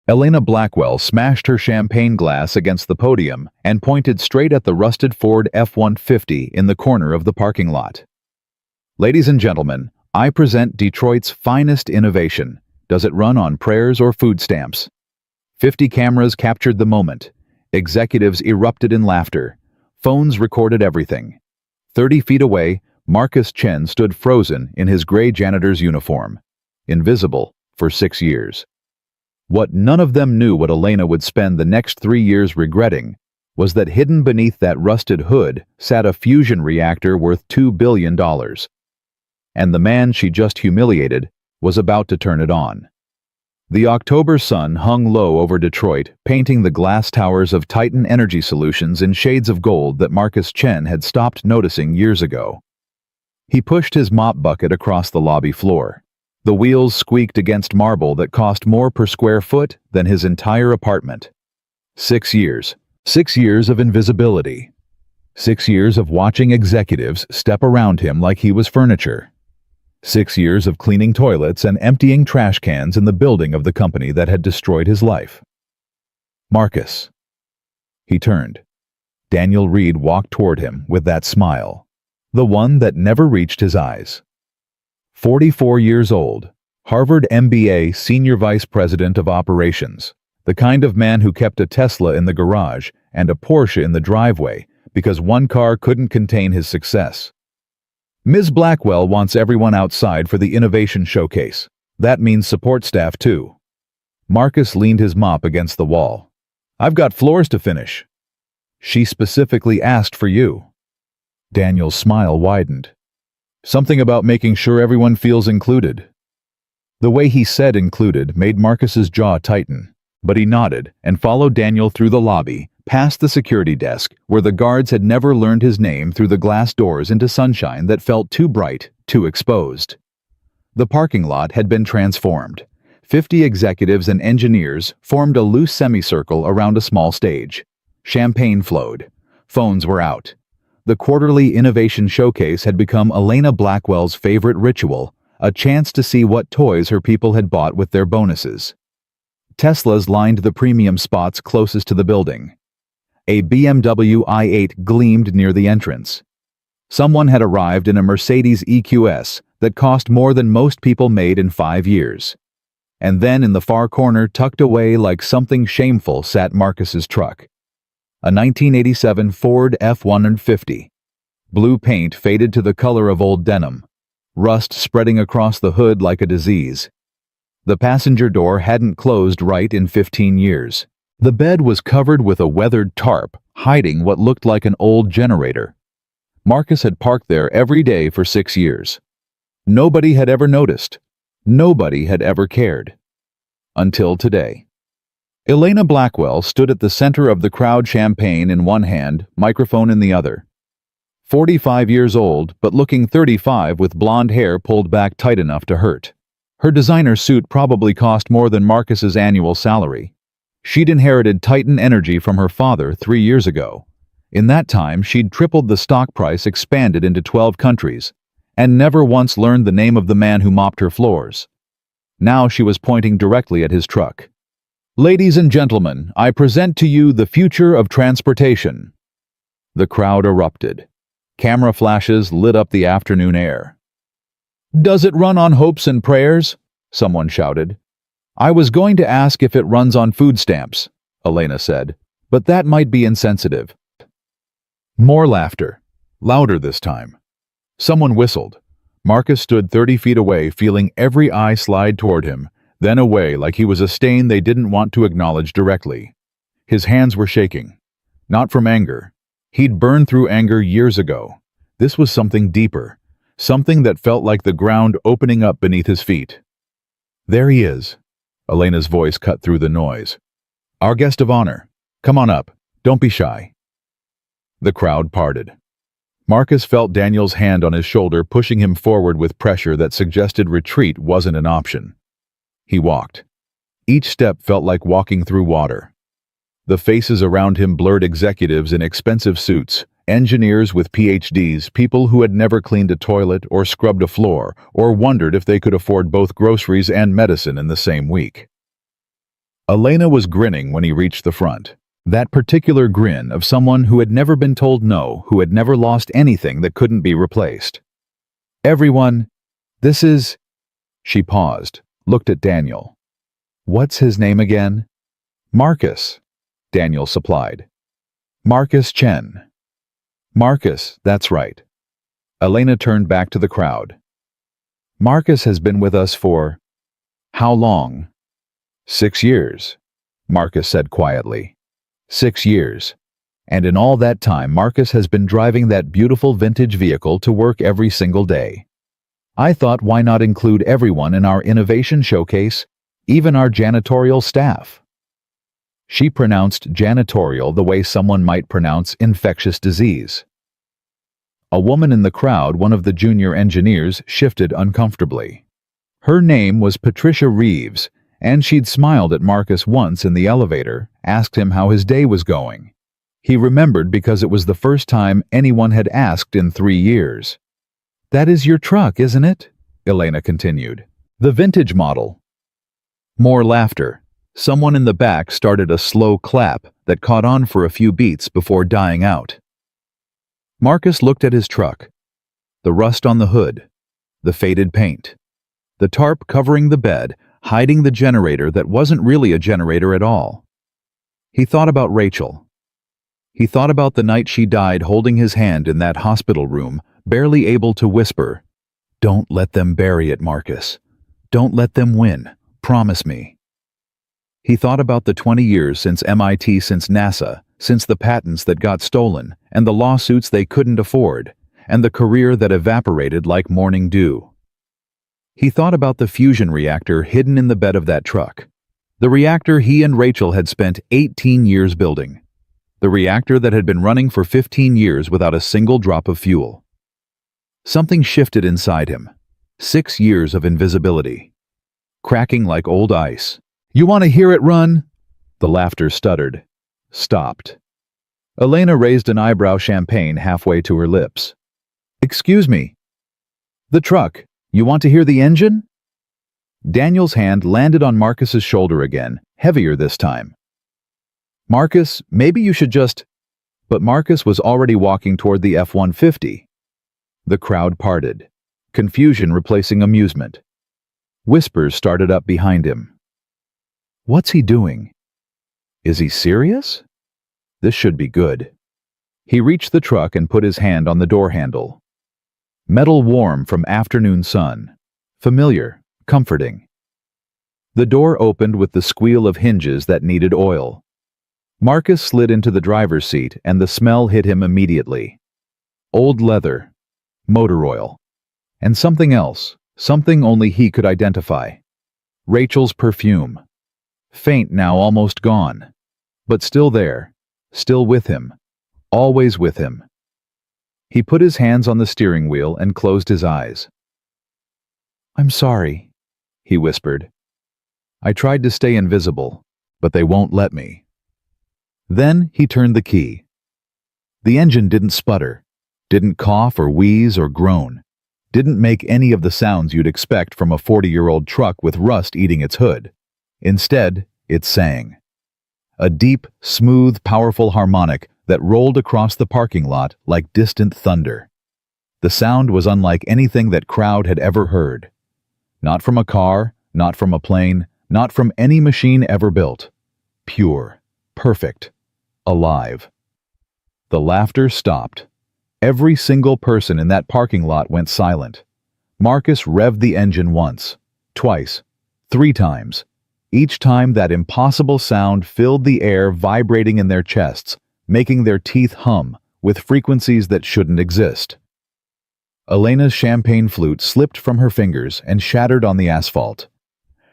Elena Blackwell smashed her champagne glass against the podium and pointed straight at the rusted Ford F-150 in the corner of the parking lot. Ladies and gentlemen, I present Detroit's finest innovation. Does it run on prayers or food stamps? 50 cameras captured the moment. Executives erupted in laughter. Phones recorded everything. 30 feet away, Marcus Chen stood frozen in his gray janitor's uniform, invisible for 6 years. What none of them knew what Elena would spend the next 3 years regretting was that hidden beneath that rusted hood sat a fusion reactor worth $2 billion. And the man she just humiliated was about to turn it on. The October sun hung low over Detroit, painting the glass towers of Titan Energy Solutions in shades of gold that Marcus Chen had stopped noticing years ago. He pushed his mop bucket across the lobby floor. The wheels squeaked against marble that cost more per square foot than his entire apartment. 6 years. 6 years of invisibility. 6 years of watching executives step around him like he was furniture. 6 years of cleaning toilets and emptying trash cans in the building of the company that had destroyed his life. Marcus. He turned. Daniel Reed walked toward him with that smile, the one that never reached his eyes. 44 years old, Harvard MBA Senior Vice President of Operations, the kind of man who kept a Tesla in the garage and a Porsche in the driveway because one car couldn't contain his success. Ms. Blackwell wants everyone outside for the innovation showcase. That means support staff too. Marcus leaned his mop against the wall. I've got floors to finish. She specifically asked for you. Daniel's smile widened. Something about making sure everyone feels included. The way he said included made Marcus's jaw tighten, but he nodded and followed Daniel through the lobby, past the security desk, where the guards had never learned his name, through the glass doors into sunshine that felt too bright, too exposed. The parking lot had been transformed. 50 executives and engineers formed a loose semicircle around a small stage. Champagne flowed. Phones were out. The quarterly innovation showcase had become Elena Blackwell's favorite ritual, a chance to see what toys her people had bought with their bonuses. Teslas lined the premium spots closest to the building. A BMW i8 gleamed near the entrance. Someone had arrived in a Mercedes EQS that cost more than most people made in 5 years. And then in the far corner, tucked away like something shameful, sat Marcus's truck. A 1987 Ford F-150. Blue paint faded to the color of old denim, rust spreading across the hood like a disease. The passenger door hadn't closed right in 15 years. The bed was covered with a weathered tarp, hiding what looked like an old generator. Marcus had parked there every day for 6 years. Nobody had ever noticed. Nobody had ever cared. Until today. Elena Blackwell stood at the center of the crowd, champagne in one hand, microphone in the other. 45 years old, but looking 35 with blonde hair pulled back tight enough to hurt. Her designer suit probably cost more than Marcus's annual salary. She'd inherited Titan Energy from her father 3 years ago. In that time, she'd tripled the stock price, expanded into 12 countries, and never once learned the name of the man who mopped her floors. Now she was pointing directly at his truck. Ladies and gentlemen, I present to you the future of transportation. The crowd erupted. Camera flashes lit up the afternoon air. Does it run on hopes and prayers? Someone shouted. I was going to ask if it runs on food stamps, Elena said, but that might be insensitive. More laughter, louder this time. Someone whistled. Marcus stood 30 feet away, feeling every eye slide toward him, then away like he was a stain they didn't want to acknowledge directly. His hands were shaking. Not from anger. He'd burned through anger years ago. This was something deeper, something that felt like the ground opening up beneath his feet. There he is. Elena's voice cut through the noise. Our guest of honor. Come on up. Don't be shy. The crowd parted. Marcus felt Daniel's hand on his shoulder, pushing him forward with pressure that suggested retreat wasn't an option. He walked. Each step felt like walking through water. The faces around him blurred: executives in expensive suits, engineers with PhDs, people who had never cleaned a toilet or scrubbed a floor or wondered if they could afford both groceries and medicine in the same week. Elena was grinning when he reached the front. That particular grin of someone who had never been told no, who had never lost anything that couldn't be replaced. Everyone, this is... She paused, looked at Daniel. What's his name again? Marcus, Daniel supplied. Marcus Chen. Marcus, that's right. Elena turned back to the crowd. Marcus has been with us for... How long? 6 years, Marcus said quietly. 6 years. And in all that time, Marcus has been driving that beautiful vintage vehicle to work every single day. I thought, why not include everyone in our innovation showcase, even our janitorial staff? She pronounced janitorial the way someone might pronounce infectious disease. A woman in the crowd, one of the junior engineers, shifted uncomfortably. Her name was Patricia Reeves, and she'd smiled at Marcus once in the elevator, asked him how his day was going. He remembered because it was the first time anyone had asked in 3 years. That is your truck, isn't it? Elena continued. The vintage model. More laughter. Someone in the back started a slow clap that caught on for a few beats before dying out. Marcus looked at his truck. The rust on the hood. The faded paint. The tarp covering the bed, hiding the generator that wasn't really a generator at all. He thought about Rachel. He thought about the night she died holding his hand in that hospital room, barely able to whisper, "Don't let them bury it, Marcus. Don't let them win. Promise me." He thought about the 20 years since MIT, since NASA, since the patents that got stolen, and the lawsuits they couldn't afford, and the career that evaporated like morning dew. He thought about the fusion reactor hidden in the bed of that truck. The reactor he and Rachel had spent 18 years building. The reactor that had been running for 15 years without a single drop of fuel. Something shifted inside him. 6 years of invisibility. Cracking like old ice. "You want to hear it run?" The laughter stuttered. Stopped. Elena raised an eyebrow, champagne halfway to her lips. "Excuse me." "The truck. You want to hear the engine?" Daniel's hand landed on Marcus's shoulder again, heavier this time. "Marcus, maybe you should just..." But Marcus was already walking toward the F-150. The crowd parted, confusion replacing amusement. Whispers started up behind him. What's he doing? Is he serious? This should be good. He reached the truck and put his hand on the door handle. Metal warm from afternoon sun. Familiar, comforting. The door opened with the squeal of hinges that needed oil. Marcus slid into the driver's seat and the smell hit him immediately. Old leather, motor oil, and something else, something only he could identify. Rachel's perfume. Faint now, almost gone, but still there, still with him, always with him. He put his hands on the steering wheel and closed his eyes. "I'm sorry," he whispered. "I tried to stay invisible, but they won't let me." Then he turned the key. The engine didn't sputter, didn't cough or wheeze or groan, didn't make any of the sounds you'd expect from a 40-year-old truck with rust eating its hood. Instead, it sang. A deep, smooth, powerful harmonic that rolled across the parking lot like distant thunder. The sound was unlike anything that crowd had ever heard. Not from a car, not from a plane, not from any machine ever built. Pure, perfect, alive. The laughter stopped. Every single person in that parking lot went silent. Marcus revved the engine once, twice, 3 times. Each time that impossible sound filled the air, vibrating in their chests, making their teeth hum with frequencies that shouldn't exist. Elena's champagne flute slipped from her fingers and shattered on the asphalt.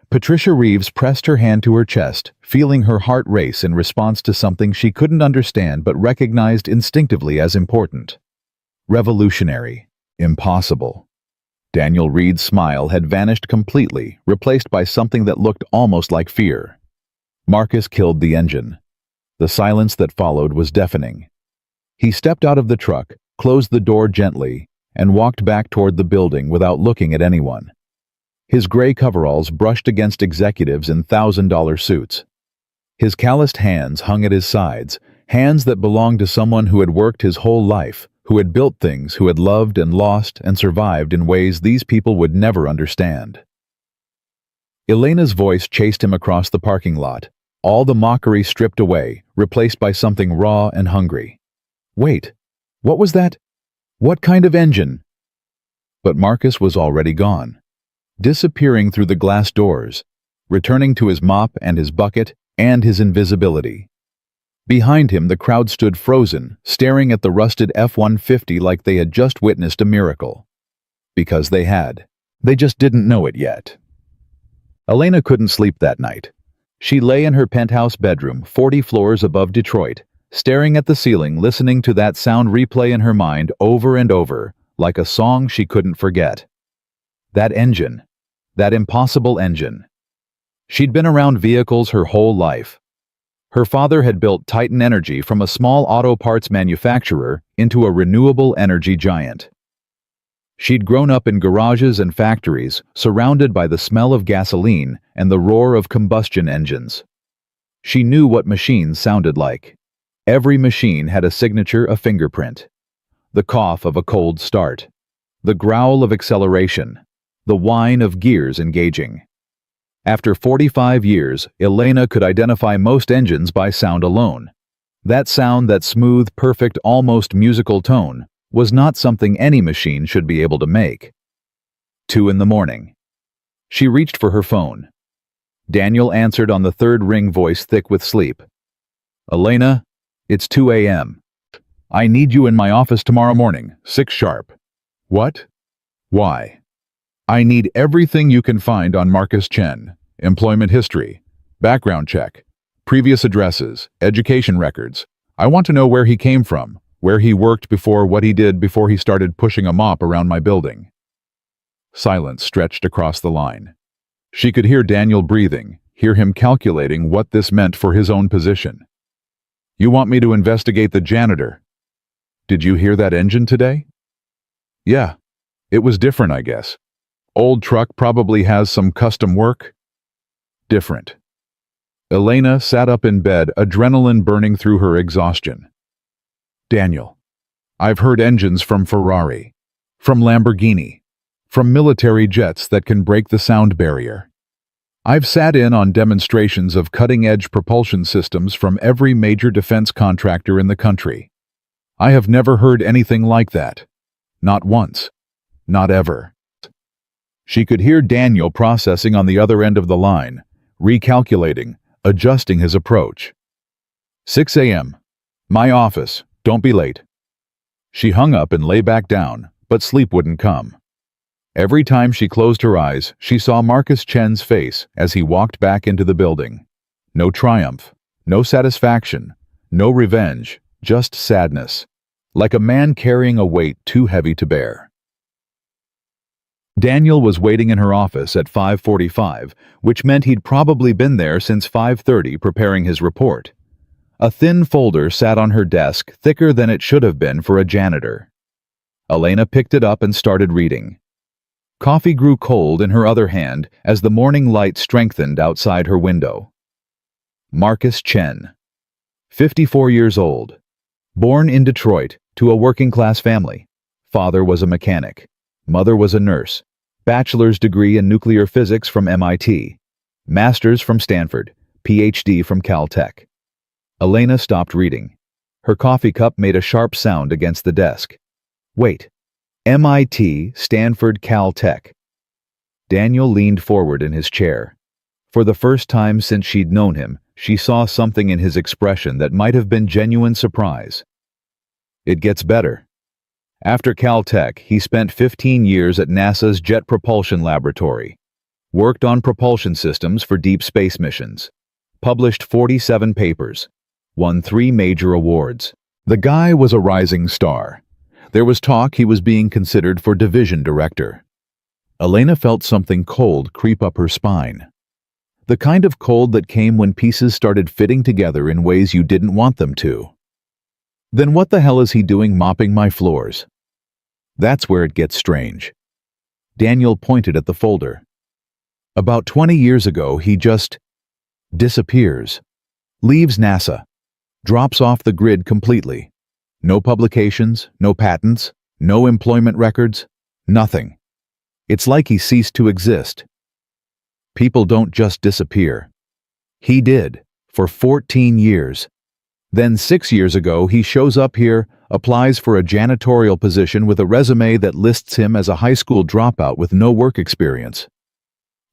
Patricia Reeves pressed her hand to her chest, feeling her heart race in response to something she couldn't understand but recognized instinctively as important. Revolutionary. Impossible. Daniel Reed's smile had vanished completely, replaced by something that looked almost like fear. Marcus killed the engine. The silence that followed was deafening. He stepped out of the truck, closed the door gently, and walked back toward the building without looking at anyone. His gray coveralls brushed against executives in $1,000 suits. His calloused hands hung at his sides, hands that belonged to someone who had worked his whole life, who had built things, who had loved and lost and survived in ways these people would never understand. Elena's voice chased him across the parking lot, all the mockery stripped away, replaced by something raw and hungry. Wait, what was that? What kind of engine? But Marcus was already gone, disappearing through the glass doors, returning to his mop and his bucket and his invisibility. Behind him, the crowd stood frozen, staring at the rusted F-150 like they had just witnessed a miracle. Because they had. They just didn't know it yet. Elena couldn't sleep that night. She lay in her penthouse bedroom, 40 floors above Detroit, staring at the ceiling, listening to that sound replay in her mind over and over, like a song she couldn't forget. That engine. That impossible engine. She'd been around vehicles her whole life. Her father had built Titan Energy from a small auto parts manufacturer into a renewable energy giant. She'd grown up in garages and factories, surrounded by the smell of gasoline and the roar of combustion engines. She knew what machines sounded like. Every machine had a signature, a fingerprint. The cough of a cold start. The growl of acceleration. The whine of gears engaging. After 45 years, Elena could identify most engines by sound alone. That sound, that smooth, perfect, almost musical tone, was not something any machine should be able to make. 2 a.m. She reached for her phone. Daniel answered on the third ring, voice thick with sleep. Elena, it's 2 a.m. I need you in my office tomorrow morning, 6 sharp. What? Why? I need everything you can find on Marcus Chen. Employment history, background check, previous addresses, education records. I want to know where he came from, where he worked before, what he did before he started pushing a mop around my building. Silence stretched across the line. She could hear Daniel breathing, hear him calculating what this meant for his own position. You want me to investigate the janitor? Did you hear that engine today? Yeah. It was different, I guess. Old truck probably has some custom work. Different. Elena sat up in bed, adrenaline burning through her exhaustion. Daniel, I've heard engines from Ferrari, from Lamborghini, from military jets that can break the sound barrier. I've sat in on demonstrations of cutting-edge propulsion systems from every major defense contractor in the country. I have never heard anything like that. Not once. Not ever. She could hear Daniel processing on the other end of the line, recalculating, adjusting his approach. 6 a.m. My office. Don't be late. She hung up and lay back down, but sleep wouldn't come. Every time she closed her eyes, she saw Marcus Chen's face as he walked back into the building. No triumph, no satisfaction, no revenge, just sadness, like a man carrying a weight too heavy to bear. Daniel was waiting in her office at 5:45, which meant he'd probably been there since 5:30 preparing his report. A thin folder sat on her desk, thicker than it should have been for a janitor. Elena picked it up and started reading. Coffee grew cold in her other hand as the morning light strengthened outside her window. Marcus Chen, 54 years old. Born in Detroit to a working-class family. Father was a mechanic. Mother was a nurse. Bachelor's degree in nuclear physics from MIT. Master's from Stanford. PhD from Caltech. Elena stopped reading. Her coffee cup made a sharp sound against the desk. Wait. MIT, Stanford, Caltech. Daniel leaned forward in his chair. For the first time since she'd known him, she saw something in his expression that might have been genuine surprise. It gets better. After Caltech, he spent 15 years at NASA's Jet Propulsion Laboratory. Worked on propulsion systems for deep space missions. Published 47 papers. Won 3 major awards. The guy was a rising star. There was talk he was being considered for division director. Elena felt something cold creep up her spine. The kind of cold that came when pieces started fitting together in ways you didn't want them to. Then what the hell is he doing mopping my floors? That's where it gets strange. Daniel pointed at the folder. About 20 years ago, he just disappears. Leaves NASA. Drops off the grid completely. No publications, no patents, no employment records, nothing. It's like he ceased to exist. People don't just disappear. He did, for 14 years. Then 6 years ago, he shows up here, applies for a janitorial position with a resume that lists him as a high school dropout with no work experience.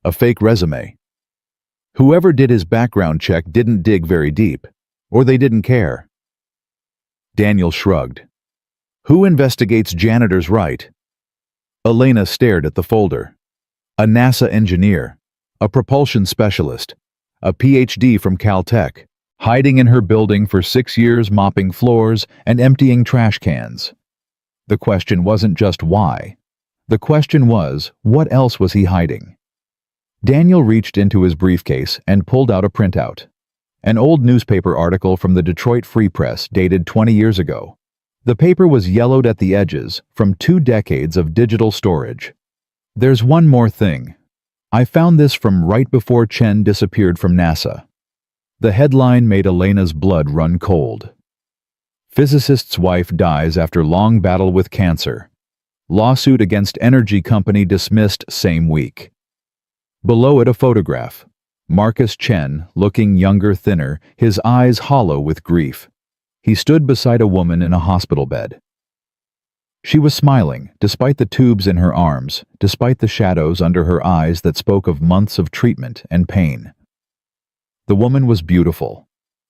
A fake resume. Whoever did his background check didn't dig very deep, or they didn't care. Daniel shrugged. Who investigates janitors right? Elena stared at the folder. A NASA engineer, a propulsion specialist, a PhD from Caltech, hiding in her building for 6 years mopping floors and emptying trash cans. The question wasn't just why. The question was, what else was he hiding? Daniel reached into his briefcase and pulled out a printout. An old newspaper article from the Detroit Free Press dated 20 years ago. The paper was yellowed at the edges from 2 decades of digital storage. There's one more thing. I found this from right before Chen disappeared from NASA. The headline made Elena's blood run cold. Physicist's wife dies after long battle with cancer. Lawsuit against energy company dismissed same week. Below it a photograph. Marcus Chen, looking younger, thinner, his eyes hollow with grief. He stood beside a woman in a hospital bed. She was smiling, despite the tubes in her arms, despite the shadows under her eyes that spoke of months of treatment and pain. The woman was beautiful.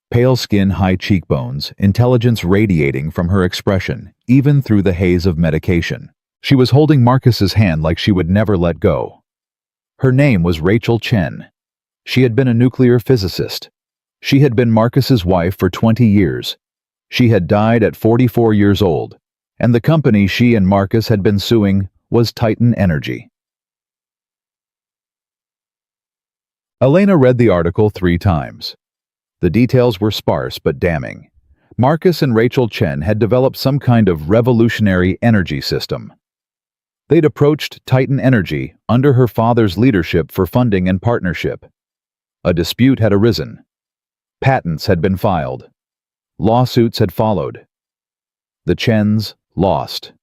Pale skin, high cheekbones, intelligence radiating from her expression, even through the haze of medication. She was holding Marcus's hand like she would never let go. Her name was Rachel Chen. She had been a nuclear physicist. She had been Marcus's wife for 20 years. She had died at 44 years old, and the company she and Marcus had been suing was Titan Energy. Elena read the article 3 times. The details were sparse but damning. Marcus and Rachel Chen had developed some kind of revolutionary energy system. They'd approached Titan Energy under her father's leadership for funding and partnership. A dispute had arisen. Patents had been filed. Lawsuits had followed. The Chens lost.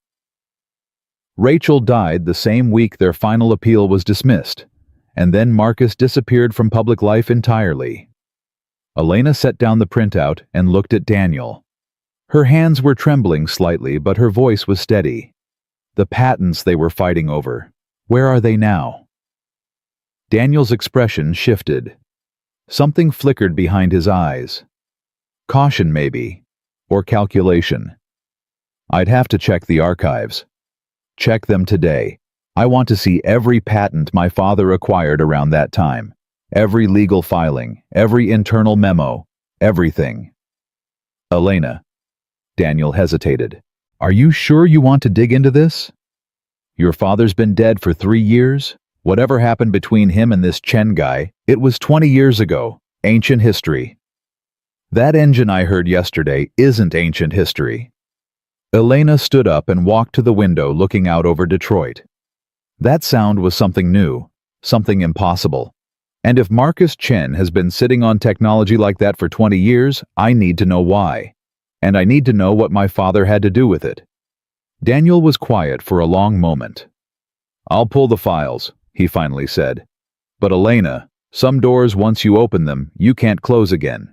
Rachel died the same week their final appeal was dismissed, and then Marcus disappeared from public life entirely. Elena set down the printout and looked at Daniel. Her hands were trembling slightly, but her voice was steady. The patents they were fighting over, where are they now? Daniel's expression shifted. Something flickered behind his eyes. Caution, maybe, or calculation. I'd have to check the archives. Check them today. I want to see every patent my father acquired around that time. Every legal filing, every internal memo, everything. Elena. Daniel hesitated. Are you sure you want to dig into this? Your father's been dead for 3 years? Whatever happened between him and this Chen guy, it was 20 years ago. Ancient history. That engine I heard yesterday isn't ancient history. Elena stood up and walked to the window looking out over Detroit. That sound was something new, something impossible. And if Marcus Chen has been sitting on technology like that for 20 years, I need to know why. And I need to know what my father had to do with it. Daniel was quiet for a long moment. I'll pull the files, he finally said. But Elena, some doors, once you open them, you can't close again.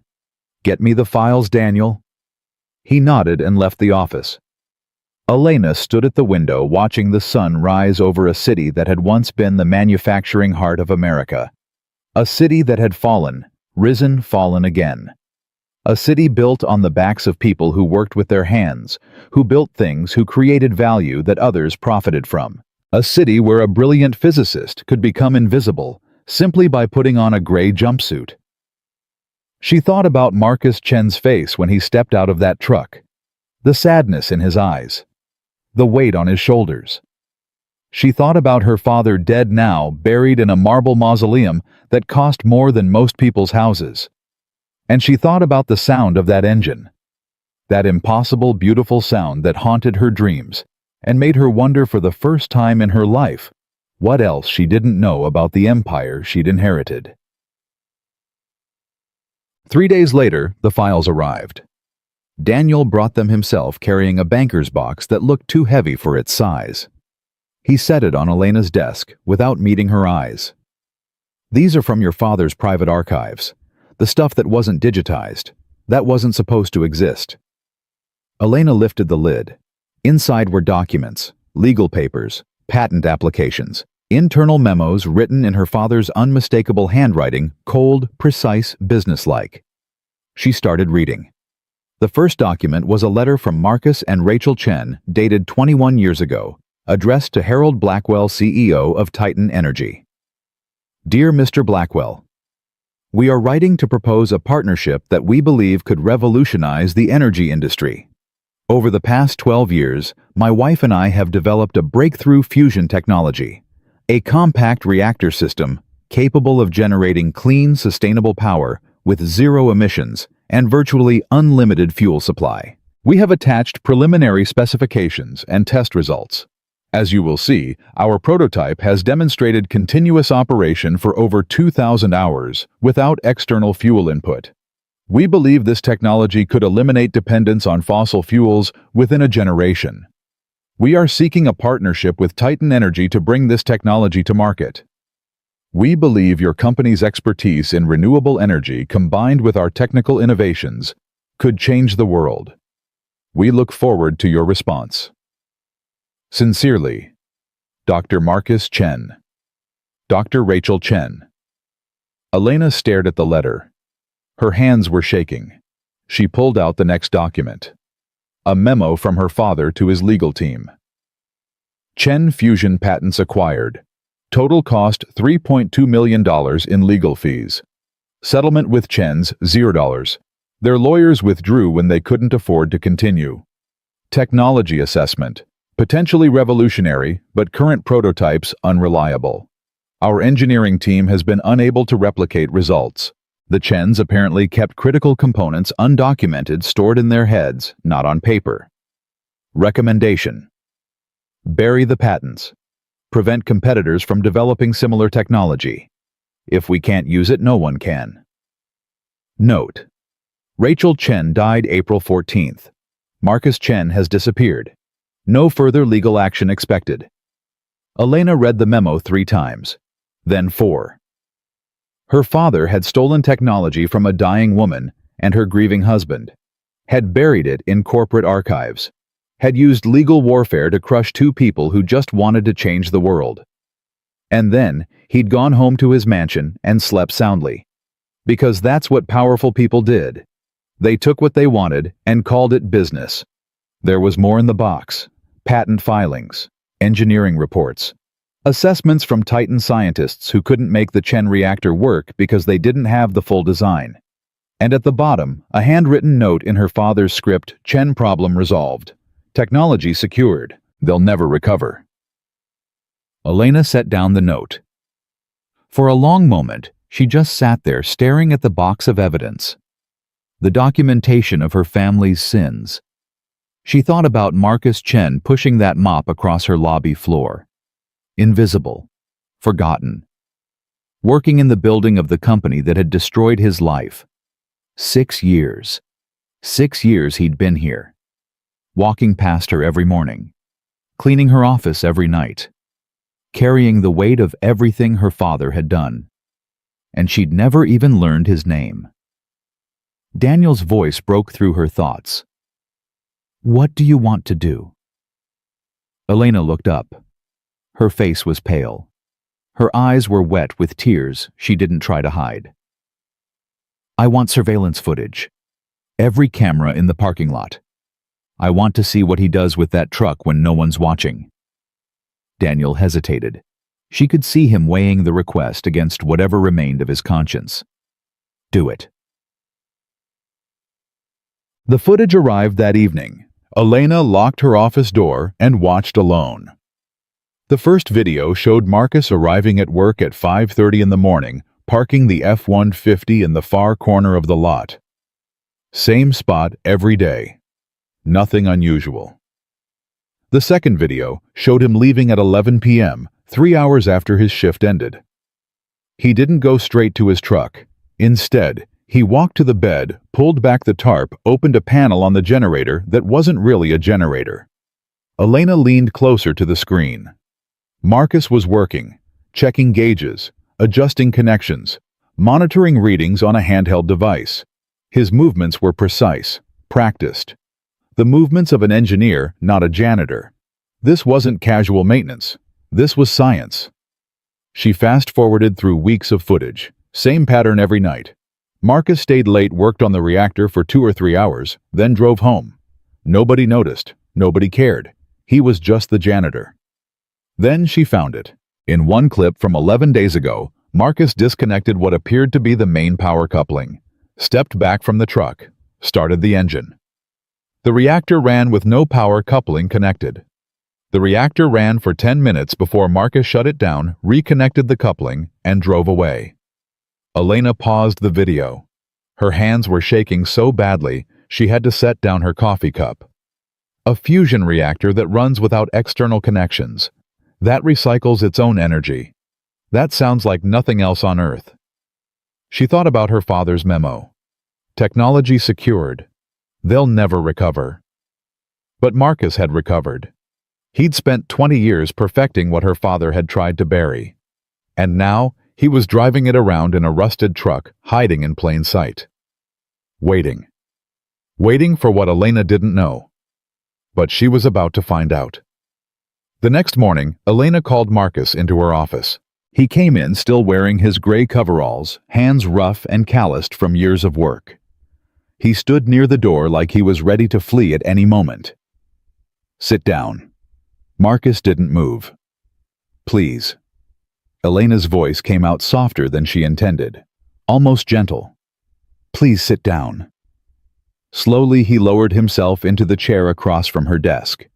Get me the files, Daniel. He nodded and left the office. Elena stood at the window watching the sun rise over a city that had once been the manufacturing heart of America. A city that had fallen, risen, fallen again. A city built on the backs of people who worked with their hands, who built things, who created value that others profited from. A city where a brilliant physicist could become invisible simply by putting on a gray jumpsuit. She thought about Marcus Chen's face when he stepped out of that truck, the sadness in his eyes, the weight on his shoulders. She thought about her father dead now, buried in a marble mausoleum that cost more than most people's houses. And she thought about the sound of that engine, that impossible, beautiful sound that haunted her dreams and made her wonder for the first time in her life what else she didn't know about the empire she'd inherited. 3 days later, the files arrived. Daniel brought them himself, carrying a banker's box that looked too heavy for its size. He set it on Elena's desk without meeting her eyes. "These are from your father's private archives. The stuff that wasn't digitized. That wasn't supposed to exist." Elena lifted the lid. Inside were documents, legal papers, patent applications, internal memos written in her father's unmistakable handwriting, cold, precise, businesslike. She started reading. The first document was a letter from Marcus and Rachel Chen, dated 21 years ago, addressed to Harold Blackwell, CEO of Titan Energy. "Dear Mr. Blackwell, we are writing to propose a partnership that we believe could revolutionize the energy industry. Over the past 12 years, my wife and I have developed a breakthrough fusion technology, a compact reactor system capable of generating clean, sustainable power with zero emissions and virtually unlimited fuel supply. We have attached preliminary specifications and test results. As you will see, our prototype has demonstrated continuous operation for over 2,000 hours without external fuel input. We believe this technology could eliminate dependence on fossil fuels within a generation. We are seeking a partnership with Titan Energy to bring this technology to market. We believe your company's expertise in renewable energy combined with our technical innovations could change the world. We look forward to your response. Sincerely, Dr. Marcus Chen. Dr. Rachel Chen." Elena stared at the letter. Her hands were shaking. She pulled out the next document. A memo from her father to his legal team. "Chen Fusion patents acquired. Total cost $3.2 million in legal fees. Settlement with Chen's $0. Their lawyers withdrew when they couldn't afford to continue. Technology assessment. Potentially revolutionary, but current prototypes unreliable. Our engineering team has been unable to replicate results. The Chens apparently kept critical components undocumented, stored in their heads, not on paper. Recommendation: bury the patents. Prevent competitors from developing similar technology. If we can't use it, no one can." Note: Rachel Chen died April 14th. Marcus Chen has disappeared. No further legal action expected. Elena read the memo 3 times, then 4. Her father had stolen technology from a dying woman and her grieving husband, had buried it in corporate archives, had used legal warfare to crush 2 people who just wanted to change the world. And then he'd gone home to his mansion and slept soundly. Because that's what powerful people did. They took what they wanted and called it business. There was more in the box: patent filings, engineering reports, assessments from Titan scientists who couldn't make the Chen reactor work because they didn't have the full design. And at the bottom, a handwritten note in her father's script: "Chen problem resolved. Technology secured. They'll never recover." Elena set down the note. For a long moment, she just sat there staring at the box of evidence. The documentation of her family's sins. She thought about Marcus Chen pushing that mop across her lobby floor. Invisible. Forgotten. Working in the building of the company that had destroyed his life. 6 years. 6 years he'd been here. Walking past her every morning. Cleaning her office every night. Carrying the weight of everything her father had done. And she'd never even learned his name. Daniel's voice broke through her thoughts. "What do you want to do?" Elena looked up. Her face was pale. Her eyes were wet with tears she didn't try to hide. "I want surveillance footage. Every camera in the parking lot. I want to see what he does with that truck when no one's watching." Daniel hesitated. She could see him weighing the request against whatever remained of his conscience. "Do it." The footage arrived that evening. Elena locked her office door and watched alone. The first video showed Marcus arriving at work at 5:30 in the morning, parking the F-150 in the far corner of the lot. Same spot every day. Nothing unusual. The second video showed him leaving at 11 p.m., 3 hours after his shift ended. He didn't go straight to his truck. Instead, He walked to the bed, pulled back the tarp, opened a panel on the generator that wasn't really a generator. Elena leaned closer to the screen. Marcus was working, checking gauges, adjusting connections, monitoring readings on a handheld device. His movements were precise, practiced. The movements of an engineer, not a janitor. This wasn't casual maintenance. This was science. She fast-forwarded through weeks of footage. Same pattern every night. Marcus stayed late, worked on the reactor for 2 or 3 hours, then drove home. Nobody noticed. Nobody cared. He was just the janitor. Then she found it. In one clip from 11 days ago, Marcus disconnected what appeared to be the main power coupling, stepped back from the truck, started the engine. The reactor ran with no power coupling connected. The reactor ran for 10 minutes before Marcus shut it down, reconnected the coupling, and drove away. Elena paused the video. Her hands were shaking so badly she had to set down her coffee cup. A fusion reactor that runs without external connections. That recycles its own energy. That sounds like nothing else on Earth. She thought about her father's memo. Technology secured. They'll never recover. But Marcus had recovered. He'd spent 20 years perfecting what her father had tried to bury. And now, he was driving it around in a rusted truck, hiding in plain sight. Waiting. Waiting for what Elena didn't know. But she was about to find out. The next morning, Elena called Marcus into her office. He came in still wearing his gray coveralls, hands rough and calloused from years of work. He stood near the door like he was ready to flee at any moment. "Sit down." Marcus didn't move. "Please." Elena's voice came out softer than she intended, almost gentle. "Please sit down." Slowly he lowered himself into the chair across from her desk.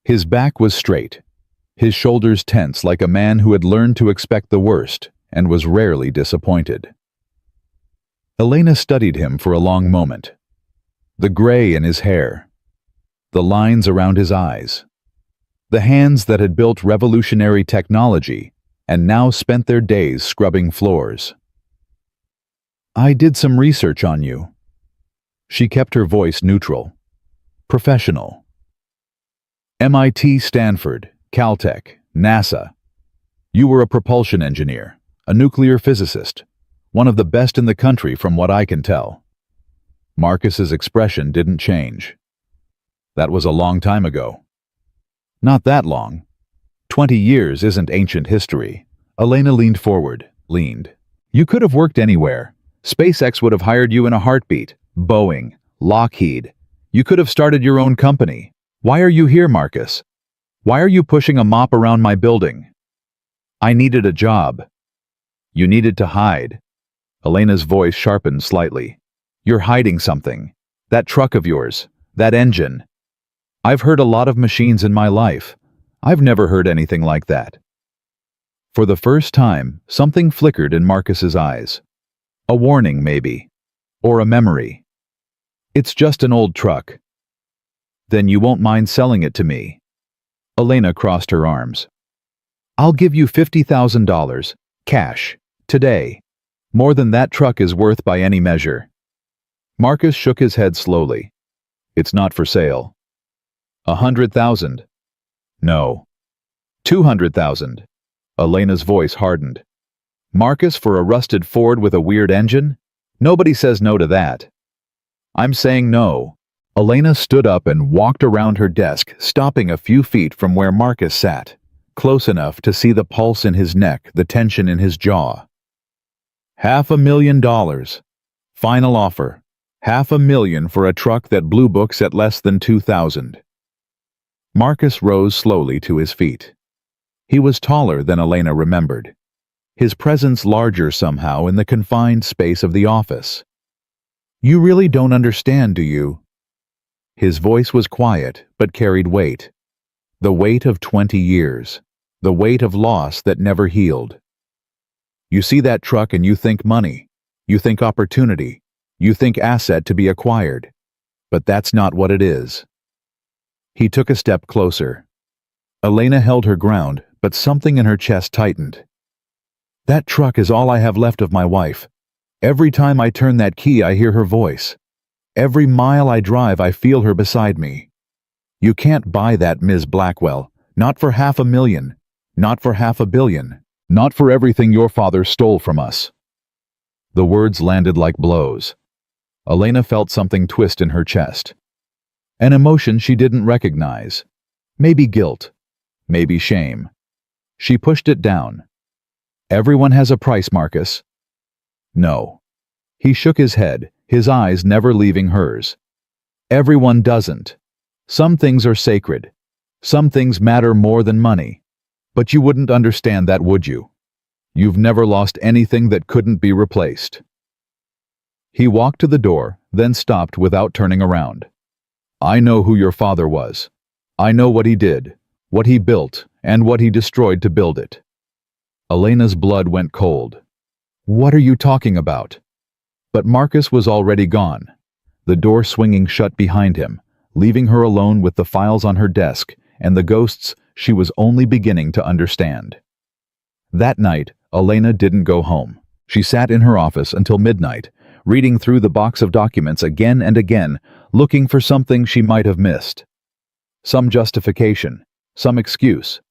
His back was straight, his shoulders tense like a man who had learned to expect the worst and was rarely disappointed. Elena studied him for a long moment. The gray in his hair, the lines around his eyes, the hands that had built revolutionary technology and now spent their days scrubbing floors. "I did some research on you." She kept her voice neutral, professional. "MIT, Stanford, Caltech, NASA. You were a propulsion engineer, a nuclear physicist, one of the best in the country from what I can tell." Marcus's expression didn't change. "That was a long time ago." "Not that long. 20 years isn't ancient history." Elena leaned forward, "You could have worked anywhere. SpaceX would have hired you in a heartbeat. Boeing, Lockheed. You could have started your own company. Why are you here, Marcus? Why are you pushing a mop around my building?" "I needed a job." "You needed to hide." Elena's voice sharpened slightly. "You're hiding something. That truck of yours. That engine. I've heard a lot of machines in my life. I've never heard anything like that." For the first time, something flickered in Marcus's eyes. A warning, maybe. Or a memory. "It's just an old truck." "Then you won't mind selling it to me?" Elena crossed her arms. "I'll give you $50,000, cash, today. More than that truck is worth by any measure." Marcus shook his head slowly. "It's not for sale." "100,000. "No." "200,000. Elena's voice hardened. "Marcus, for a rusted Ford with a weird engine? Nobody says no to that." "I'm saying no." Elena stood up and walked around her desk, stopping a few feet from where Marcus sat, close enough to see the pulse in his neck, the tension in his jaw. $500,000. Final offer. $500,000 for a truck that blue books at less than 2,000. Marcus rose slowly to his feet. He was taller than Elena remembered, his presence larger somehow in the confined space of the office. "You really don't understand, do you?" His voice was quiet, but carried weight. The weight of 20 years. The weight of loss that never healed. "You see that truck and you think money. You think opportunity. You think asset to be acquired. But that's not what it is." He took a step closer. Elena held her ground, but something in her chest tightened. "That truck is all I have left of my wife. Every time I turn that key, I hear her voice. Every mile I drive, I feel her beside me. You can't buy that, Ms. Blackwell. Not for $500,000. Not for $500 million. Not for everything your father stole from us." The words landed like blows. Elena felt something twist in her chest. An emotion she didn't recognize. Maybe guilt. Maybe shame. She pushed it down. "Everyone has a price, Marcus." "No." He shook his head, his eyes never leaving hers. "Everyone doesn't. Some things are sacred. Some things matter more than money. But you wouldn't understand that, would you? You've never lost anything that couldn't be replaced." He walked to the door, then stopped without turning around. "I know who your father was. I know what he did, what he built, and what he destroyed to build it." Elena's blood went cold. "What are you talking about?" But Marcus was already gone, the door swinging shut behind him, leaving her alone with the files on her desk and the ghosts she was only beginning to understand. That night, Elena didn't go home. She sat in her office until midnight, reading through the box of documents again and again, looking for something she might have missed. Some justification, some excuse,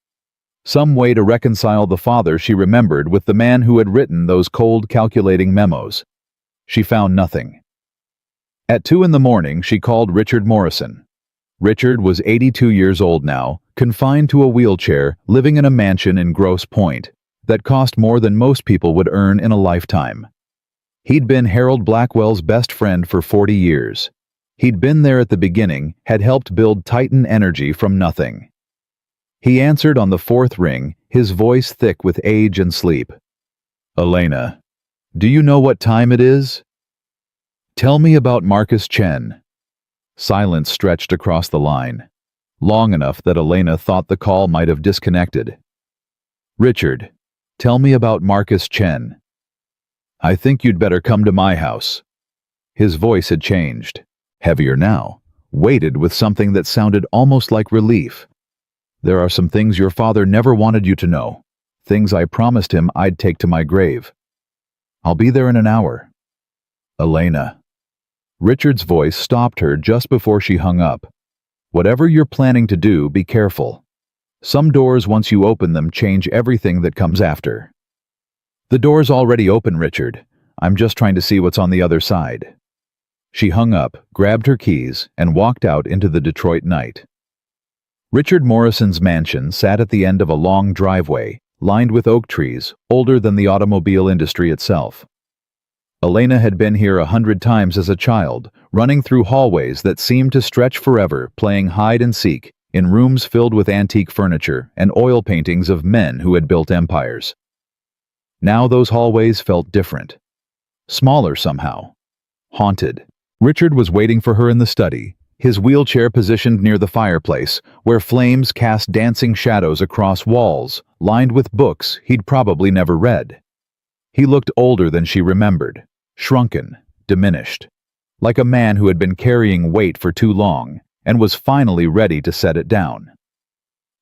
some way to reconcile the father she remembered with the man who had written those cold, calculating memos. She found nothing. At 2 in the morning, she called Richard Morrison. Richard was 82 years old now, confined to a wheelchair, living in a mansion in Grosse Pointe that cost more than most people would earn in a lifetime. He'd been Harold Blackwell's best friend for 40 years. He'd been there at the beginning, had helped build Titan Energy from nothing. He answered on the 4th ring, his voice thick with age and sleep. "Elena, do you know what time it is? Tell me about Marcus Chen." Silence stretched across the line, long enough that Elena thought the call might have disconnected. "Richard, tell me about Marcus Chen." "I think you'd better come to my house." His voice had changed, heavier now, weighted with something that sounded almost like relief. "There are some things your father never wanted you to know, things I promised him I'd take to my grave. I'll be there in an hour." "Elena." Richard's voice stopped her just before she hung up. "Whatever you're planning to do, be careful. Some doors, once you open them, change everything that comes after." "The door's already open, Richard. I'm just trying to see what's on the other side." She hung up, grabbed her keys, and walked out into the Detroit night. Richard Morrison's mansion sat at the end of a long driveway, lined with oak trees, older than the automobile industry itself. Elena had been here 100 times as a child, running through hallways that seemed to stretch forever, playing hide and seek, in rooms filled with antique furniture and oil paintings of men who had built empires. Now those hallways felt different. Smaller somehow. Haunted. Richard was waiting for her in the study, his wheelchair positioned near the fireplace, where flames cast dancing shadows across walls, lined with books he'd probably never read. He looked older than she remembered, shrunken, diminished, like a man who had been carrying weight for too long and was finally ready to set it down.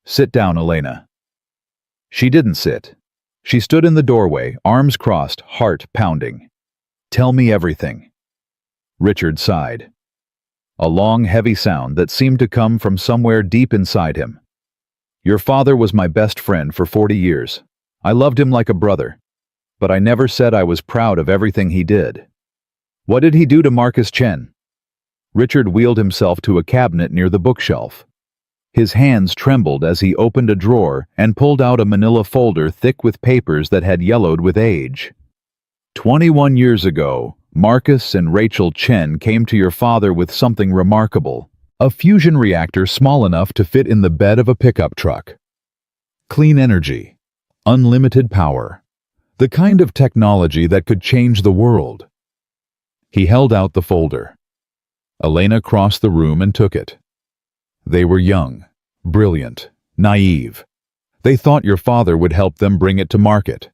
"Sit down, Elena." She didn't sit. She stood in the doorway, arms crossed, heart pounding. "Tell me everything." Richard sighed. A long, heavy sound that seemed to come from somewhere deep inside him. "Your father was my best friend for 40 years. I loved him like a brother. But I never said I was proud of everything he did." "What did he do to Marcus Chen?" Richard wheeled himself to a cabinet near the bookshelf. His hands trembled as he opened a drawer and pulled out a manila folder thick with papers that had yellowed with age. 21 years ago, Marcus and Rachel Chen came to your father with something remarkable. A fusion reactor small enough to fit in the bed of a pickup truck. Clean energy. Unlimited power. The kind of technology that could change the world. He held out the folder. Elena crossed the room and took it. They were young, brilliant, naive. They thought your father would help them bring it to market.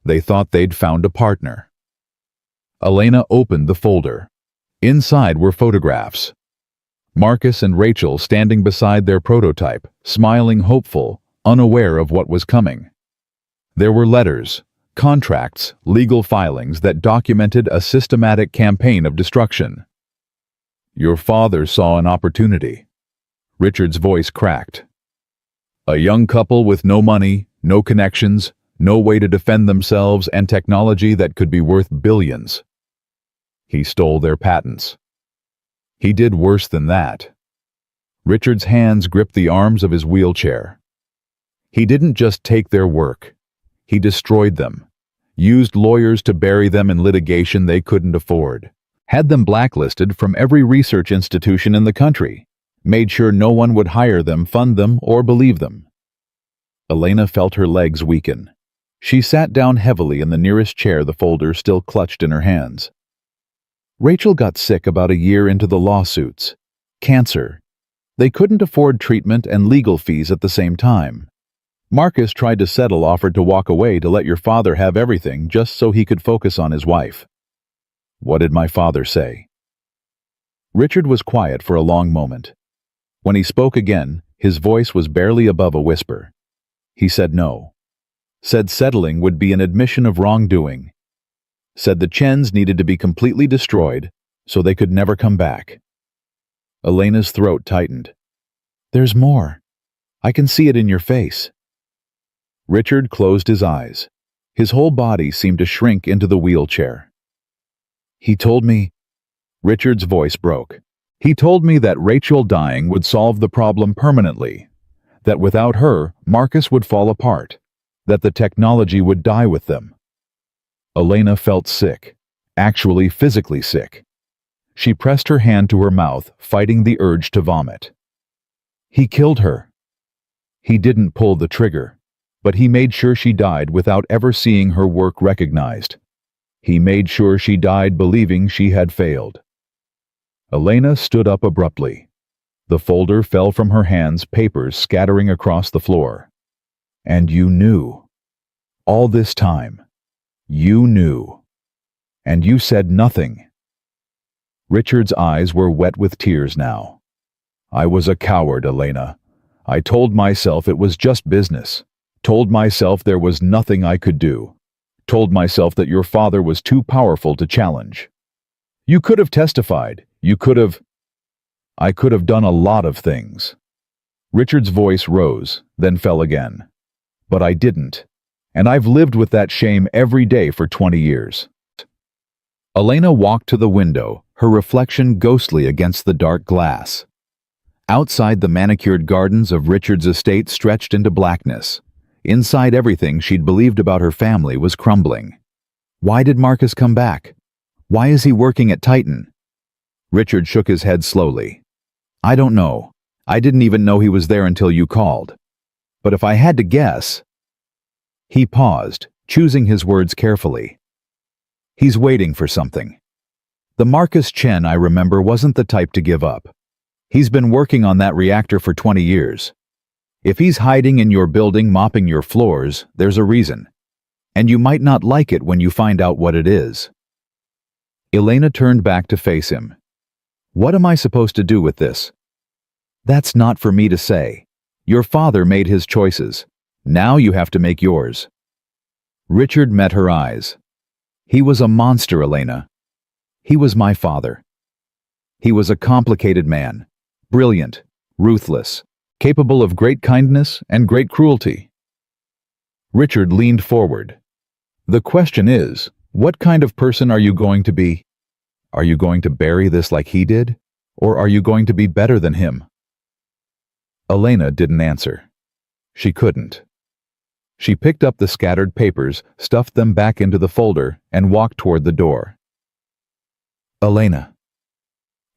They thought they'd found a partner. Elena opened the folder. Inside were photographs. Marcus and Rachel standing beside their prototype, smiling hopeful, unaware of what was coming. There were letters, Contracts, legal filings that documented a systematic campaign of destruction. Your father saw an opportunity. Richard's voice cracked. A young couple with no money, no connections, no way to defend themselves, and technology that could be worth billions. He stole their patents. He did worse than that. Richard's hands gripped the arms of his wheelchair. He didn't just take their work. He destroyed them, used lawyers to bury them in litigation they couldn't afford, had them blacklisted from every research institution in the country, made sure no one would hire them, fund them, or believe them. Elena felt her legs weaken. She sat down heavily in the nearest chair, the folder still clutched in her hands. Rachel got sick about a year into the lawsuits. Cancer. They couldn't afford treatment and legal fees at the same time. Marcus tried to settle, offered to walk away to let your father have everything just so he could focus on his wife. What did my father say? Richard was quiet for a long moment. When he spoke again, his voice was barely above a whisper. He said no. Said settling would be an admission of wrongdoing. Said the Chens needed to be completely destroyed so they could never come back. Elena's throat tightened. There's more. I can see it in your face. Richard closed his eyes. His whole body seemed to shrink into the wheelchair. He told me... Richard's voice broke. He told me that Rachel dying would solve the problem permanently, that without her, Marcus would fall apart, that the technology would die with them. Elena felt sick, actually physically sick. She pressed her hand to her mouth, fighting the urge to vomit. He killed her. He didn't pull the trigger, but he made sure she died without ever seeing her work recognized. He made sure she died believing she had failed. Elena stood up abruptly. The folder fell from her hands, papers scattering across the floor. And you knew. All this time. You knew. And you said nothing. Richard's eyes were wet with tears now. I was a coward, Elena. I told myself it was just business. Told myself there was nothing I could do. Told myself that your father was too powerful to challenge. You could have testified. You could have... I could have done a lot of things. Richard's voice rose, then fell again. But I didn't. And I've lived with that shame every day for 20 years. Elena walked to the window, her reflection ghostly against the dark glass. Outside, the manicured gardens of Richard's estate stretched into blackness. Inside, everything she'd believed about her family was crumbling. Why did Marcus come back? Why is he working at Titan? Richard shook his head slowly. I don't know. I didn't even know he was there until you called. But if I had to guess... He paused, choosing his words carefully. He's waiting for something. The Marcus Chen I remember wasn't the type to give up. He's been working on that reactor for 20 years. If he's hiding in your building mopping your floors, there's a reason. And you might not like it when you find out what it is. Elena turned back to face him. What am I supposed to do with this? That's not for me to say. Your father made his choices. Now you have to make yours. Richard met her eyes. He was a monster, Elena. He was my father. He was a complicated man, brilliant, ruthless, capable of great kindness and great cruelty. Richard leaned forward. The question is, what kind of person are you going to be? Are you going to bury this like he did? Or are you going to be better than him? Elena didn't answer. She couldn't. She picked up the scattered papers, stuffed them back into the folder, and walked toward the door. Elena.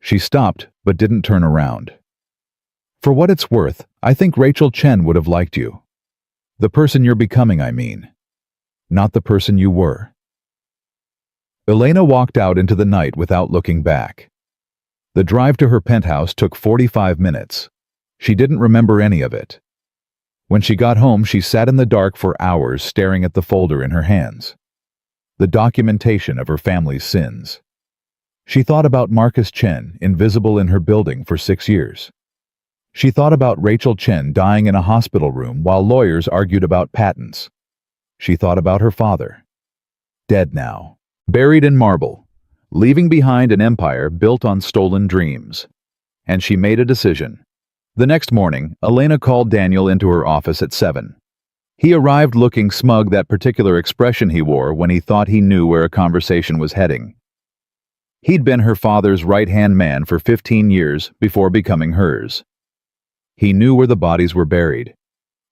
She stopped, but didn't turn around. For what it's worth, I think Rachel Chen would have liked you. The person you're becoming, I mean. Not the person you were. Elena walked out into the night without looking back. The drive to her penthouse took 45 minutes. She didn't remember any of it. When she got home, she sat in the dark for hours staring at the folder in her hands. The documentation of her family's sins. She thought about Marcus Chen, invisible in her building for 6 years. She thought about Rachel Chen dying in a hospital room while lawyers argued about patents. She thought about her father, Dead now. Buried in marble. Leaving behind an empire built on stolen dreams. And she made a decision. The next morning, Elena called Daniel into her office at 7. He arrived looking smug, that particular expression he wore when he thought he knew where a conversation was heading. He'd been her father's right-hand man for 15 years before becoming hers. He knew where the bodies were buried.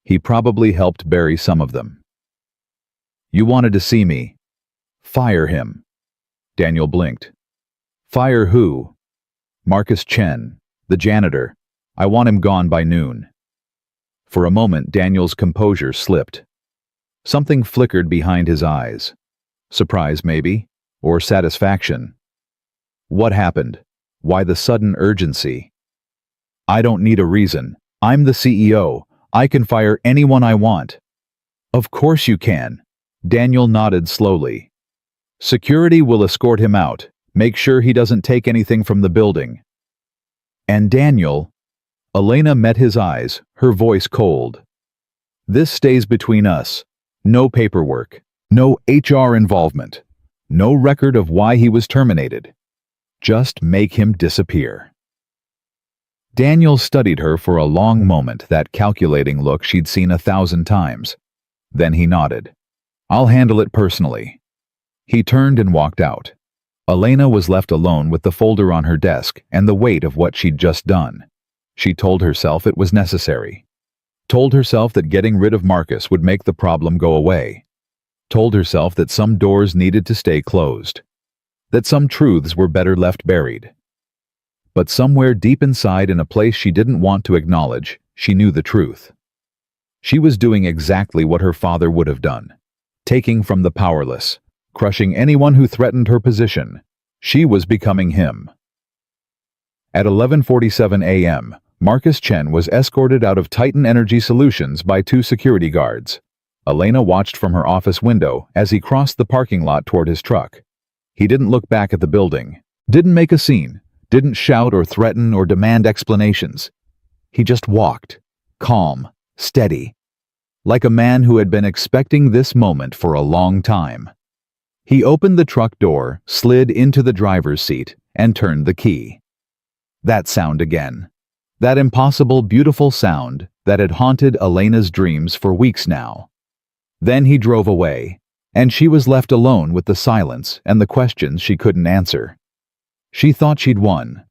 He probably helped bury some of them. You wanted to see me. Fire him. Daniel blinked. Fire who? Marcus Chen, the janitor. I want him gone by noon. For a moment, Daniel's composure slipped. Something flickered behind his eyes. Surprise, maybe? Or satisfaction? What happened? Why the sudden urgency? I don't need a reason. I'm the CEO. I can fire anyone I want. Of course you can. Daniel nodded slowly. Security will escort him out. Make sure he doesn't take anything from the building. And Daniel... Elena met his eyes, her voice cold. This stays between us. No paperwork. No HR involvement. No record of why he was terminated. Just make him disappear. Daniel studied her for a long moment, that calculating look she'd seen 1,000 times. Then he nodded. I'll handle it personally. He turned and walked out. Elena was left alone with the folder on her desk and the weight of what she'd just done. She told herself it was necessary. Told herself that getting rid of Marcus would make the problem go away. Told herself that some doors needed to stay closed. That some truths were better left buried. But somewhere deep inside, in a place she didn't want to acknowledge, she knew the truth. She was doing exactly what her father would have done. Taking from the powerless. Crushing anyone who threatened her position. She was becoming him. At 11:47 a.m., Marcus Chen was escorted out of Titan Energy Solutions by 2 security guards. Elena watched from her office window as he crossed the parking lot toward his truck. He didn't look back at the building, didn't make a scene, didn't shout or threaten or demand explanations. He just walked, calm, steady, like a man who had been expecting this moment for a long time. He opened the truck door, slid into the driver's seat, and turned the key. That sound again. That impossible, beautiful sound that had haunted Elena's dreams for weeks now. Then he drove away, and she was left alone with the silence and the questions she couldn't answer. She thought she'd won.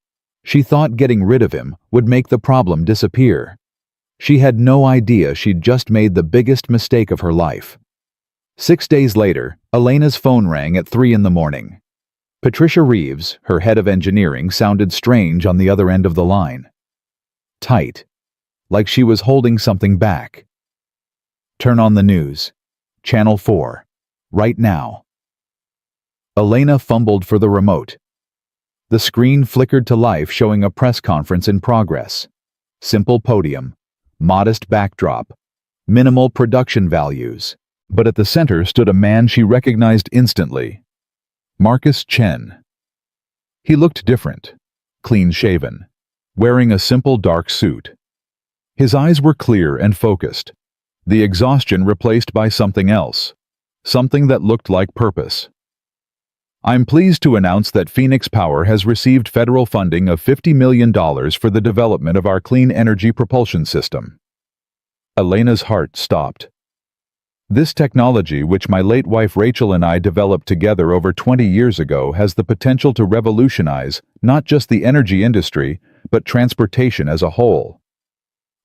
She thought getting rid of him would make the problem disappear. She had no idea she'd just made the biggest mistake of her life. 6 days later, Elena's phone rang at 3 in the morning. Patricia Reeves, her head of engineering, sounded strange on the other end of the line. Tight. Like she was holding something back. Turn on the news. Channel 4. Right now. Elena fumbled for the remote. The screen flickered to life, showing a press conference in progress. Simple podium. Modest backdrop. Minimal production values. But at the center stood a man she recognized instantly. Marcus Chen. He looked different. Clean-shaven. Wearing a simple dark suit. His eyes were clear and focused. The exhaustion replaced by something else. Something that looked like purpose. I'm pleased to announce that Phoenix Power has received federal funding of $50 million for the development of our clean energy propulsion system. Elena's heart stopped. This technology, which my late wife Rachel and I developed together over 20 years ago, has the potential to revolutionize not just the energy industry, but transportation as a whole.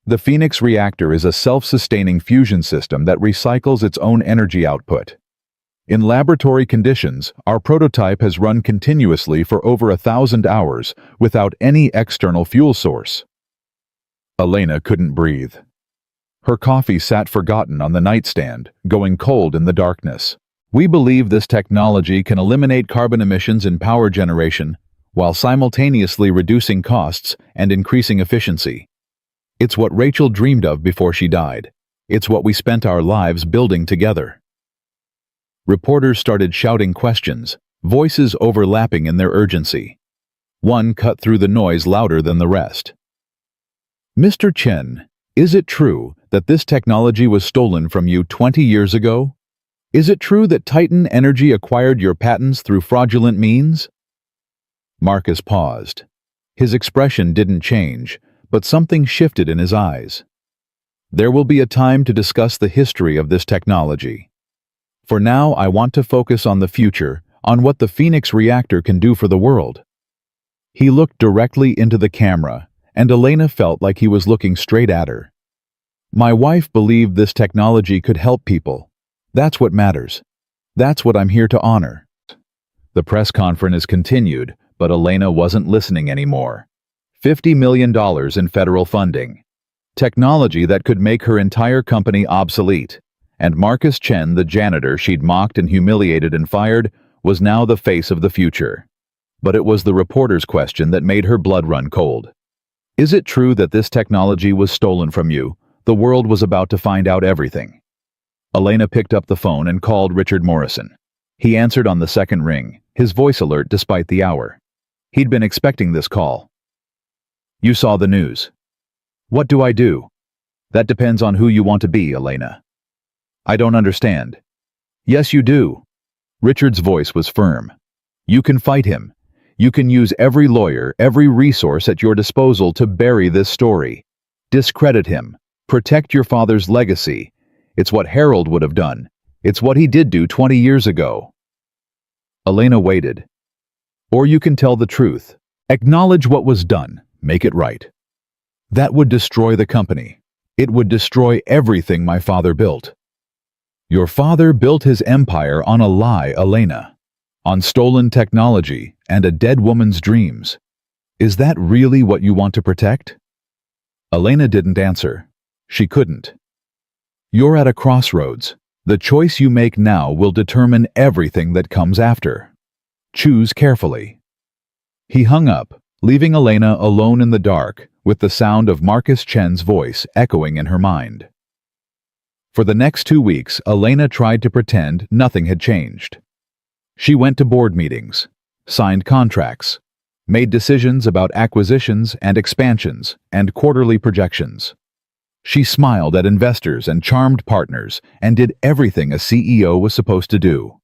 The Phoenix reactor is a self-sustaining fusion system that recycles its own energy output. In laboratory conditions, our prototype has run continuously for over 1,000 hours without any external fuel source. Elena couldn't breathe. Her coffee sat forgotten on the nightstand, going cold in the darkness. We believe this technology can eliminate carbon emissions in power generation while simultaneously reducing costs and increasing efficiency. It's what Rachel dreamed of before she died. It's what we spent our lives building together. Reporters started shouting questions, voices overlapping in their urgency. One cut through the noise louder than the rest. Mr. Chen, is it true that this technology was stolen from you 20 years ago? Is it true that Titan Energy acquired your patents through fraudulent means? Marcus paused. His expression didn't change, but something shifted in his eyes. There will be a time to discuss the history of this technology. For now, I want to focus on the future, on what the Phoenix reactor can do for the world. He looked directly into the camera, and Elena felt like he was looking straight at her. My wife believed this technology could help people. That's what matters. That's what I'm here to honor. The press conference continued, but Elena wasn't listening anymore. $50 million in federal funding. Technology that could make her entire company obsolete. And Marcus Chen, the janitor she'd mocked and humiliated and fired, was now the face of the future. But it was the reporter's question that made her blood run cold. Is it true that this technology was stolen from you? The world was about to find out everything. Elena picked up the phone and called Richard Morrison. He answered on the second ring, his voice alert despite the hour. He'd been expecting this call. You saw the news. What do I do? That depends on who you want to be, Elena. I don't understand. Yes, you do. Richard's voice was firm. You can fight him. You can use every lawyer, every resource at your disposal to bury this story. Discredit him. Protect your father's legacy. It's what Harold would have done. It's what he did do 20 years ago. Elena waited. Or you can tell the truth. Acknowledge what was done. Make it right. That would destroy the company. It would destroy everything my father built. Your father built his empire on a lie, Elena. On stolen technology and a dead woman's dreams. Is that really what you want to protect? Elena didn't answer. She couldn't. You're at a crossroads. The choice you make now will determine everything that comes after. Choose carefully. He hung up, leaving Elena alone in the dark, with the sound of Marcus Chen's voice echoing in her mind. For the next 2 weeks, Elena tried to pretend nothing had changed. She went to board meetings, signed contracts, made decisions about acquisitions and expansions and quarterly projections. She smiled at investors and charmed partners and did everything a CEO was supposed to do.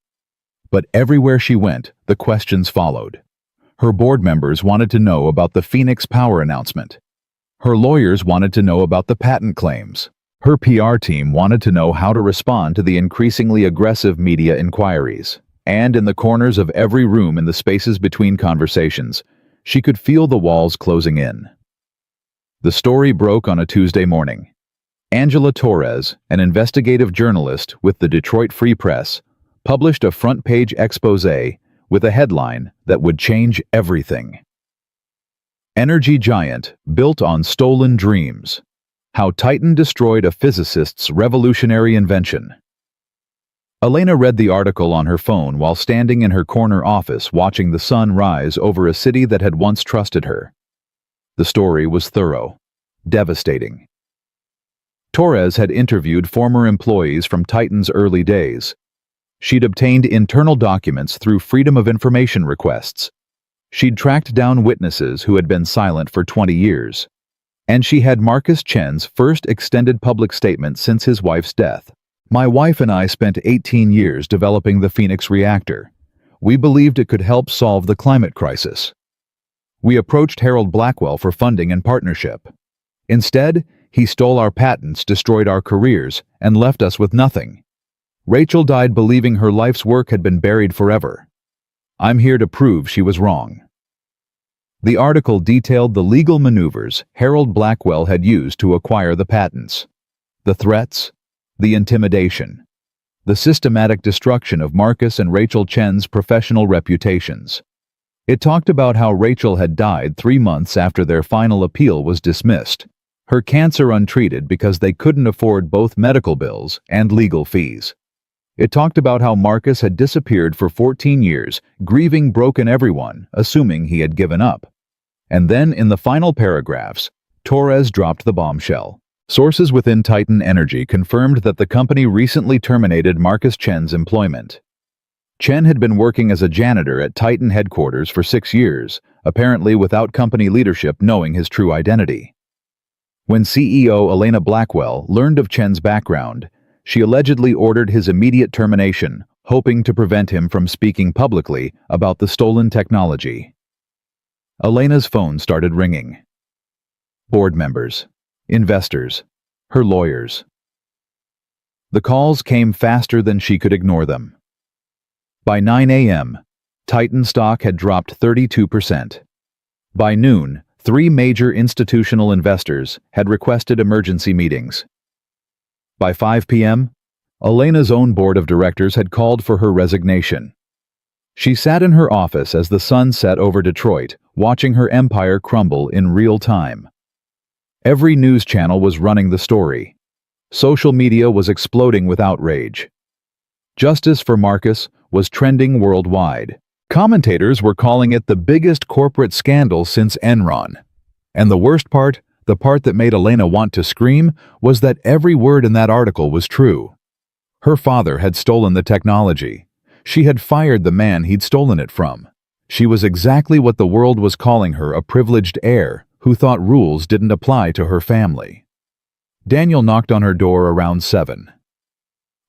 But everywhere she went, the questions followed. Her board members wanted to know about the Phoenix Power announcement. Her lawyers wanted to know about the patent claims. Her PR team wanted to know how to respond to the increasingly aggressive media inquiries. And in the corners of every room in the spaces between conversations, she could feel the walls closing in. The story broke on a Tuesday morning. Angela Torres, an investigative journalist with the Detroit Free Press, published a front-page exposé with a headline that would change everything. Energy giant built on stolen dreams. How Titan destroyed a physicist's revolutionary invention. Elena read the article on her phone while standing in her corner office watching the sun rise over a city that had once trusted her. The story was thorough, devastating. Torres had interviewed former employees from Titan's early days. She'd obtained internal documents through Freedom of Information requests. She'd tracked down witnesses who had been silent for 20 years. And she had Marcus Chen's first extended public statement since his wife's death. My wife and I spent 18 years developing the Phoenix reactor. We believed it could help solve the climate crisis. We approached Harold Blackwell for funding and partnership. Instead, he stole our patents, destroyed our careers, and left us with nothing. Rachel died believing her life's work had been buried forever. I'm here to prove she was wrong. The article detailed the legal maneuvers Harold Blackwell had used to acquire the patents. The threats, the intimidation, the systematic destruction of Marcus and Rachel Chen's professional reputations. It talked about how Rachel had died 3 months after their final appeal was dismissed, her cancer untreated because they couldn't afford both medical bills and legal fees. It talked about how Marcus had disappeared for 14 years, grieving broken everyone, assuming he had given up. And then, in the final paragraphs, Torres dropped the bombshell. Sources within Titan Energy confirmed that the company recently terminated Marcus Chen's employment. Chen had been working as a janitor at Titan headquarters for 6 years, apparently without company leadership knowing his true identity. When CEO Elena Blackwell learned of Chen's background, she allegedly ordered his immediate termination, hoping to prevent him from speaking publicly about the stolen technology. Elena's phone started ringing. Board members, investors, her lawyers. The calls came faster than she could ignore them. By 9 a.m., Titan stock had dropped 32%. By noon, 3 major institutional investors had requested emergency meetings. By 5 p.m., Elena's own board of directors had called for her resignation. She sat in her office as the sun set over Detroit, watching her empire crumble in real time. Every news channel was running the story. Social media was exploding with outrage. Justice for Marcus was trending worldwide. Commentators were calling it the biggest corporate scandal since Enron. And the worst part, the part that made Elena want to scream, was that every word in that article was true. Her father had stolen the technology. She had fired the man he'd stolen it from. She was exactly what the world was calling her, a privileged heir who thought rules didn't apply to her family. Daniel knocked on her door around 7.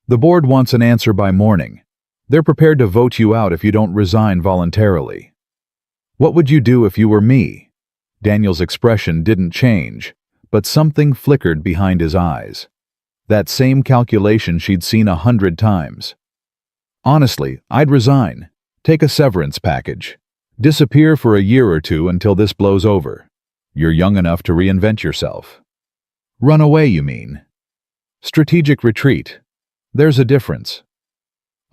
The board wants an answer by morning. They're prepared to vote you out if you don't resign voluntarily. What would you do if you were me? Daniel's expression didn't change, but something flickered behind his eyes. That same calculation she'd seen 100 times. Honestly, I'd resign. Take a severance package. Disappear for a year or two until this blows over. You're young enough to reinvent yourself. Run away, you mean? Strategic retreat. There's a difference.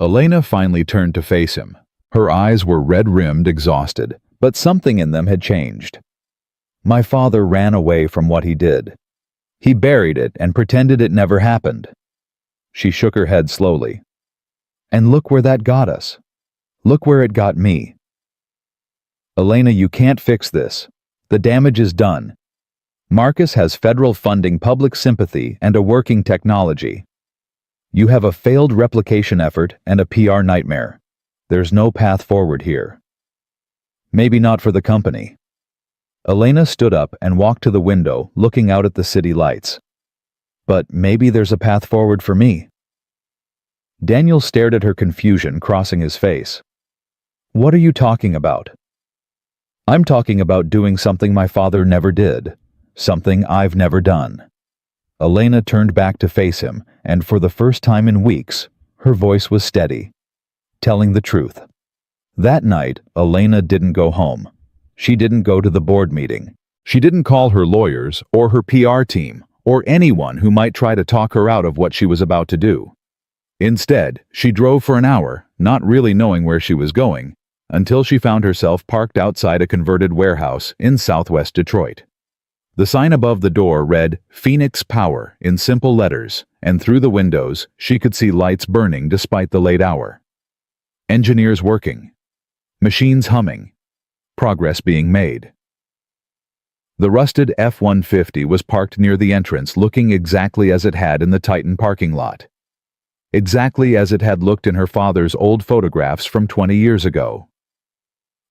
Elena finally turned to face him. Her eyes were red-rimmed, exhausted, but something in them had changed. My father ran away from what he did. He buried it and pretended it never happened. She shook her head slowly. And look where that got us. Look where it got me. Elena, you can't fix this. The damage is done. Marcus has federal funding, public sympathy, and a working technology. You have a failed replication effort and a PR nightmare. There's no path forward here. Maybe not for the company. Elena stood up and walked to the window, looking out at the city lights. But maybe there's a path forward for me. Daniel stared at her, confusion crossing his face. What are you talking about? I'm talking about doing something my father never did. Something I've never done. Elena turned back to face him, and for the first time in weeks, her voice was steady, telling the truth. That night, Elena didn't go home. She didn't go to the board meeting. She didn't call her lawyers or her PR team or anyone who might try to talk her out of what she was about to do. Instead, she drove for an hour, not really knowing where she was going, until she found herself parked outside a converted warehouse in southwest Detroit. The sign above the door read Phoenix Power in simple letters, and through the windows she could see lights burning despite the late hour. Engineers working. Machines humming. Progress being made. The rusted F-150 was parked near the entrance, looking exactly as it had in the Titan parking lot. Exactly as it had looked in her father's old photographs from 20 years ago.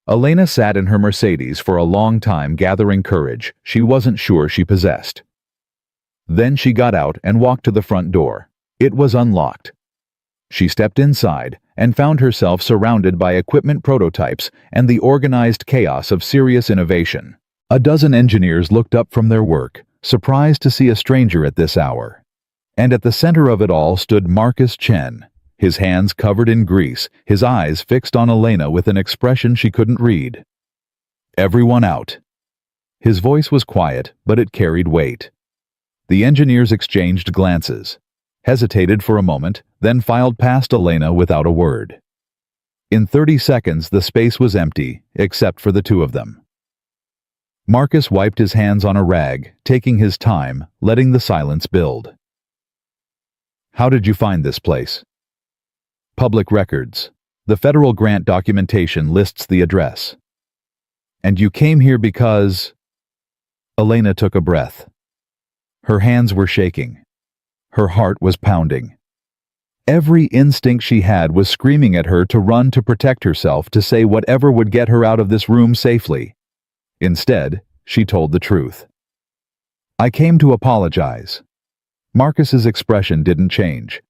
Elena sat in her Mercedes for a long time, gathering courage she wasn't sure she possessed. Then she got out and walked to the front door. It was unlocked. She stepped inside and found herself surrounded by equipment prototypes and the organized chaos of serious innovation. A dozen engineers looked up from their work, surprised to see a stranger at this hour. And at the center of it all stood Marcus Chen, his hands covered in grease, his eyes fixed on Elena with an expression she couldn't read. Everyone out. His voice was quiet, but it carried weight. The engineers exchanged glances, hesitated for a moment, then filed past Elena without a word. In 30 seconds, the space was empty, except for the two of them. Marcus wiped his hands on a rag, taking his time, letting the silence build. How did you find this place? Public records. The federal grant documentation lists the address. And you came here because... Elena took a breath. Her hands were shaking. Her heart was pounding. Every instinct she had was screaming at her to run, to protect herself, to say whatever would get her out of this room safely. Instead, she told the truth. I came to apologize. Marcus's expression didn't change.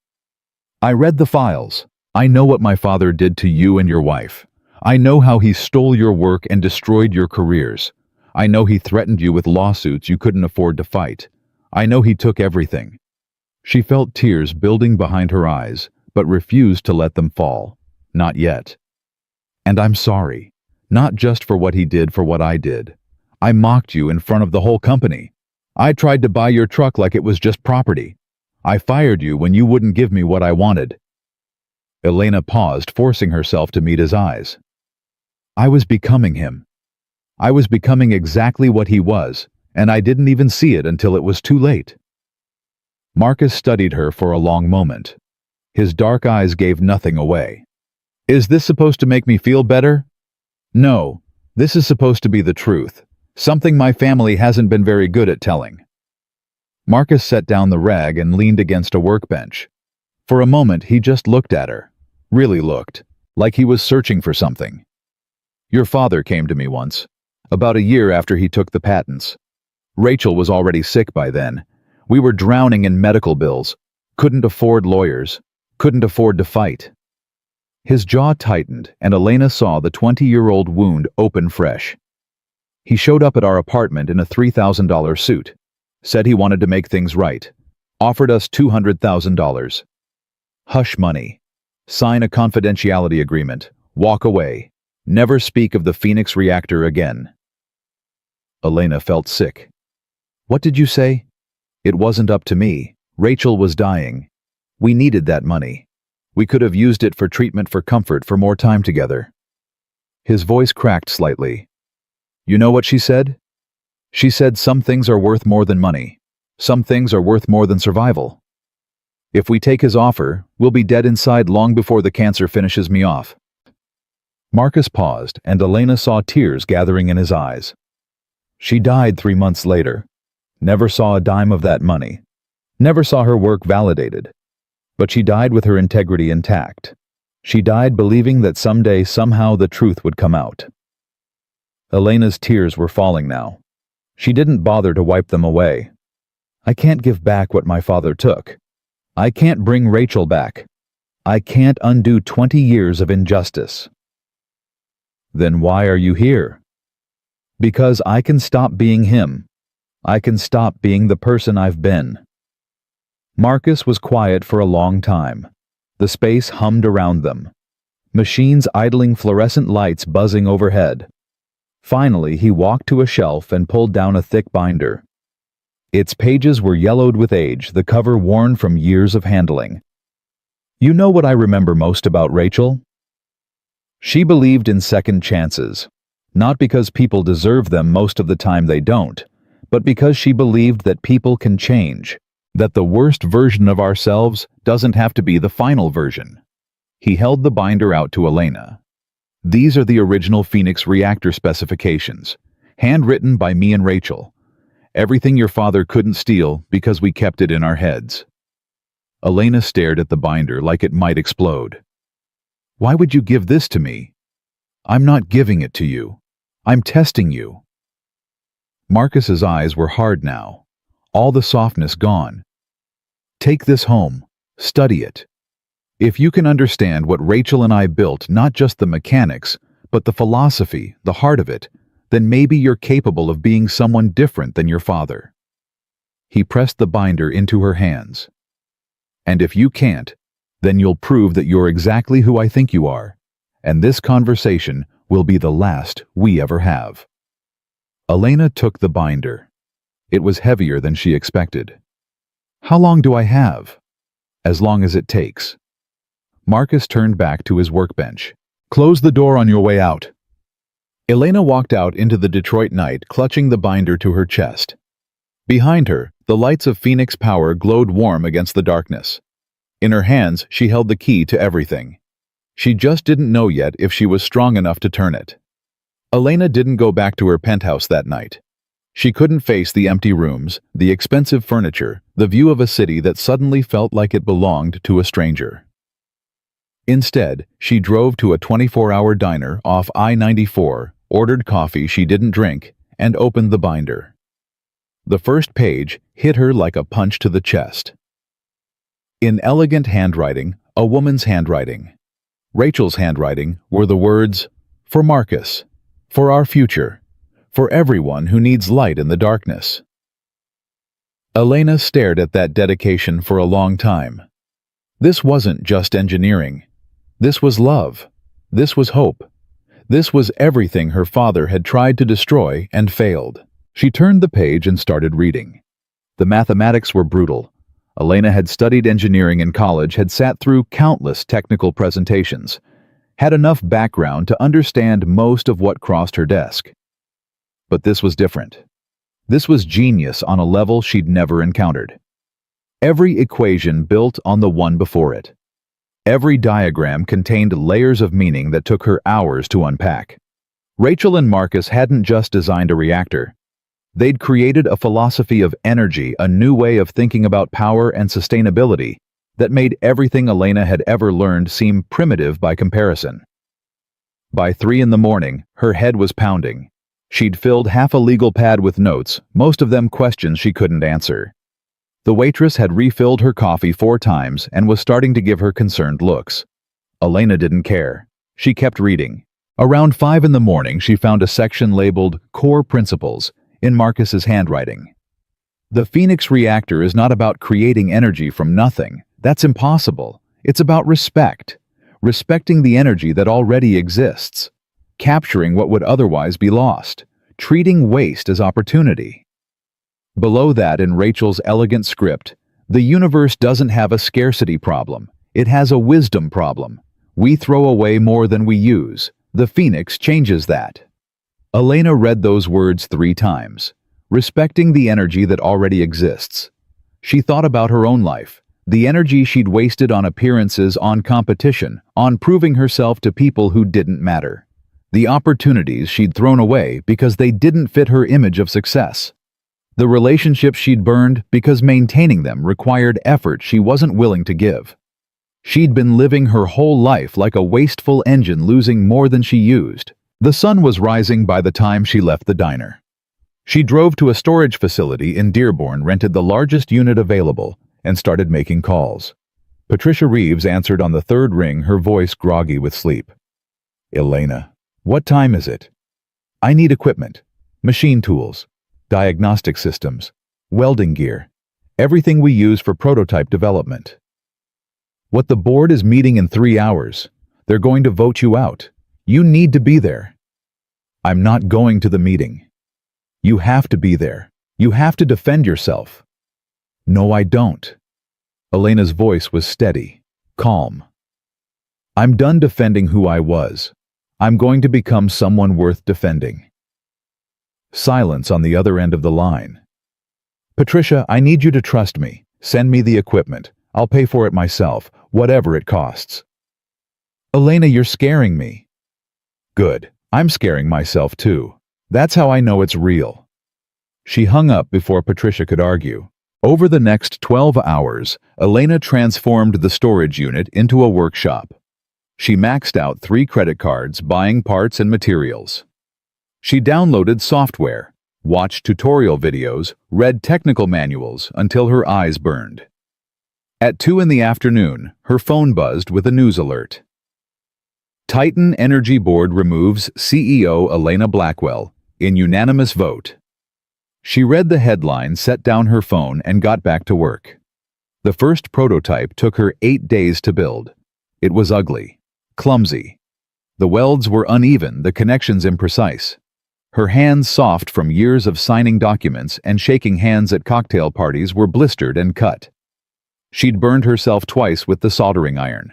I read the files. I know what my father did to you and your wife. I know how he stole your work and destroyed your careers. I know he threatened you with lawsuits you couldn't afford to fight. I know he took everything. She felt tears building behind her eyes, but refused to let them fall. Not yet. And I'm sorry. Not just for what he did for what I did. I mocked you in front of the whole company. I tried to buy your truck like it was just property. I fired you when you wouldn't give me what I wanted. Elena paused, forcing herself to meet his eyes. I was becoming him. I was becoming exactly what he was, and I didn't even see it until it was too late. Marcus studied her for a long moment. His dark eyes gave nothing away. Is this supposed to make me feel better? No, this is supposed to be the truth, something my family hasn't been very good at telling. Marcus set down the rag and leaned against a workbench. For a moment he just looked at her, really looked, like he was searching for something. Your father came to me once, about a year after he took the patents. Rachel was already sick by then. We were drowning in medical bills, couldn't afford lawyers, couldn't afford to fight. His jaw tightened, and Elena saw the 20-year-old wound open fresh. He showed up at our apartment in a $3,000 suit, said he wanted to make things right, offered us $200,000. Hush money. Sign a confidentiality agreement. Walk away. Never speak of the Phoenix reactor again. Elena felt sick. What did you say? It wasn't up to me. Rachel was dying. We needed that money. We could have used it for treatment, for comfort, for more time together. His voice cracked slightly. You know what she said? She said some things are worth more than money. Some things are worth more than survival. If we take his offer, we'll be dead inside long before the cancer finishes me off. Marcus paused, and Elena saw tears gathering in his eyes. She died 3 months later. Never saw a dime of that money. Never saw her work validated. But she died with her integrity intact. She died believing that someday, somehow, the truth would come out. Elena's tears were falling now. She didn't bother to wipe them away. I can't give back what my father took. I can't bring Rachel back. I can't undo 20 years of injustice. Then why are you here? Because I can stop being him. I can stop being the person I've been. Marcus was quiet for a long time. The space hummed around them. Machines idling, fluorescent lights buzzing overhead. Finally, he walked to a shelf and pulled down a thick binder. Its pages were yellowed with age, the cover worn from years of handling. You know what I remember most about Rachel? She believed in second chances, not because people deserve them most of the time they don't, but because she believed that people can change, that the worst version of ourselves doesn't have to be the final version. He held the binder out to Elena. These are the original Phoenix reactor specifications, handwritten by me and Rachel. Everything your father couldn't steal because we kept it in our heads. Elena stared at the binder like it might explode. Why would you give this to me? I'm not giving it to you. I'm testing you. Marcus's eyes were hard now, all the softness gone. Take this home. Study it. If you can understand what Rachel and I built, not just the mechanics, but the philosophy, the heart of it, then maybe you're capable of being someone different than your father. He pressed the binder into her hands. And if you can't, then you'll prove that you're exactly who I think you are, and this conversation will be the last we ever have. Elena took the binder. It was heavier than she expected. How long do I have? As long as it takes. Marcus turned back to his workbench. Close the door on your way out. Elena walked out into the Detroit night, clutching the binder to her chest. Behind her, the lights of Phoenix Power glowed warm against the darkness. In her hands, she held the key to everything. She just didn't know yet if she was strong enough to turn it. Elena didn't go back to her penthouse that night. She couldn't face the empty rooms, the expensive furniture, the view of a city that suddenly felt like it belonged to a stranger. Instead, she drove to a 24-hour diner off I-94, ordered coffee she didn't drink, and opened the binder. The first page hit her like a punch to the chest. In elegant handwriting, a woman's handwriting, Rachel's handwriting, were the words, "For Marcus, for our future, for everyone who needs light in the darkness." Elena stared at that dedication for a long time. This wasn't just engineering. This was love. This was hope. This was everything her father had tried to destroy and failed. She turned the page and started reading. The mathematics were brutal. Elena had studied engineering in college, had sat through countless technical presentations, had enough background to understand most of what crossed her desk. But this was different. This was genius on a level she'd never encountered. Every equation built on the one before it. Every diagram contained layers of meaning that took her hours to unpack. Rachel and Marcus hadn't just designed a reactor. They'd created a philosophy of energy, a new way of thinking about power and sustainability that made everything Elena had ever learned seem primitive by comparison. By 3 in the morning, her head was pounding. She'd filled half a legal pad with notes, most of them questions she couldn't answer. The waitress had refilled her coffee 4 times and was starting to give her concerned looks. Elena didn't care. She kept reading. Around 5 in the morning, she found a section labeled Core Principles in Marcus's handwriting. The Phoenix reactor is not about creating energy from nothing. That's impossible. It's about respect. Respecting the energy that already exists. Capturing what would otherwise be lost. Treating waste as opportunity. Below that, in Rachel's elegant script, the universe doesn't have a scarcity problem. It has a wisdom problem. We throw away more than we use. The Phoenix changes that. Elena read those words 3 times, respecting the energy that already exists. She thought about her own life, the energy she'd wasted on appearances, on competition, on proving herself to people who didn't matter. The opportunities she'd thrown away because they didn't fit her image of success. The relationships she'd burned because maintaining them required effort she wasn't willing to give. She'd been living her whole life like a wasteful engine, losing more than she used. The sun was rising by the time she left the diner. She drove to a storage facility in Dearborn, rented the largest unit available, and started making calls. Patricia Reeves answered on the 3rd ring, her voice groggy with sleep. "Elena, what time is it? I need equipment, machine tools, diagnostic systems, welding gear, everything we use for prototype development. What the board is meeting in 3 hours. They're going to vote you out. You need to be there." "I'm not going to the meeting." "You have to be there. You have to defend yourself." "No, I don't." Elena's voice was steady, calm. "I'm done defending who I was. I'm going to become someone worth defending." Silence on the other end of the line. "Patricia, I need you to trust me. Send me the equipment. I'll pay for it myself, whatever it costs." "Elena, you're scaring me." "Good. I'm scaring myself too. That's how I know it's real." She hung up before Patricia could argue. Over the next 12 hours, Elena transformed the storage unit into a workshop. She maxed out 3 credit cards, buying parts and materials. She downloaded software, watched tutorial videos, read technical manuals until her eyes burned. At 2 in the afternoon, her phone buzzed with a news alert. Titan Energy Board removes CEO Elena Blackwell in unanimous vote. She read the headline, set down her phone, and got back to work. The first prototype took her 8 days to build. It was ugly, clumsy. The welds were uneven, the connections imprecise. Her hands, soft from years of signing documents and shaking hands at cocktail parties, were blistered and cut. She'd burned herself twice with the soldering iron.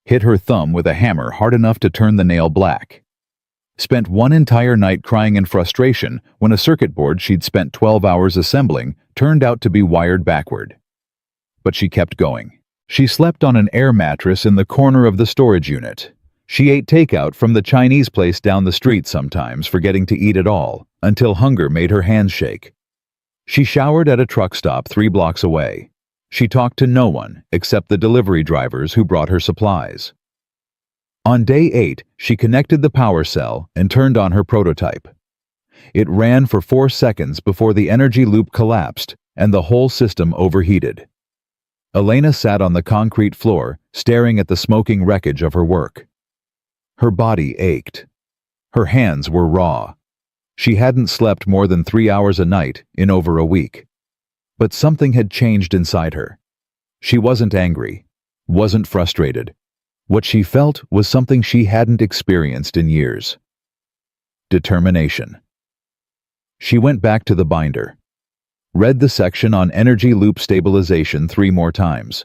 Hit her thumb with a hammer hard enough to turn the nail black. Spent one entire night crying in frustration when a circuit board she'd spent 12 hours assembling turned out to be wired backward. But she kept going. She slept on an air mattress in the corner of the storage unit. She ate takeout from the Chinese place down the street sometimes, forgetting to eat at all, until hunger made her hands shake. She showered at a truck stop 3 blocks away. She talked to no one except the delivery drivers who brought her supplies. On day 8, she connected the power cell and turned on her prototype. It ran for 4 seconds before the energy loop collapsed and the whole system overheated. Elena sat on the concrete floor, staring at the smoking wreckage of her work. Her body ached. Her hands were raw. She hadn't slept more than 3 hours a night in over a week. But something had changed inside her. She wasn't angry, wasn't frustrated. What she felt was something she hadn't experienced in years. Determination. She went back to the binder, read the section on energy loop stabilization 3 more times,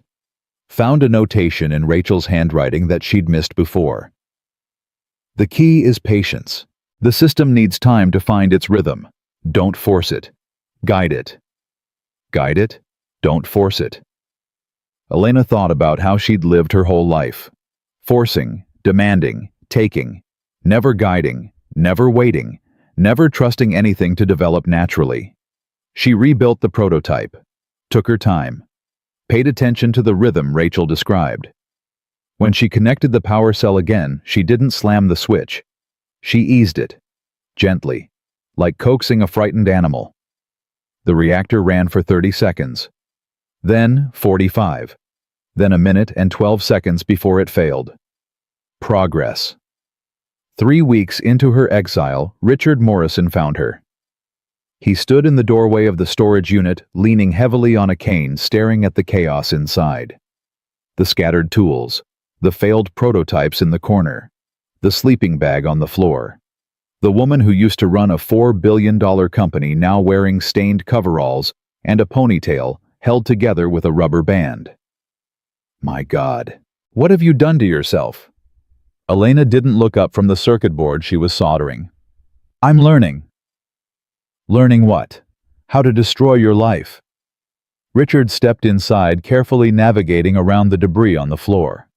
found a notation in Rachel's handwriting that she'd missed before. The key is patience. The system needs time to find its rhythm. Don't force it. Guide it. Guide it. Don't force it. Elena thought about how she'd lived her whole life. Forcing, demanding, taking, never guiding, never waiting, never trusting anything to develop naturally. She rebuilt the prototype, took her time, paid attention to the rhythm Rachel described. When she connected the power cell again, she didn't slam the switch. She eased it, gently, like coaxing a frightened animal. The reactor ran for 30 seconds, then 45, then a minute and 12 seconds before it failed. Progress. 3 weeks into her exile, Richard Morrison found her. He stood in the doorway of the storage unit, leaning heavily on a cane, staring at the chaos inside. The scattered tools, the failed prototypes in the corner, the sleeping bag on the floor. The woman who used to run a $4 billion company now wearing stained coveralls and a ponytail held together with a rubber band. My God, what have you done to yourself? Elena didn't look up from the circuit board she was soldering. I'm learning. Learning what? How to destroy your life. Richard stepped inside, carefully navigating around the debris on the floor.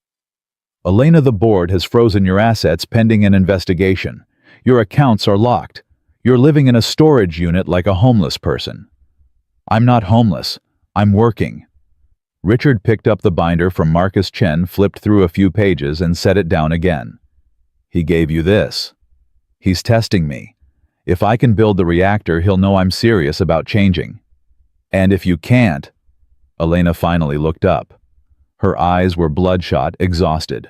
Elena, the board has frozen your assets pending an investigation. Your accounts are locked. You're living in a storage unit like a homeless person. I'm not homeless. I'm working. Richard picked up the binder from Marcus Chen, flipped through a few pages, and set it down again. He gave you this. He's testing me. If I can build the reactor, he'll know I'm serious about changing. And if you can't... Elena finally looked up. Her eyes were bloodshot, exhausted.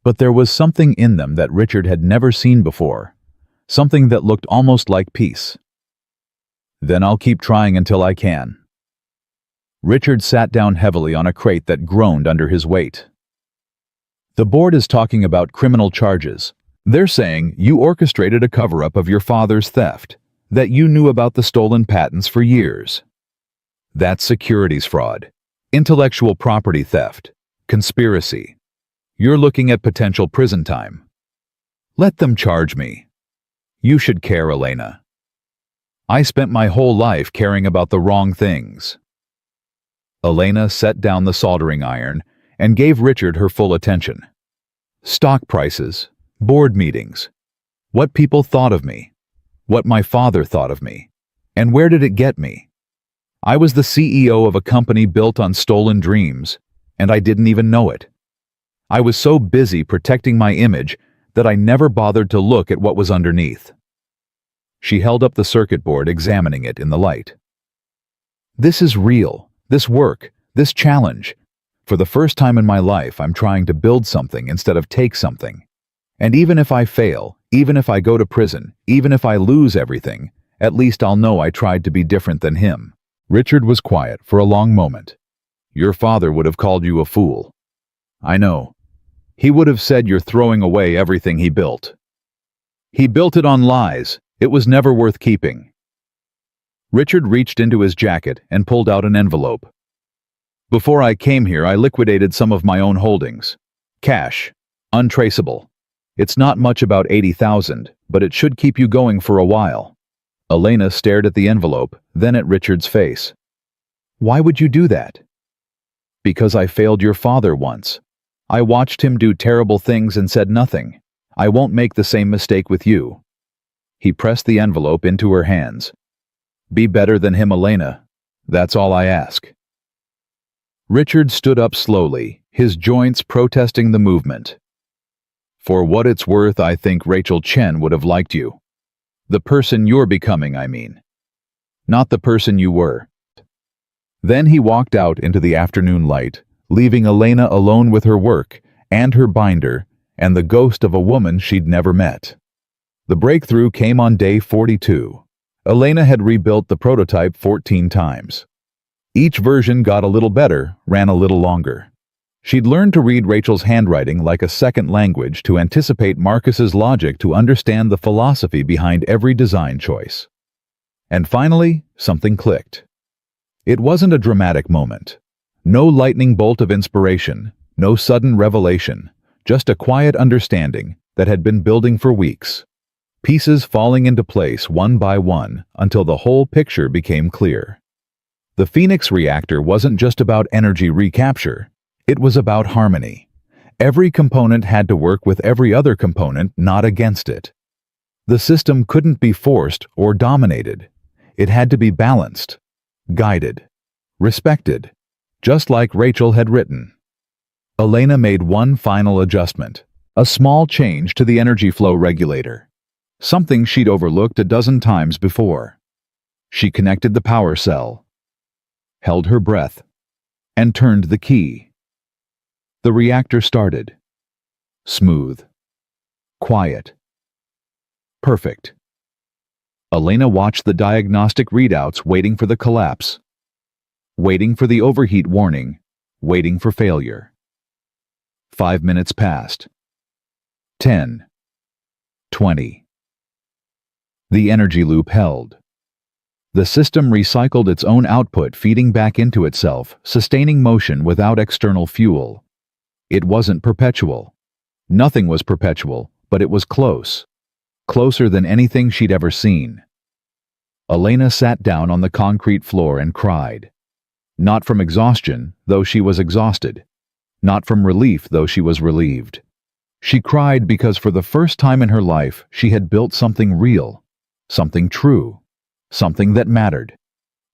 But there was something in them that Richard had never seen before. Something that looked almost like peace. Then I'll keep trying until I can. Richard sat down heavily on a crate that groaned under his weight. The board is talking about criminal charges. They're saying you orchestrated a cover-up of your father's theft, that you knew about the stolen patents for years. That's securities fraud, intellectual property theft, conspiracy. You're looking at potential prison time. Let them charge me. You should care, Elena. I spent my whole life caring about the wrong things. Elena set down the soldering iron and gave Richard her full attention. Stock prices, board meetings, what people thought of me, what my father thought of me, and where did it get me? I was the CEO of a company built on stolen dreams, and I didn't even know it. I was so busy protecting my image that I never bothered to look at what was underneath. She held up the circuit board, examining it in the light. This is real, this work, this challenge. For the first time in my life, I'm trying to build something instead of take something. And even if I fail, even if I go to prison, even if I lose everything, at least I'll know I tried to be different than him. Richard was quiet for a long moment. Your father would have called you a fool. I know. He would have said you're throwing away everything he built. He built it on lies. It was never worth keeping. Richard reached into his jacket and pulled out an envelope. Before I came here, I liquidated some of my own holdings. Cash. Untraceable. It's not much, about 80,000, but it should keep you going for a while. Elena stared at the envelope, then at Richard's face. Why would you do that? Because I failed your father once. I watched him do terrible things and said nothing. I won't make the same mistake with you. He pressed the envelope into her hands. Be better than him, Elena. That's all I ask. Richard stood up slowly, his joints protesting the movement. For what it's worth, I think Rachel Chen would have liked you. The person you're becoming, I mean. Not the person you were. Then he walked out into the afternoon light, leaving Elena alone with her work and her binder and the ghost of a woman she'd never met. The breakthrough came on day 42. Elena had rebuilt the prototype 14 times. Each version got a little better, ran a little longer. She'd learned to read Rachel's handwriting like a second language, to anticipate Marcus's logic, to understand the philosophy behind every design choice. And finally, something clicked. It wasn't a dramatic moment. No lightning bolt of inspiration, no sudden revelation, just a quiet understanding that had been building for weeks. Pieces falling into place one by one until the whole picture became clear. The Phoenix reactor wasn't just about energy recapture. It was about harmony. Every component had to work with every other component, not against it. The system couldn't be forced or dominated. It had to be balanced, guided, respected, just like Rachel had written. Elena made one final adjustment, a small change to the energy flow regulator, something she'd overlooked a dozen times before. She connected the power cell, held her breath, and turned the key. The reactor started. Smooth. Quiet. Perfect. Elena watched the diagnostic readouts, waiting for the collapse, waiting for the overheat warning, waiting for failure. 5 minutes passed. 10. 20. The energy loop held. The system recycled its own output, feeding back into itself, sustaining motion without external fuel. It wasn't perpetual. Nothing was perpetual, but it was close. Closer than anything she'd ever seen. Elena sat down on the concrete floor and cried. Not from exhaustion, though she was exhausted. Not from relief, though she was relieved. She cried because for the first time in her life, she had built something real, something true, something that mattered.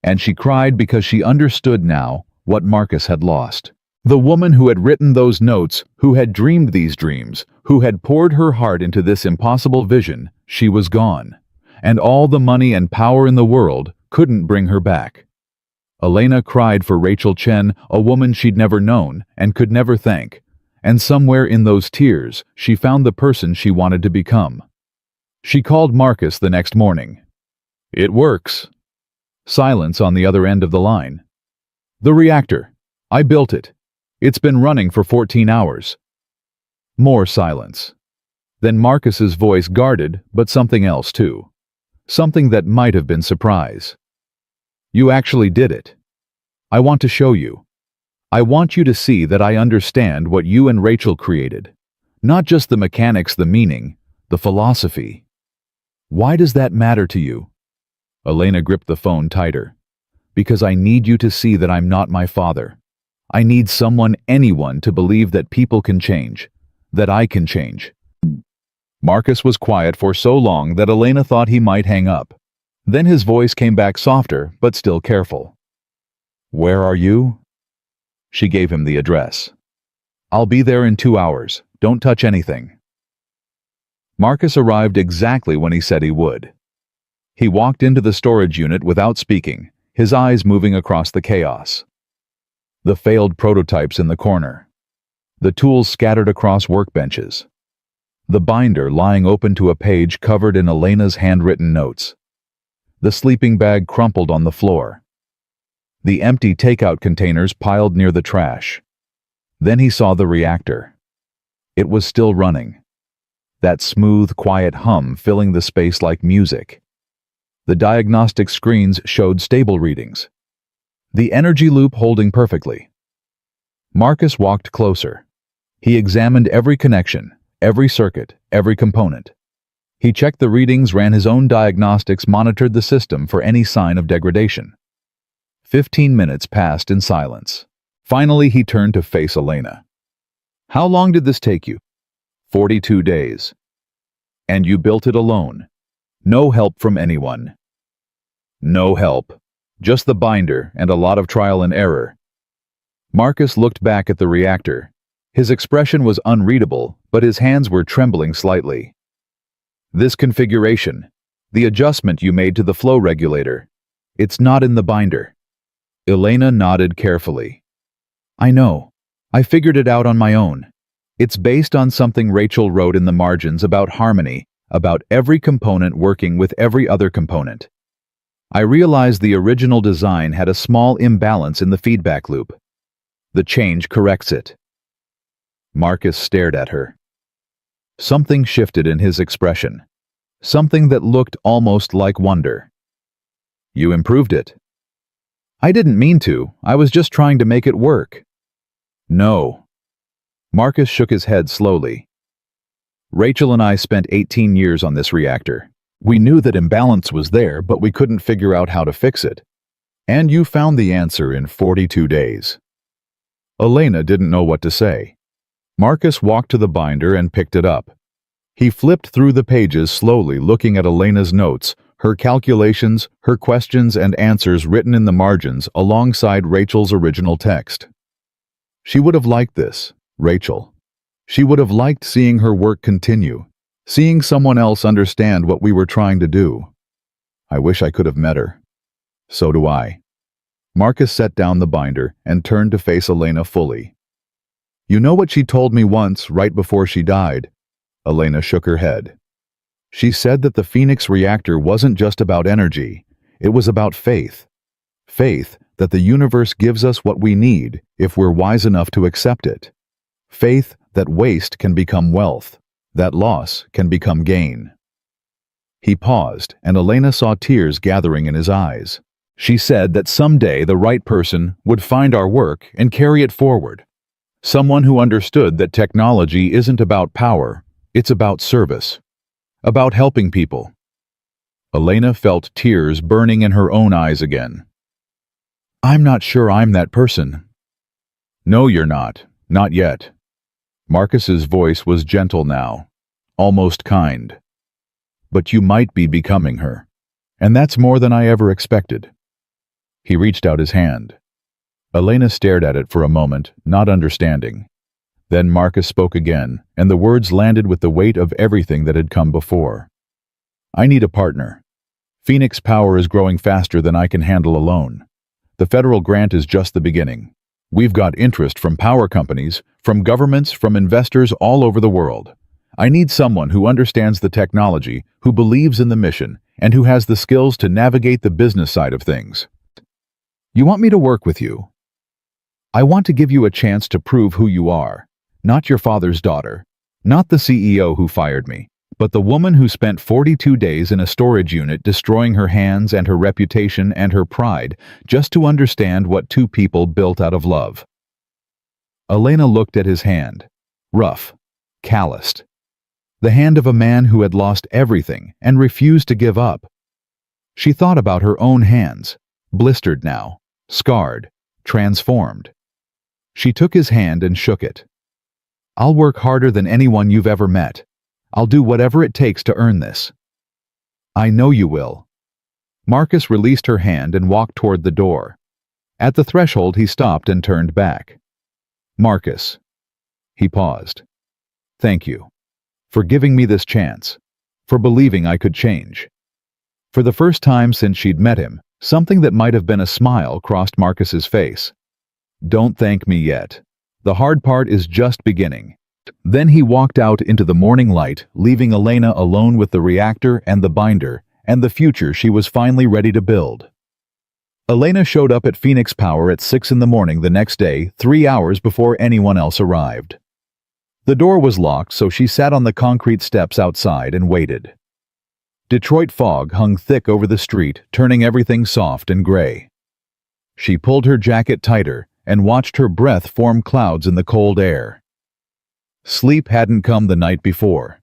And she cried because she understood now what Marcus had lost. The woman who had written those notes, who had dreamed these dreams, who had poured her heart into this impossible vision, she was gone. And all the money and power in the world couldn't bring her back. Elena cried for Rachel Chen, a woman she'd never known and could never thank. And somewhere in those tears, she found the person she wanted to become. She called Marcus the next morning. It works. Silence on the other end of the line. The reactor. I built it. It's been running for 14 hours. More silence. Then Marcus's voice, guarded, but something else too. Something that might have been surprise. You actually did it. I want to show you. I want you to see that I understand what you and Rachel created. Not just the mechanics, the meaning, the philosophy. Why does that matter to you? Elena gripped the phone tighter. Because I need you to see that I'm not my father. I need someone, anyone, to believe that people can change. That I can change. Marcus was quiet for so long that Elena thought he might hang up. Then his voice came back, softer, but still careful. Where are you? She gave him the address. I'll be there in 2 hours. Don't touch anything. Marcus arrived exactly when he said he would. He walked into the storage unit without speaking, his eyes moving across the chaos. The failed prototypes in the corner. The tools scattered across workbenches. The binder lying open to a page covered in Elena's handwritten notes. The sleeping bag crumpled on the floor. The empty takeout containers piled near the trash. Then he saw the reactor. It was still running. That smooth, quiet hum filling the space like music. The diagnostic screens showed stable readings. The energy loop holding perfectly. Marcus walked closer. He examined every connection, every circuit, every component. He checked the readings, ran his own diagnostics, monitored the system for any sign of degradation. 15 minutes passed in silence. Finally, he turned to face Elena. How long did this take you? 42 days. And you built it alone. No help from anyone. No help. Just the binder and a lot of trial and error. Marcus looked back at the reactor. His expression was unreadable, but his hands were trembling slightly. This configuration, The adjustment you made to the flow regulator. It's not in the binder. Elena nodded carefully. I know. I figured it out on my own. It's based on something Rachel wrote in the margins about harmony, about every component working with every other component. I realized the original design had a small imbalance in the feedback loop. The change corrects it. Marcus stared at her. Something shifted in his expression. Something that looked almost like wonder. You improved it. I didn't mean to. I was just trying to make it work. No. Marcus shook his head slowly. Rachel and I spent 18 years on this reactor. We knew that imbalance was there, but we couldn't figure out how to fix it. And you found the answer in 42 days. Elena didn't know what to say. Marcus walked to the binder and picked it up. He flipped through the pages slowly, looking at Elena's notes, her calculations, her questions and answers written in the margins alongside Rachel's original text. She would have liked this, Rachel. She would have liked seeing her work continue, seeing someone else understand what we were trying to do. I wish I could have met her. So do I. Marcus set down the binder and turned to face Elena fully. You know what she told me once, right before she died? Elena shook her head. She said that the Phoenix reactor wasn't just about energy, it was about faith. Faith that the universe gives us what we need if we're wise enough to accept it. Faith that waste can become wealth, that loss can become gain. He paused, and Elena saw tears gathering in his eyes. She said that someday the right person would find our work and carry it forward. Someone who understood that technology isn't about power, it's about service. About helping people. Elena felt tears burning in her own eyes again. I'm not sure I'm that person. No, you're not. Not yet. Marcus's voice was gentle now, almost kind. But you might be becoming her. And that's more than I ever expected. He reached out his hand. Elena stared at it for a moment, not understanding. Then Marcus spoke again, and the words landed with the weight of everything that had come before. I need a partner. Phoenix Power is growing faster than I can handle alone. The federal grant is just the beginning. We've got interest from power companies, from governments, from investors all over the world. I need someone who understands the technology, who believes in the mission, and who has the skills to navigate the business side of things. You want me to work with you? I want to give you a chance to prove who you are. Not your father's daughter, not the CEO who fired me, but the woman who spent 42 days in a storage unit destroying her hands and her reputation and her pride just to understand what two people built out of love. Elena looked at his hand, rough, calloused. The hand of a man who had lost everything and refused to give up. She thought about her own hands, blistered now, scarred, transformed. She took his hand and shook it. I'll work harder than anyone you've ever met. I'll do whatever it takes to earn this. I know you will. Marcus released her hand and walked toward the door. At the threshold he stopped and turned back. Marcus. He paused. Thank you. For giving me this chance. For believing I could change. For the first time since she'd met him, something that might have been a smile crossed Marcus's face. Don't thank me yet. The hard part is just beginning. Then he walked out into the morning light, leaving Elena alone with the reactor and the binder, and the future she was finally ready to build. Elena showed up at Phoenix Power at 6 in the morning the next day, 3 hours before anyone else arrived. The door was locked, so she sat on the concrete steps outside and waited. Detroit fog hung thick over the street, turning everything soft and gray. She pulled her jacket tighter and watched her breath form clouds in the cold air. Sleep hadn't come the night before.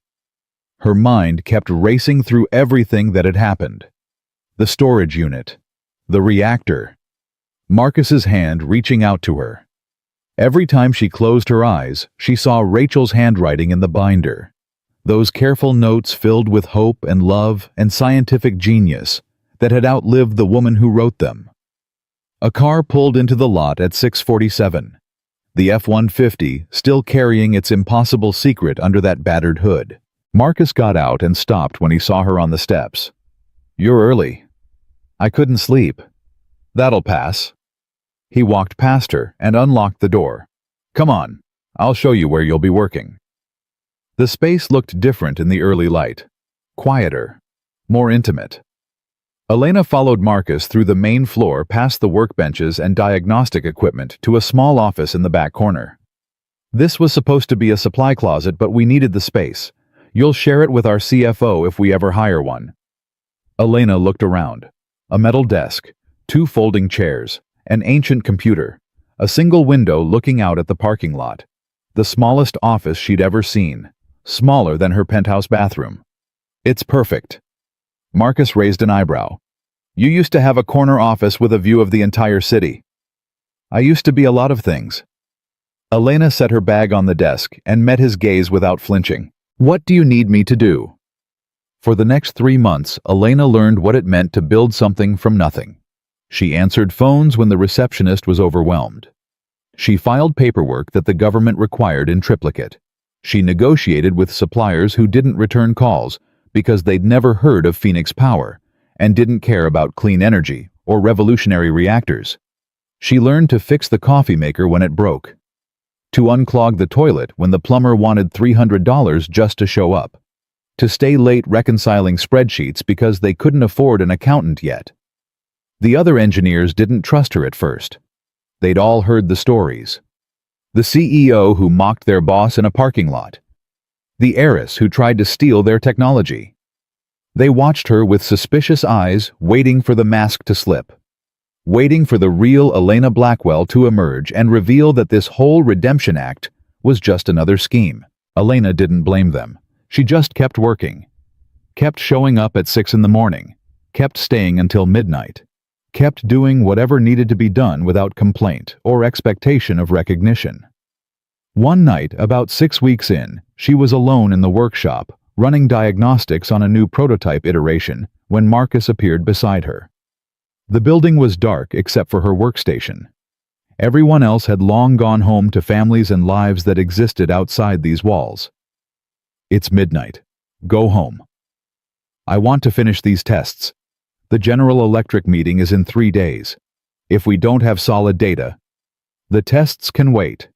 Her mind kept racing through everything that had happened. The storage unit. The reactor. Marcus's hand reaching out to her. Every time she closed her eyes, she saw Rachel's handwriting in the binder. Those careful notes filled with hope and love and scientific genius that had outlived the woman who wrote them. A car pulled into the lot at 6:47. The F-150 still carrying its impossible secret under that battered hood. Marcus got out and stopped when he saw her on the steps. You're early. I couldn't sleep. That'll pass. He walked past her and unlocked the door. Come on, I'll show you where you'll be working. The space looked different in the early light. Quieter. More intimate. Elena followed Marcus through the main floor past the workbenches and diagnostic equipment to a small office in the back corner. This was supposed to be a supply closet, but we needed the space. You'll share it with our CFO if we ever hire one. Elena looked around. A metal desk, 2 folding chairs, an ancient computer, a single window looking out at the parking lot. The smallest office she'd ever seen, smaller than her penthouse bathroom. It's perfect. Marcus raised an eyebrow. You used to have a corner office with a view of the entire city. I used to be a lot of things. Elena set her bag on the desk and met his gaze without flinching. What do you need me to do? For the next 3 months, Elena learned what it meant to build something from nothing. She answered phones when the receptionist was overwhelmed. She filed paperwork that the government required in triplicate. She negotiated with suppliers who didn't return calls because they'd never heard of Phoenix Power and didn't care about clean energy or revolutionary reactors. She learned to fix the coffee maker when it broke, to unclog the toilet when the plumber wanted $300 just to show up, to stay late reconciling spreadsheets because they couldn't afford an accountant yet. The other engineers didn't trust her at first. They'd all heard the stories. The CEO who mocked their boss in a parking lot. The heiress who tried to steal their technology. They watched her with suspicious eyes, waiting for the mask to slip. Waiting for the real Elena Blackwell to emerge and reveal that this whole redemption act was just another scheme. Elena didn't blame them. She just kept working. Kept showing up at 6 in the morning. Kept staying until midnight. Kept doing whatever needed to be done without complaint or expectation of recognition. One night, about 6 weeks in, she was alone in the workshop, running diagnostics on a new prototype iteration, when Marcus appeared beside her. The building was dark except for her workstation. Everyone else had long gone home to families and lives that existed outside these walls. It's midnight. Go home. I want to finish these tests. The General Electric meeting is in 3 days. If we don't have solid data, the tests can wait.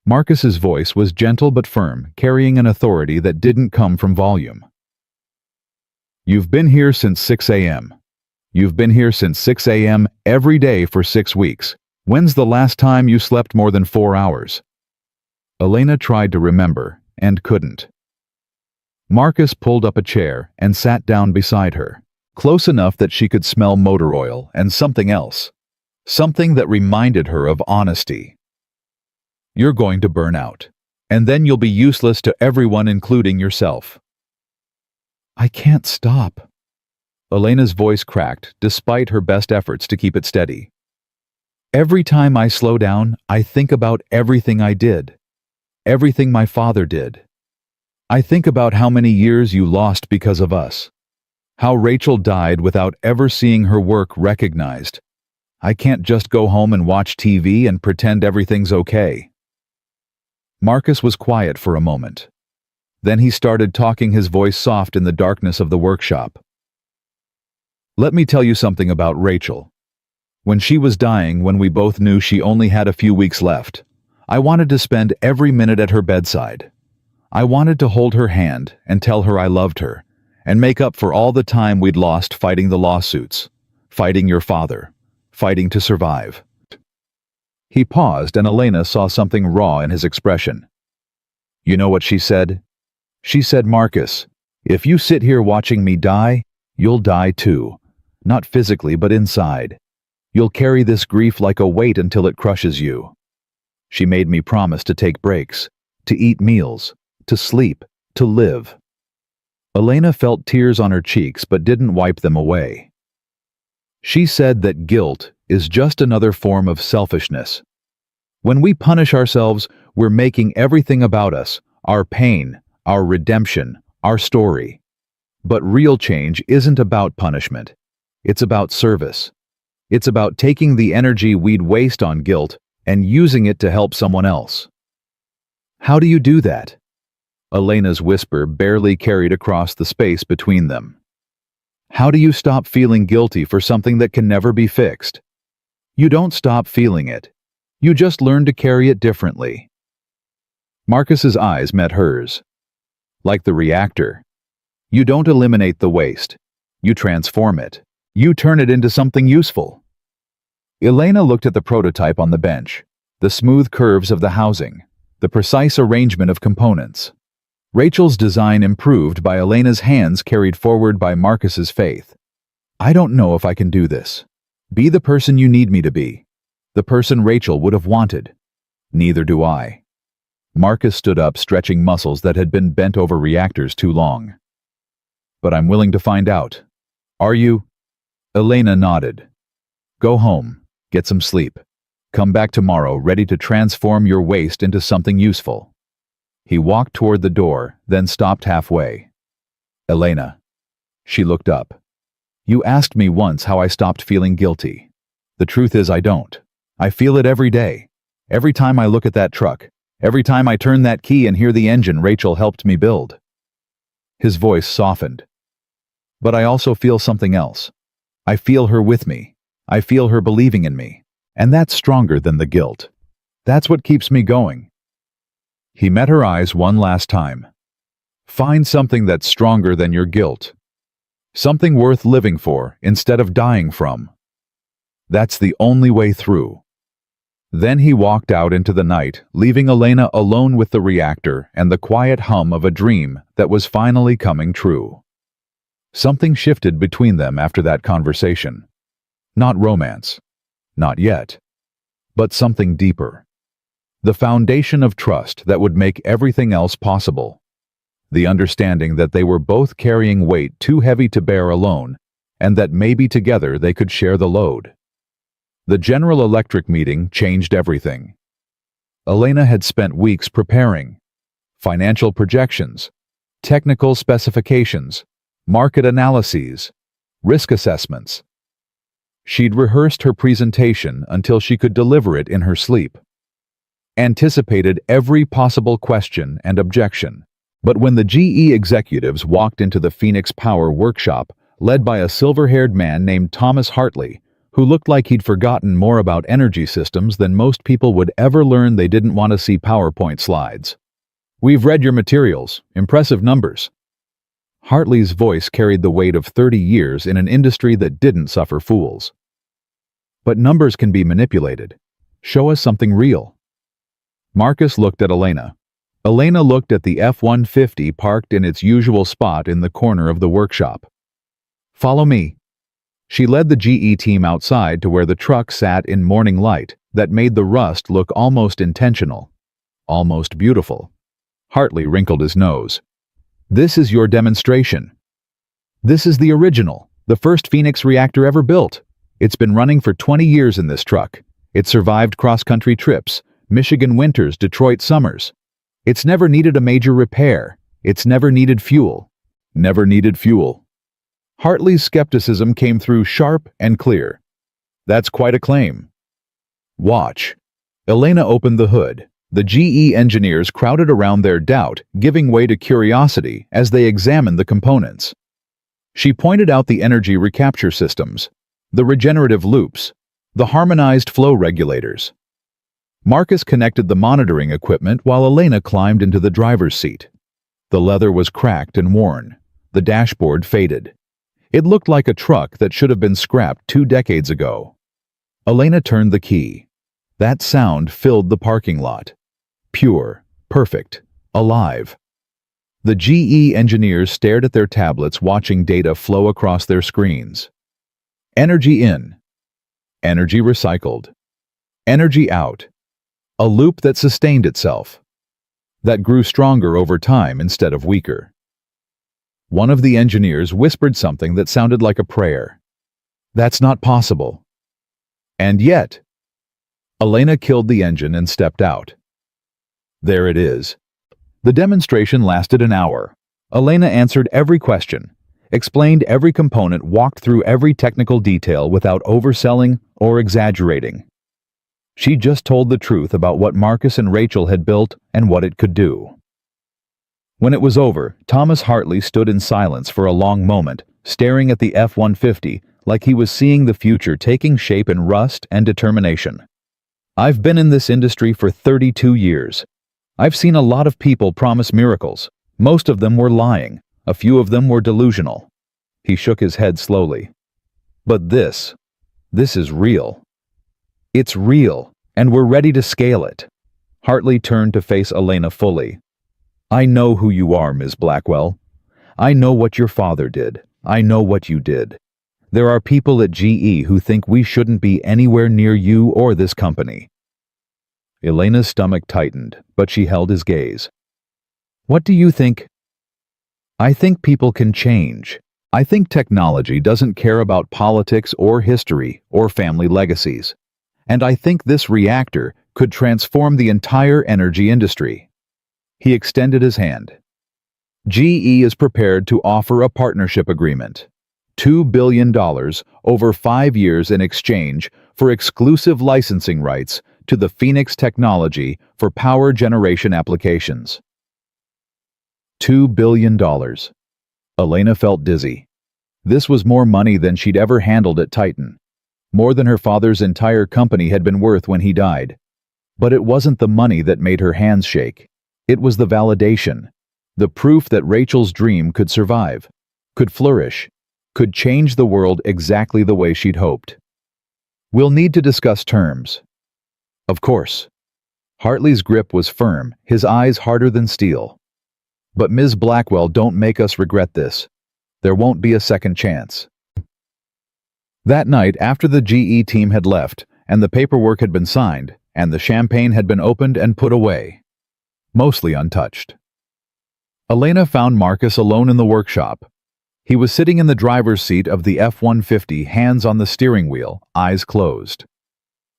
Marcus's voice was gentle but firm, carrying an authority that didn't come from volume. You've been here since 6 a.m. You've been here since 6 a.m. every day for 6 weeks. When's the last time you slept more than 4 hours? Elena tried to remember and couldn't. Marcus pulled up a chair and sat down beside her, close enough that she could smell motor oil and something else. Something that reminded her of honesty. You're going to burn out, and then you'll be useless to everyone, including yourself. I can't stop. Elena's voice cracked, despite her best efforts to keep it steady. Every time I slow down, I think about everything I did. Everything my father did. I think about how many years you lost because of us. How Rachel died without ever seeing her work recognized. I can't just go home and watch TV and pretend everything's okay. Marcus was quiet for a moment. Then he started talking, his voice soft in the darkness of the workshop. Let me tell you something about Rachel. When she was dying, when we both knew she only had a few weeks left, I wanted to spend every minute at her bedside. I wanted to hold her hand and tell her I loved her, and make up for all the time we'd lost fighting the lawsuits, fighting your father, fighting to survive. He paused, and Elena saw something raw in his expression. You know what she said? She said, Marcus, if you sit here watching me die, you'll die too. Not physically, but inside. You'll carry this grief like a weight until it crushes you. She made me promise to take breaks, to eat meals, to sleep, to live. Elena felt tears on her cheeks but didn't wipe them away. She said that guilt is just another form of selfishness. When we punish ourselves, we're making everything about us, our pain, our redemption, our story. But real change isn't about punishment. It's about service. It's about taking the energy we'd waste on guilt and using it to help someone else. How do you do that? Elena's whisper barely carried across the space between them. How do you stop feeling guilty for something that can never be fixed? You don't stop feeling it. You just learn to carry it differently. Marcus's eyes met hers. Like the reactor. You don't eliminate the waste. You transform it. You turn it into something useful. Elena looked at the prototype on the bench, the smooth curves of the housing, the precise arrangement of components. Rachel's design improved by Elena's hands carried forward by Marcus's faith. I don't know if I can do this. Be the person you need me to be. The person Rachel would have wanted. Neither do I. Marcus stood up, stretching muscles that had been bent over reactors too long. But I'm willing to find out. Are you? Elena nodded. Go home. Get some sleep. Come back tomorrow ready to transform your waste into something useful. He walked toward the door, then stopped halfway. Elena. She looked up. You asked me once how I stopped feeling guilty. The truth is I don't. I feel it every day. Every time I look at that truck. Every time I turn that key and hear the engine Rachel helped me build. His voice softened. But I also feel something else. I feel her with me. I feel her believing in me. And that's stronger than the guilt. That's what keeps me going. He met her eyes one last time. Find something that's stronger than your guilt. Something worth living for instead of dying from. That's the only way through. Then he walked out into the night, leaving Elena alone with the reactor and the quiet hum of a dream that was finally coming true. Something shifted between them after that conversation. Not romance. Not yet. But something deeper. The foundation of trust that would make everything else possible. The understanding that they were both carrying weight too heavy to bear alone, and that maybe together they could share the load. The General Electric meeting changed everything. Elena had spent weeks preparing. Financial projections, technical specifications, market analyses, risk assessments. She'd rehearsed her presentation until she could deliver it in her sleep. Anticipated every possible question and objection. But when the GE executives walked into the Phoenix Power workshop, led by a silver-haired man named Thomas Hartley, who looked like he'd forgotten more about energy systems than most people would ever learn, they didn't want to see PowerPoint slides. We've read your materials. Impressive numbers. Hartley's voice carried the weight of 30 years in an industry that didn't suffer fools. But numbers can be manipulated. Show us something real. Marcus looked at Elena. Elena looked at the F-150 parked in its usual spot in the corner of the workshop. Follow me. She led the GE team outside to where the truck sat in morning light that made the rust look almost intentional. Almost beautiful. Hartley wrinkled his nose. This is your demonstration. This is the original, the first Phoenix reactor ever built. It's been running for 20 years in this truck. It survived cross-country trips, Michigan winters, Detroit summers. It's never needed a major repair. It's never needed fuel. Never needed fuel. Hartley's skepticism came through sharp and clear. That's quite a claim. Watch. Elena opened the hood. The GE engineers crowded around their doubt, giving way to curiosity as they examined the components. She pointed out the energy recapture systems, the regenerative loops, the harmonized flow regulators. Marcus connected the monitoring equipment while Elena climbed into the driver's seat. The leather was cracked and worn. The dashboard faded. It looked like a truck that should have been scrapped 2 decades ago. Elena turned the key. That sound filled the parking lot. Pure, perfect, alive. The GE engineers stared at their tablets, watching data flow across their screens. Energy in. Energy recycled. Energy out. A loop that sustained itself. That grew stronger over time instead of weaker. One of the engineers whispered something that sounded like a prayer. That's not possible. And yet, Elena killed the engine and stepped out. There it is. The demonstration lasted an hour. Elena answered every question, explained every component, walked through every technical detail without overselling or exaggerating. She just told the truth about what Marcus and Rachel had built and what it could do. When it was over, Thomas Hartley stood in silence for a long moment, staring at the F-150 like he was seeing the future taking shape in rust and determination. I've been in this industry for 32 years. I've seen a lot of people promise miracles. Most of them were lying. A few of them were delusional. He shook his head slowly. But this is real. It's real, and we're ready to scale it. Hartley turned to face Elena fully. I know who you are, Ms. Blackwell. I know what your father did. I know what you did. There are people at GE who think we shouldn't be anywhere near you or this company. Elena's stomach tightened, but she held his gaze. What do you think? I think people can change. I think technology doesn't care about politics or history or family legacies. And I think this reactor could transform the entire energy industry. He extended his hand. GE is prepared to offer a partnership agreement. $2 billion over 5 years in exchange for exclusive licensing rights to the Phoenix technology for power generation applications. $2 billion. Elena felt dizzy. This was more money than she'd ever handled at Titan. More than her father's entire company had been worth when he died. But it wasn't the money that made her hands shake. It was the validation, the proof that Rachel's dream could survive, could flourish, could change the world exactly the way she'd hoped. We'll need to discuss terms. Of course. Hartley's grip was firm, his eyes harder than steel. But Ms. Blackwell, don't make us regret this. There won't be a second chance. That night, after the GE team had left, and the paperwork had been signed, and the champagne had been opened and put away, mostly untouched, Elena found Marcus alone in the workshop. He was sitting in the driver's seat of the F-150, hands on the steering wheel, eyes closed.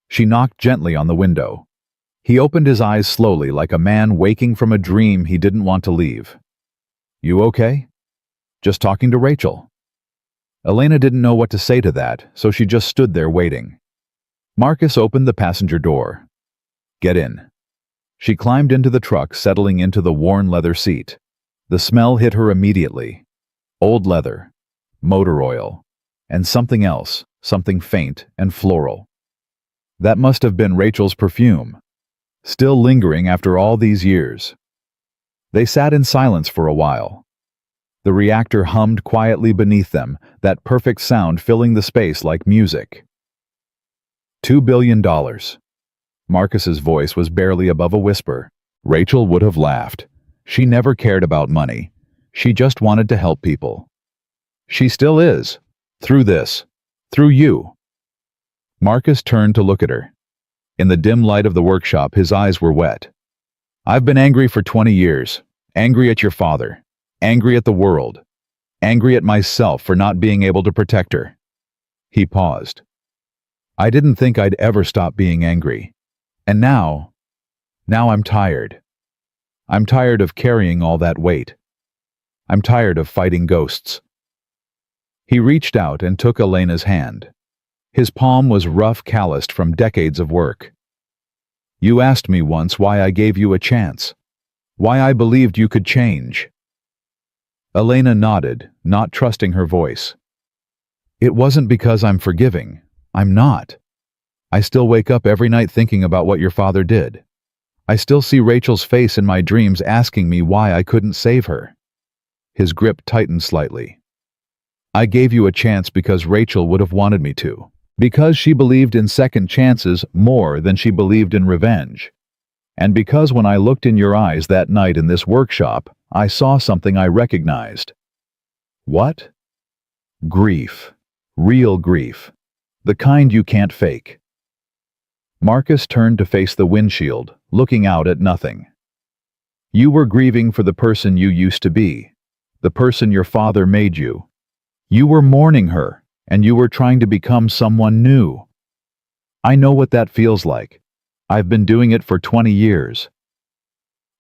She knocked gently on the window. He opened his eyes slowly, like a man waking from a dream he didn't want to leave. You okay? Just talking to Rachel. Elena didn't know what to say to that, so she just stood there waiting. Marcus opened the passenger door. Get in. She climbed into the truck, settling into the worn leather seat. The smell hit her immediately. Old leather, motor oil, and something else, something faint and floral. That must have been Rachel's perfume, still lingering after all these years. They sat in silence for a while. The reactor hummed quietly beneath them, that perfect sound filling the space like music. $2 billion. Marcus's voice was barely above a whisper. Rachel would have laughed. She never cared about money. She just wanted to help people. She still is. Through this. Through you. Marcus turned to look at her. In the dim light of the workshop, his eyes were wet. I've been angry for 20 years. Angry at your father. Angry at the world. Angry at myself for not being able to protect her. He paused. I didn't think I'd ever stop being angry. And now I'm tired. I'm tired of carrying all that weight. I'm tired of fighting ghosts. He reached out and took Elena's hand. His palm was rough, calloused from decades of work. You asked me once why I gave you a chance. Why I believed you could change. Elena nodded, not trusting her voice. It wasn't because I'm forgiving. I'm not. I still wake up every night thinking about what your father did. I still see Rachel's face in my dreams asking me why I couldn't save her. His grip tightened slightly. I gave you a chance because Rachel would have wanted me to. Because she believed in second chances more than she believed in revenge. And because when I looked in your eyes that night in this workshop, I saw something I recognized. What? Grief. Real grief. The kind you can't fake. Marcus turned to face the windshield, looking out at nothing. You were grieving for the person you used to be, the person your father made you. You were mourning her, and you were trying to become someone new. I know what that feels like. I've been doing it for 20 years.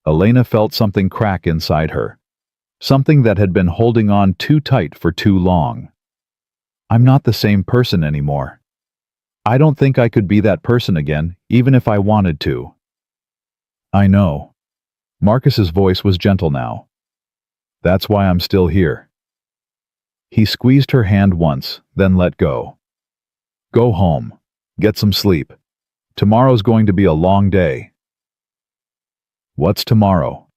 Elena felt something crack inside her, something that had been holding on too tight for too long. I'm not the same person anymore. I don't think I could be that person again, even if I wanted to. I know. Marcus's voice was gentle now. That's why I'm still here. He squeezed her hand once, then let go. Go home. Get some sleep. Tomorrow's going to be a long day. What's tomorrow?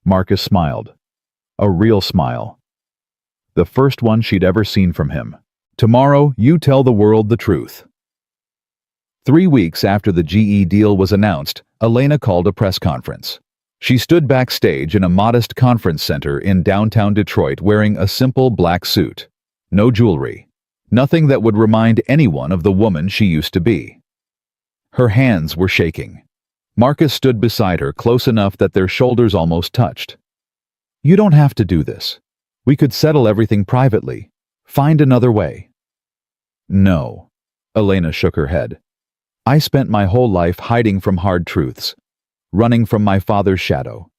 Marcus smiled. A real smile. The first one she'd ever seen from him. Tomorrow, you tell the world the truth. 3 weeks after the GE deal was announced, Elena called a press conference. She stood backstage in a modest conference center in downtown Detroit wearing a simple black suit. No jewelry. Nothing that would remind anyone of the woman she used to be. Her hands were shaking. Marcus stood beside her close enough that their shoulders almost touched. You don't have to do this. We could settle everything privately. Find another way. No. Elena shook her head. I spent my whole life hiding from hard truths, running from my father's shadow,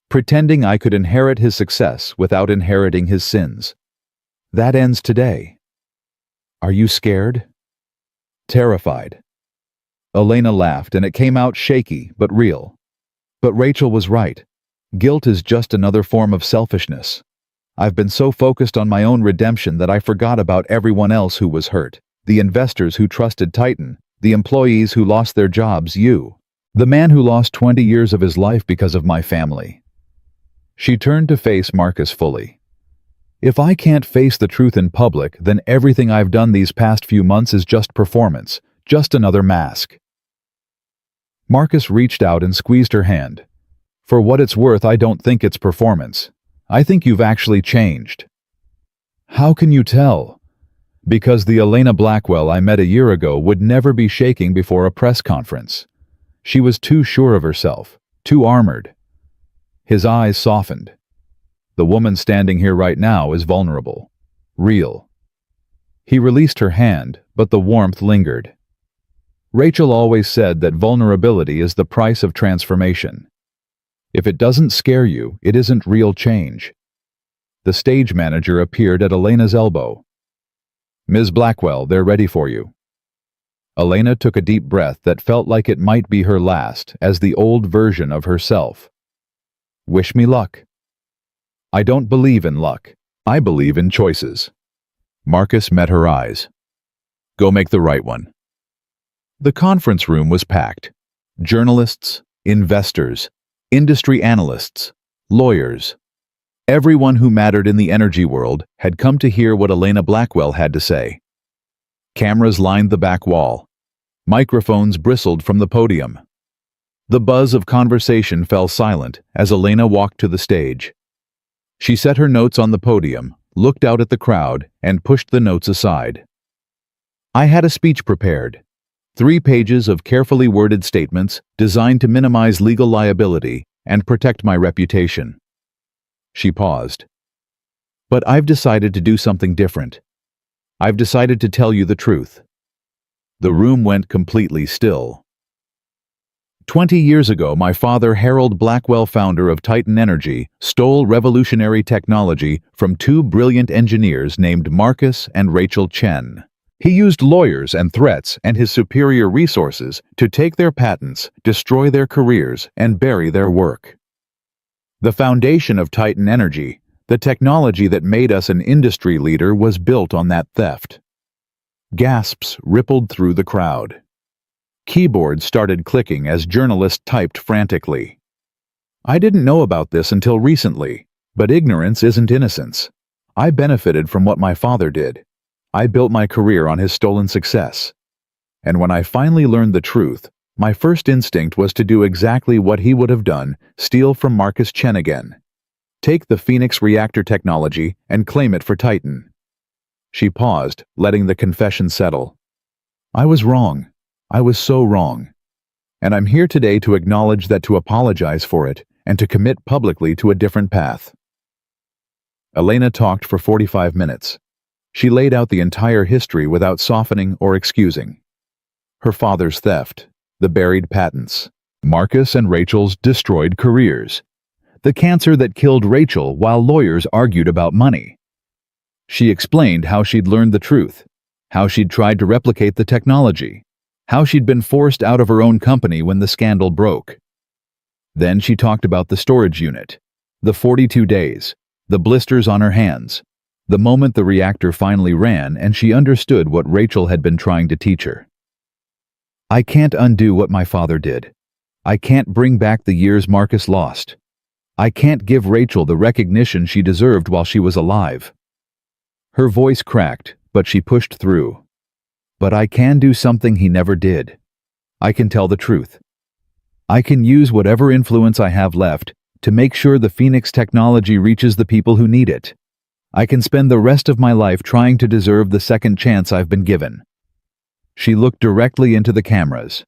pretending I could inherit his success without inheriting his sins. That ends today. Are you scared? Terrified. Elena laughed, and it came out shaky but real. But Rachel was right. Guilt is just another form of selfishness. I've been so focused on my own redemption that I forgot about everyone else who was hurt, the investors who trusted Titan, the employees who lost their jobs, you, the man who lost 20 years of his life because of my family. She turned to face Marcus fully. If I can't face the truth in public, then everything I've done these past few months is just performance, just another mask. Marcus reached out and squeezed her hand. For what it's worth, I don't think it's performance. I think you've actually changed. How can you tell? Because the Elena Blackwell I met a year ago would never be shaking before a press conference. She was too sure of herself, too armored. His eyes softened. The woman standing here right now is vulnerable, real. He released her hand, but the warmth lingered. Rachel always said that vulnerability is the price of transformation. If it doesn't scare you, it isn't real change. The stage manager appeared at Elena's elbow. Ms. Blackwell, they're ready for you. Elena took a deep breath that felt like it might be her last, as the old version of herself. Wish me luck. I don't believe in luck. I believe in choices. Marcus met her eyes. Go make the right one. The conference room was packed. Journalists, investors, industry analysts, lawyers. Everyone who mattered in the energy world had come to hear what Elena Blackwell had to say. Cameras lined the back wall. Microphones bristled from the podium. The buzz of conversation fell silent as Elena walked to the stage. She set her notes on the podium, looked out at the crowd, and pushed the notes aside. I had a speech prepared. 3 pages of carefully worded statements designed to minimize legal liability and protect my reputation. She paused. But I've decided to do something different. I've decided to tell you the truth. The room went completely still. 20 years ago, my father, Harold Blackwell, founder of Titan Energy, stole revolutionary technology from 2 brilliant engineers named Marcus and Rachel Chen. He used lawyers and threats and his superior resources to take their patents, destroy their careers, and bury their work. The foundation of Titan Energy, the technology that made us an industry leader, was built on that theft. Gasps rippled through the crowd. Keyboards started clicking as journalists typed frantically. I didn't know about this until recently, but ignorance isn't innocence. I benefited from what my father did. I built my career on his stolen success. And when I finally learned the truth, my first instinct was to do exactly what he would have done, steal from Marcus Chen again. Take the Phoenix reactor technology and claim it for Titan. She paused, letting the confession settle. I was wrong. I was so wrong. And I'm here today to acknowledge that, to apologize for it, and to commit publicly to a different path. Elena talked for 45 minutes. She laid out the entire history without softening or excusing. Her father's theft, the buried patents, Marcus and Rachel's destroyed careers, the cancer that killed Rachel while lawyers argued about money. She explained how she'd learned the truth, how she'd tried to replicate the technology, how she'd been forced out of her own company when the scandal broke. Then she talked about the storage unit, the 42 days, the blisters on her hands, The moment the reactor finally ran and she understood what Rachel had been trying to teach her. I can't undo what my father did. I can't bring back the years Marcus lost. I can't give Rachel the recognition she deserved while she was alive. Her voice cracked, but she pushed through. But I can do something he never did. I can tell the truth. I can use whatever influence I have left to make sure the Phoenix technology reaches the people who need it. I can spend the rest of my life trying to deserve the second chance I've been given. She looked directly into the cameras.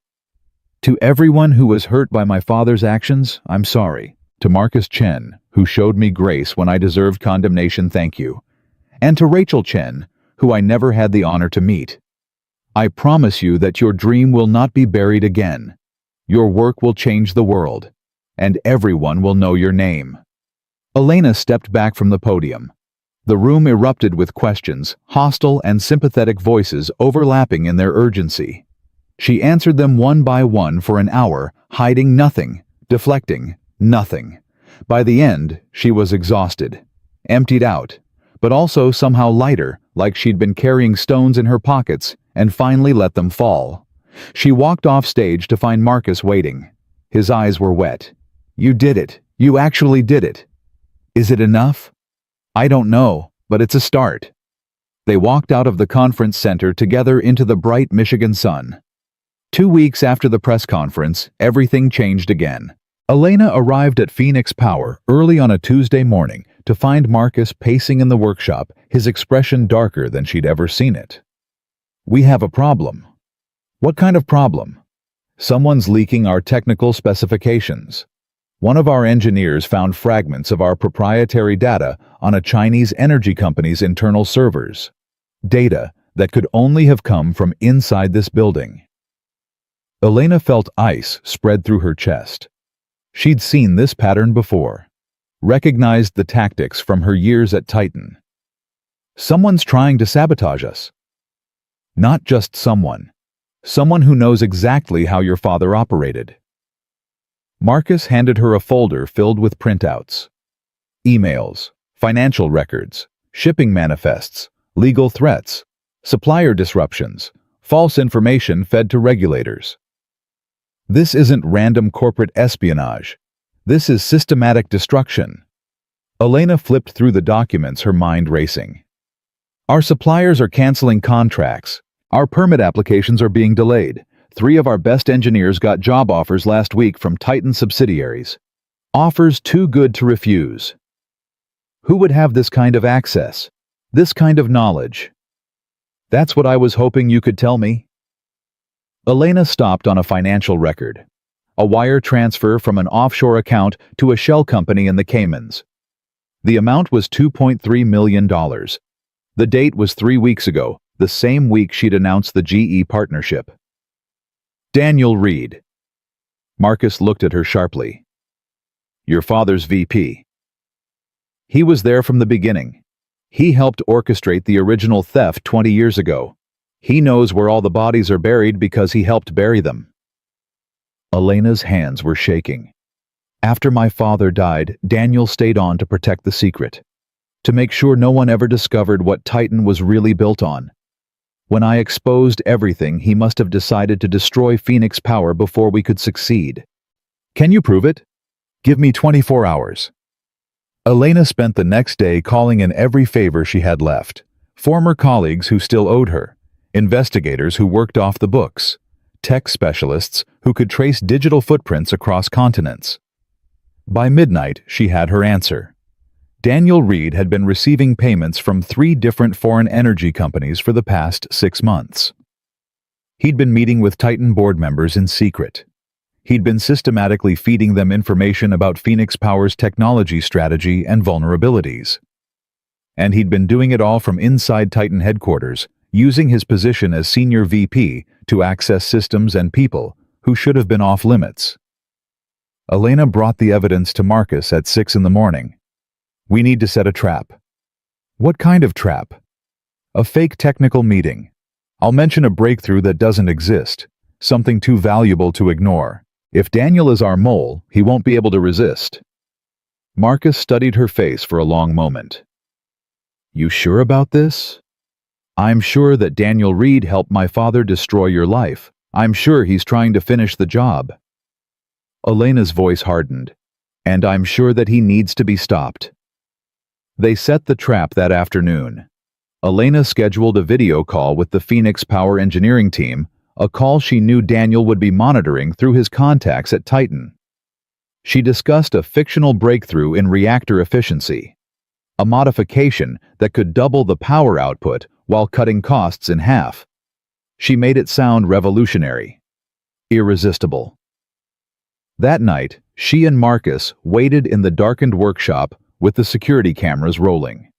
To everyone who was hurt by my father's actions, I'm sorry. To Marcus Chen, who showed me grace when I deserved condemnation, thank you. And to Rachel Chen, who I never had the honor to meet. I promise you that your dream will not be buried again. Your work will change the world, and everyone will know your name. Elena stepped back from the podium. The room erupted with questions, hostile and sympathetic voices overlapping in their urgency. She answered them one by one for an hour, hiding nothing, deflecting nothing. By the end, she was exhausted, emptied out, but also somehow lighter, like she'd been carrying stones in her pockets and finally let them fall. She walked off stage to find Marcus waiting. His eyes were wet. You did it. You actually did it. Is it enough? I don't know, but it's a start. They walked out of the conference center together into the bright Michigan sun. 2 weeks after the press conference, everything changed again. Elena arrived at Phoenix Power early on a Tuesday morning to find Marcus pacing in the workshop, his expression darker than she'd ever seen it. We have a problem. What kind of problem? Someone's leaking our technical specifications. One of our engineers found fragments of our proprietary data on a Chinese energy company's internal servers. Data that could only have come from inside this building. Elena felt ice spread through her chest. She'd seen this pattern before, recognized the tactics from her years at Titan. Someone's trying to sabotage us. Not just someone. Someone who knows exactly how your father operated. Marcus handed her a folder filled with printouts. Emails, financial records, shipping manifests, legal threats, supplier disruptions, false information fed to regulators. This isn't random corporate espionage. This is systematic destruction. Elena flipped through the documents, her mind racing. Our suppliers are canceling contracts. Our permit applications are being delayed. 3 of our best engineers got job offers last week from Titan subsidiaries. Offers too good to refuse. Who would have this kind of access? This kind of knowledge? That's what I was hoping you could tell me. Elena stopped on a financial record. A wire transfer from an offshore account to a shell company in the Caymans. The amount was $2.3 million. The date was 3 weeks ago, the same week she'd announced the GE partnership. Daniel Reed. Marcus looked at her sharply. Your father's VP. He was there from the beginning. He helped orchestrate the original theft 20 years ago. He knows where all the bodies are buried because he helped bury them. Elena's hands were shaking. After my father died, Daniel stayed on to protect the secret, to make sure no one ever discovered what Titan was really built on. When I exposed everything, he must have decided to destroy Phoenix Power before we could succeed. Can you prove it? Give me 24 hours. Elena spent the next day calling in every favor she had left. Former colleagues who still owed her. Investigators who worked off the books. Tech specialists who could trace digital footprints across continents. By midnight, she had her answer. Daniel Reed had been receiving payments from 3 different foreign energy companies for the past 6 months. He'd been meeting with Titan board members in secret. He'd been systematically feeding them information about Phoenix Power's technology strategy and vulnerabilities. And he'd been doing it all from inside Titan headquarters, using his position as senior VP to access systems and people who should have been off limits. Elena brought the evidence to Marcus at 6 in the morning. We need to set a trap. What kind of trap? A fake technical meeting. I'll mention a breakthrough that doesn't exist, something too valuable to ignore. If Daniel is our mole, he won't be able to resist. Marcus studied her face for a long moment. You sure about this? I'm sure that Daniel Reed helped my father destroy your life. I'm sure he's trying to finish the job. Elena's voice hardened. And I'm sure that he needs to be stopped. They set the trap that afternoon. Elena scheduled a video call with the Phoenix Power Engineering team, a call she knew Daniel would be monitoring through his contacts at Titan. She discussed a fictional breakthrough in reactor efficiency, a modification that could double the power output while cutting costs in half. She made it sound revolutionary, irresistible. That night, she and Marcus waited in the darkened workshop with the security cameras rolling.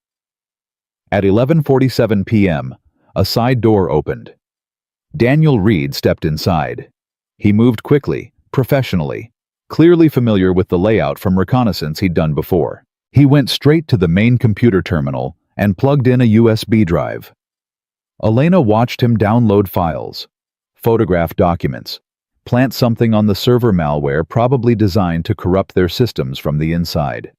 At 11:47 p.m., a side door opened. Daniel Reed stepped inside. He moved quickly, professionally, clearly familiar with the layout from reconnaissance he'd done before. He went straight to the main computer terminal and plugged in a USB drive. Elena watched him download files, photograph documents, plant something on the server malware probably designed to corrupt their systems from the inside.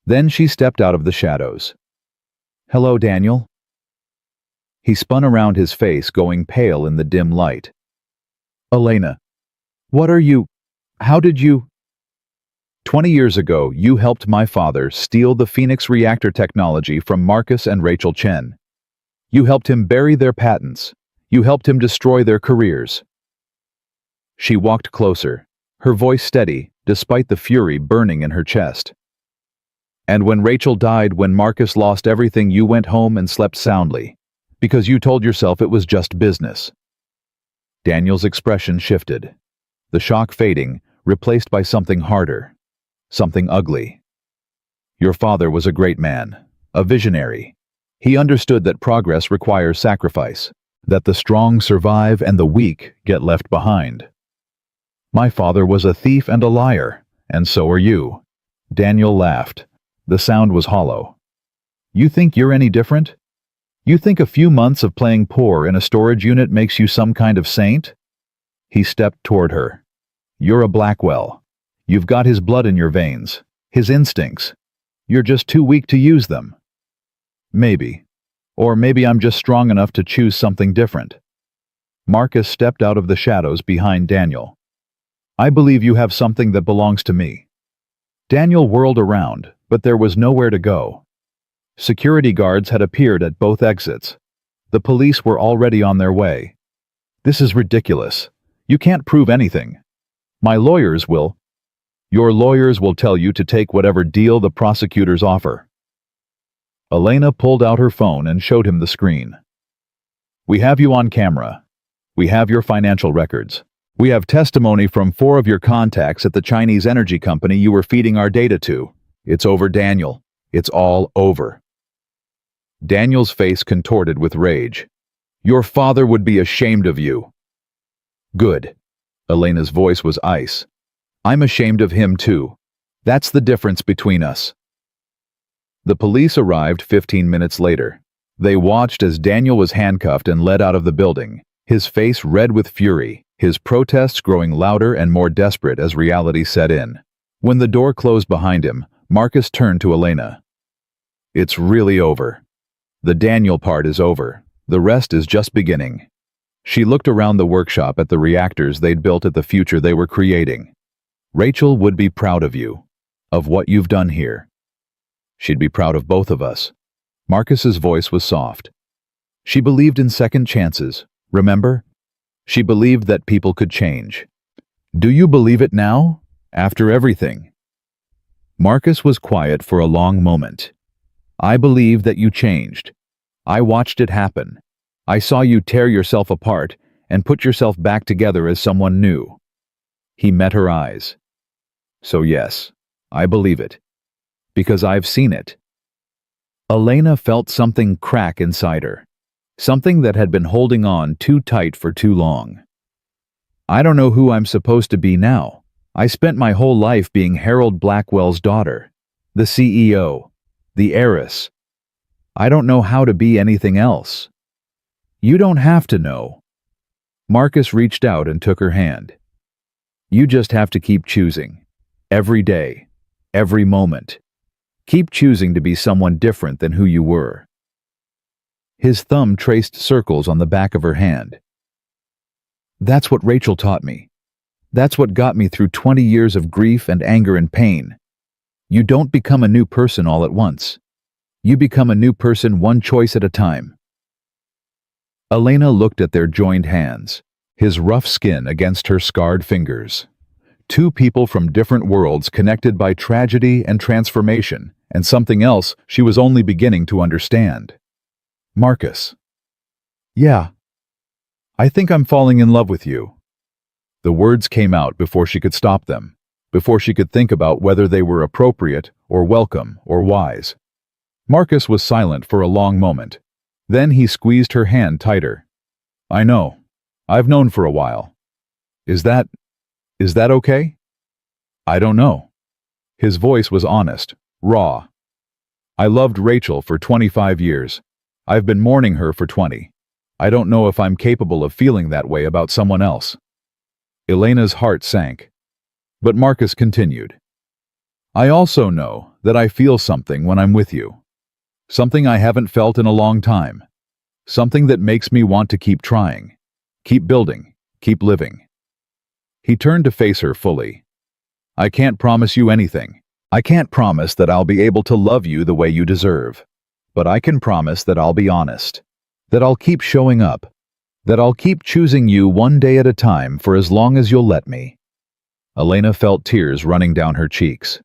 Then she stepped out of the shadows. "Hello, Daniel." He spun around, his face going pale in the dim light. "Elena, how did you—" 20 years ago, you helped my father steal the Phoenix reactor technology from Marcus and Rachel Chen. You helped him bury their patents. You helped him destroy their careers. She walked closer, her voice steady, despite the fury burning in her chest. And when Rachel died, when Marcus lost everything, you went home and slept soundly, because you told yourself it was just business. Daniel's expression shifted, the shock fading, replaced by something harder, something ugly. Your father was a great man, a visionary. He understood that progress requires sacrifice, that the strong survive and the weak get left behind. My father was a thief and a liar, and so are you. Daniel laughed. The sound was hollow. You think you're any different? You think a few months of playing poor in a storage unit makes you some kind of saint? He stepped toward her. You're a Blackwell. You've got his blood in your veins, his instincts. You're just too weak to use them. Maybe. Or maybe I'm just strong enough to choose something different. Marcus stepped out of the shadows behind Daniel. I believe you have something that belongs to me. Daniel whirled around, but there was nowhere to go. Security guards had appeared at both exits. The police were already on their way. This is ridiculous. You can't prove anything. My lawyers will. Your lawyers will tell you to take whatever deal the prosecutors offer. Elena pulled out her phone and showed him the screen. We have you on camera. We have your financial records. We have testimony from 4 of your contacts at the Chinese energy company you were feeding our data to. It's over, Daniel. It's all over. Daniel's face contorted with rage. Your father would be ashamed of you. Good. Elena's voice was ice. I'm ashamed of him too. That's the difference between us. The police arrived 15 minutes later. They watched as Daniel was handcuffed and led out of the building, his face red with fury, his protests growing louder and more desperate as reality set in. When the door closed behind him, Marcus turned to Elena. It's really over. The Daniel part is over. The rest is just beginning. She looked around the workshop at the reactors they'd built, at the future they were creating. Rachel would be proud of you, of what you've done here. She'd be proud of both of us. Marcus's voice was soft. She believed in second chances, remember? She believed that people could change. Do you believe it now, after everything? Marcus was quiet for a long moment. I believe that you changed. I watched it happen. I saw you tear yourself apart and put yourself back together as someone new. He met her eyes. So yes, I believe it. Because I've seen it. Elena felt something crack inside her. Something that had been holding on too tight for too long. I don't know who I'm supposed to be now. I spent my whole life being Harold Blackwell's daughter, the CEO, the heiress. I don't know how to be anything else. You don't have to know. Marcus reached out and took her hand. You just have to keep choosing. Every day. Every moment. Keep choosing to be someone different than who you were. His thumb traced circles on the back of her hand. That's what Rachel taught me. That's what got me through 20 years of grief and anger and pain. You don't become a new person all at once. You become a new person one choice at a time. Elena looked at their joined hands, his rough skin against her scarred fingers. Two people from different worlds connected by tragedy and transformation, and something else she was only beginning to understand. Marcus. Yeah. I think I'm falling in love with you. The words came out before she could stop them, before she could think about whether they were appropriate or welcome or wise. Marcus was silent for a long moment. Then he squeezed her hand tighter. I know. I've known for a while. Is that okay? I don't know. His voice was honest, raw. I loved Rachel for 25 years. I've been mourning her for 20. I don't know if I'm capable of feeling that way about someone else. Elena's heart sank. But Marcus continued. I also know that I feel something when I'm with you. Something I haven't felt in a long time. Something that makes me want to keep trying. Keep building. Keep living. He turned to face her fully. I can't promise you anything. I can't promise that I'll be able to love you the way you deserve. But I can promise that I'll be honest. That I'll keep showing up. That I'll keep choosing you one day at a time for as long as you'll let me. Elena felt tears running down her cheeks.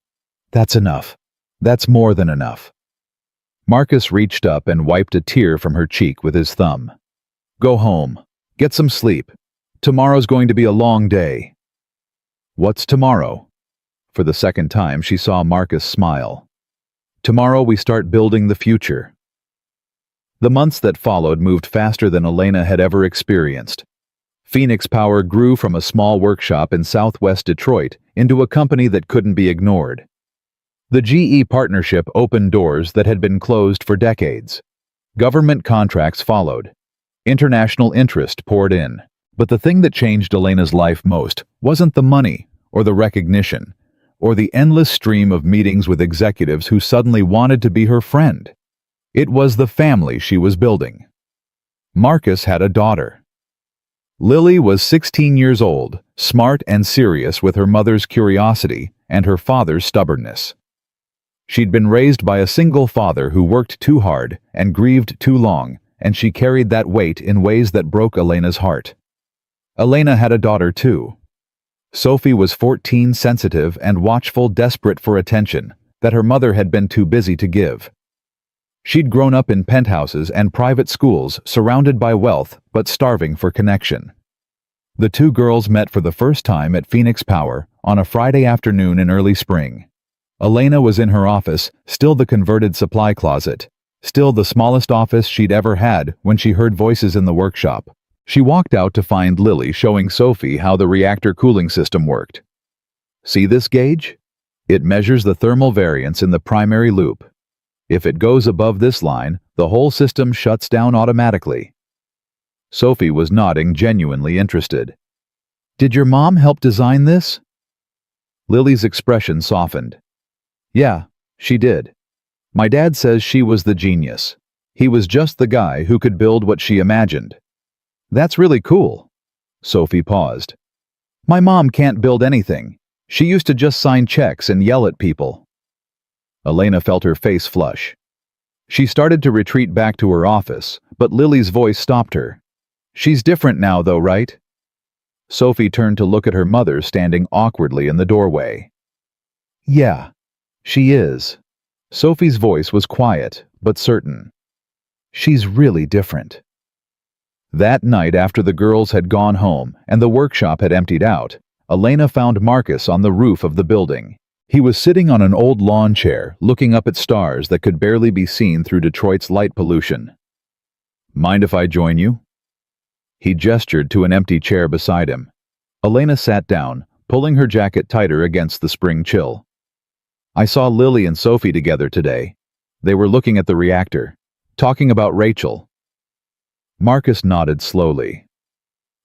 That's enough. That's more than enough. Marcus reached up and wiped a tear from her cheek with his thumb. Go home. Get some sleep. Tomorrow's going to be a long day. What's tomorrow? For the second time, she saw Marcus smile. Tomorrow we start building the future. The months that followed moved faster than Elena had ever experienced. Phoenix Power grew from a small workshop in southwest Detroit into a company that couldn't be ignored. The GE partnership opened doors that had been closed for decades. Government contracts followed. International interest poured in. But the thing that changed Elena's life most wasn't the money, or the recognition, or the endless stream of meetings with executives who suddenly wanted to be her friend. It was the family she was building. Marcus had a daughter. Lily was 16 years old, smart and serious with her mother's curiosity and her father's stubbornness. She'd been raised by a single father who worked too hard and grieved too long, and she carried that weight in ways that broke Elena's heart. Elena had a daughter too. Sophie was 14, sensitive and watchful, desperate for attention that her mother had been too busy to give. She'd grown up in penthouses and private schools, surrounded by wealth but starving for connection. The two girls met for the first time at Phoenix Power on a Friday afternoon in early spring. Elena was in her office, still the converted supply closet, still the smallest office she'd ever had when she heard voices in the workshop. She walked out to find Lily showing Sophie how the reactor cooling system worked. See this gauge? It measures the thermal variance in the primary loop. If it goes above this line, the whole system shuts down automatically. Sophie was nodding, genuinely interested. Did your mom help design this? Lily's expression softened. Yeah, she did. My dad says she was the genius. He was just the guy who could build what she imagined. That's really cool. Sophie paused. My mom can't build anything. She used to just sign checks and yell at people. Elena felt her face flush. She started to retreat back to her office, but Lily's voice stopped her. She's different now, though, right? Sophie turned to look at her mother standing awkwardly in the doorway. Yeah, she is. Sophie's voice was quiet, but certain. She's really different. That night, after the girls had gone home and the workshop had emptied out, Elena found Marcus on the roof of the building. He was sitting on an old lawn chair, looking up at stars that could barely be seen through Detroit's light pollution. Mind if I join you? He gestured to an empty chair beside him. Elena sat down, pulling her jacket tighter against the spring chill. I saw Lily and Sophie together today. They were looking at the reactor, talking about Rachel. Marcus nodded slowly.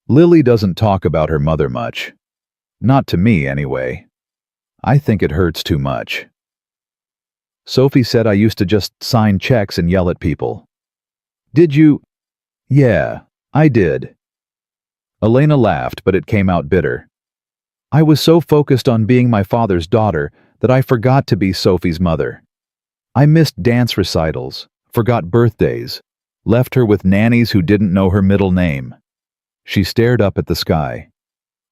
Lily doesn't talk about her mother much. Not to me, anyway. I think it hurts too much. Sophie said I used to just sign checks and yell at people. Did you? Yeah, I did. Elena laughed, but it came out bitter. I was so focused on being my father's daughter that I forgot to be Sophie's mother. I missed dance recitals, forgot birthdays, left her with nannies who didn't know her middle name. She stared up at the sky.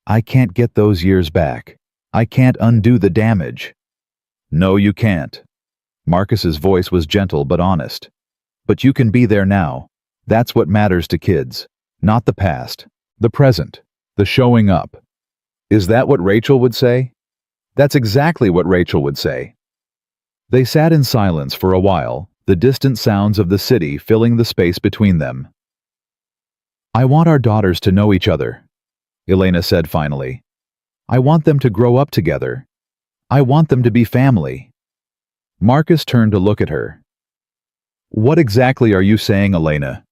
I can't get those years back. I can't undo the damage. No, you can't. Marcus's voice was gentle but honest. But you can be there now. That's what matters to kids. Not the past. The present. The showing up. Is that what Rachel would say? That's exactly what Rachel would say. They sat in silence for a while, the distant sounds of the city filling the space between them. I want our daughters to know each other, Elena said finally. I want them to grow up together. I want them to be family. Marcus turned to look at her. What exactly are you saying, Elena?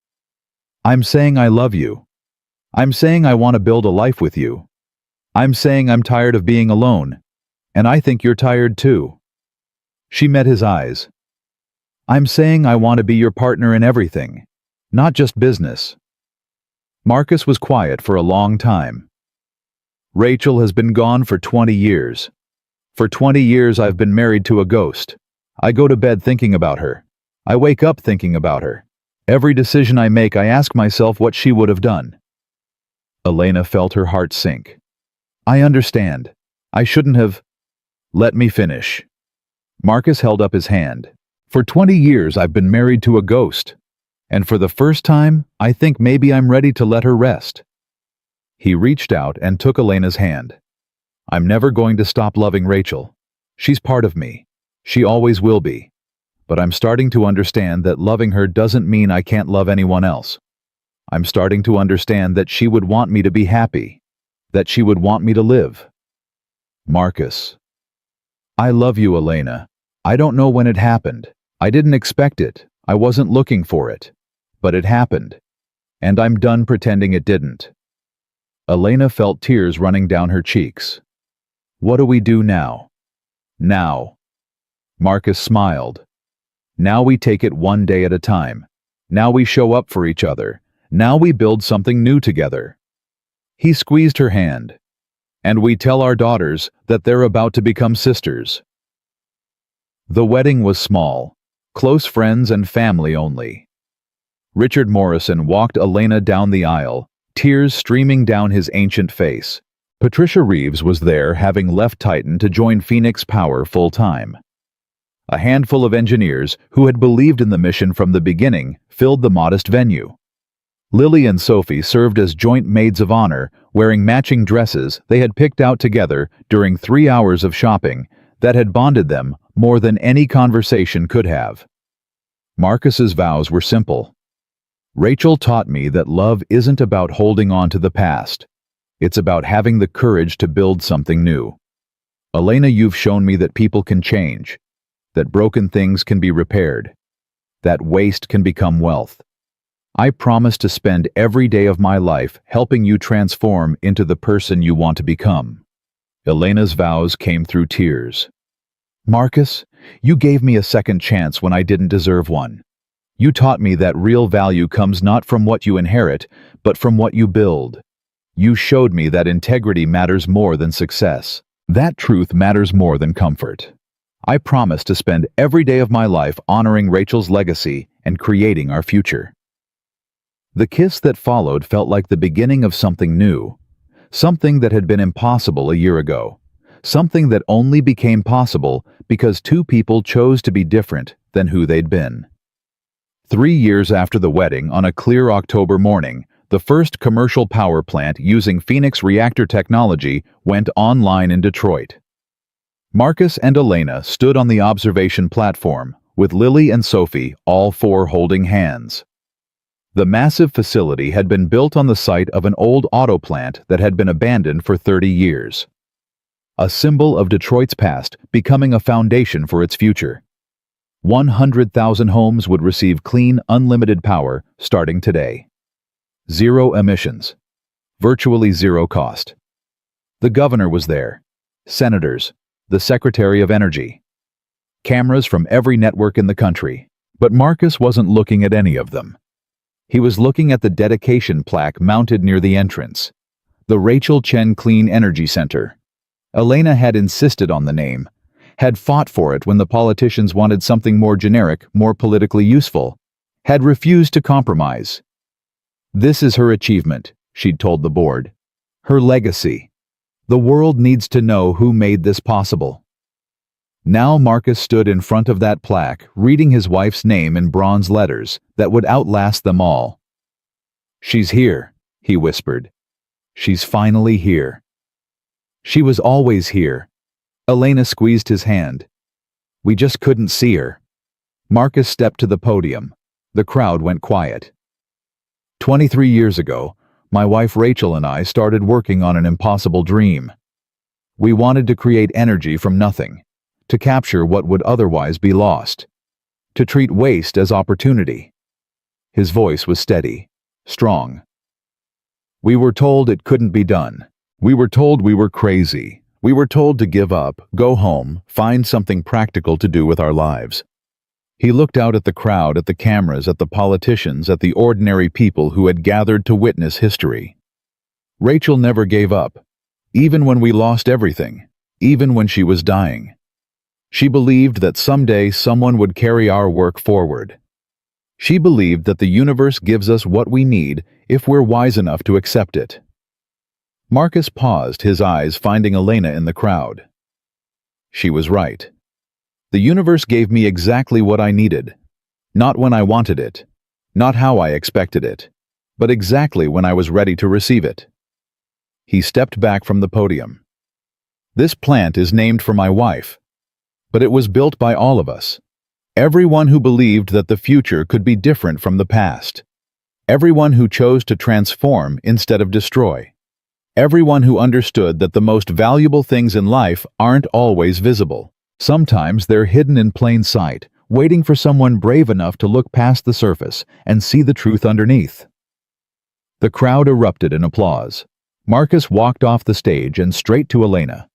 I'm saying I love you. I'm saying I want to build a life with you. I'm saying I'm tired of being alone, and I think you're tired too. She met his eyes. I'm saying I want to be your partner in everything, not just business. Marcus was quiet for a long time. Rachel has been gone for 20 years. For 20 years I've been married to a ghost. I go to bed thinking about her. I wake up thinking about her. Every decision I make, I ask myself what she would have done. Elena felt her heart sink. I understand. I shouldn't have. Let me finish. Marcus held up his hand. For 20 years I've been married to a ghost. And for the first time, I think maybe I'm ready to let her rest. He reached out and took Elena's hand. I'm never going to stop loving Rachel. She's part of me. She always will be. But I'm starting to understand that loving her doesn't mean I can't love anyone else. I'm starting to understand that she would want me to be happy. That she would want me to live. Marcus. I love you, Elena. I don't know when it happened. I didn't expect it. I wasn't looking for it. But it happened. And I'm done pretending it didn't. Elena felt tears running down her cheeks. What do we do now? Now. Marcus smiled. Now we take it one day at a time. Now we show up for each other. Now we build something new together. He squeezed her hand. And we tell our daughters that they're about to become sisters. The wedding was small. Close friends and family only. Richard Morrison walked Elena down the aisle, tears streaming down his ancient face. Patricia Reeves was there, having left Titan to join Phoenix Power full-time. A handful of engineers who had believed in the mission from the beginning filled the modest venue. Lily and Sophie served as joint maids of honor, wearing matching dresses they had picked out together during 3 hours of shopping that had bonded them more than any conversation could have. Marcus's vows were simple. Rachel taught me that love isn't about holding on to the past. It's about having the courage to build something new. Elena, you've shown me that people can change, that broken things can be repaired, that waste can become wealth. I promise to spend every day of my life helping you transform into the person you want to become. Elena's vows came through tears. Marcus, you gave me a second chance when I didn't deserve one. You taught me that real value comes not from what you inherit, but from what you build. You showed me that integrity matters more than success. That truth matters more than comfort. I promise to spend every day of my life honoring Rachel's legacy and creating our future. The kiss that followed felt like the beginning of something new, something that had been impossible a year ago, something that only became possible because two people chose to be different than who they'd been. 3 years after the wedding, on a clear October morning, the first commercial power plant using Phoenix reactor technology went online in Detroit. Marcus and Elena stood on the observation platform, with Lily and Sophie, all four holding hands. The massive facility had been built on the site of an old auto plant that had been abandoned for 30 years. A symbol of Detroit's past, becoming a foundation for its future. 100,000 homes would receive clean, unlimited power starting today. Zero emissions. Virtually zero cost. The governor was there. Senators. The Secretary of Energy. cameras from every network in the country. But Marcus wasn't looking at any of them. He was looking at the dedication plaque mounted near the entrance. The Rachel Chen Clean Energy Center. Elena had insisted on the name, had fought for it when the politicians wanted something more generic, more politically useful, had refused to compromise. This is her achievement, she'd told the board. Her legacy. The world needs to know who made this possible. Now Marcus stood in front of that plaque, reading his wife's name in bronze letters that would outlast them all. "She's here," he whispered. "She's finally here." She was always here. Elena squeezed his hand. "We just couldn't see her." Marcus stepped to the podium. The crowd went quiet. 23 years ago, my wife Rachel and I started working on an impossible dream. We wanted to create energy from nothing, to capture what would otherwise be lost, to treat waste as opportunity. His voice was steady, strong. We were told it couldn't be done. We were told we were crazy. We were told to give up, go home, find something practical to do with our lives. He looked out at the crowd, at the cameras, at the politicians, at the ordinary people who had gathered to witness history. Rachel never gave up, even when we lost everything, even when she was dying. She believed that someday someone would carry our work forward. She believed that the universe gives us what we need if we're wise enough to accept it. Marcus paused, his eyes finding Elena in the crowd. She was right. The universe gave me exactly what I needed. Not when I wanted it, not how I expected it, but exactly when I was ready to receive it. He stepped back from the podium. This plant is named for my wife, but it was built by all of us. Everyone who believed that the future could be different from the past. Everyone who chose to transform instead of destroy. Everyone who understood that the most valuable things in life aren't always visible. Sometimes they're hidden in plain sight, waiting for someone brave enough to look past the surface and see the truth underneath. The crowd erupted in applause. Marcus walked off the stage and straight to Elena.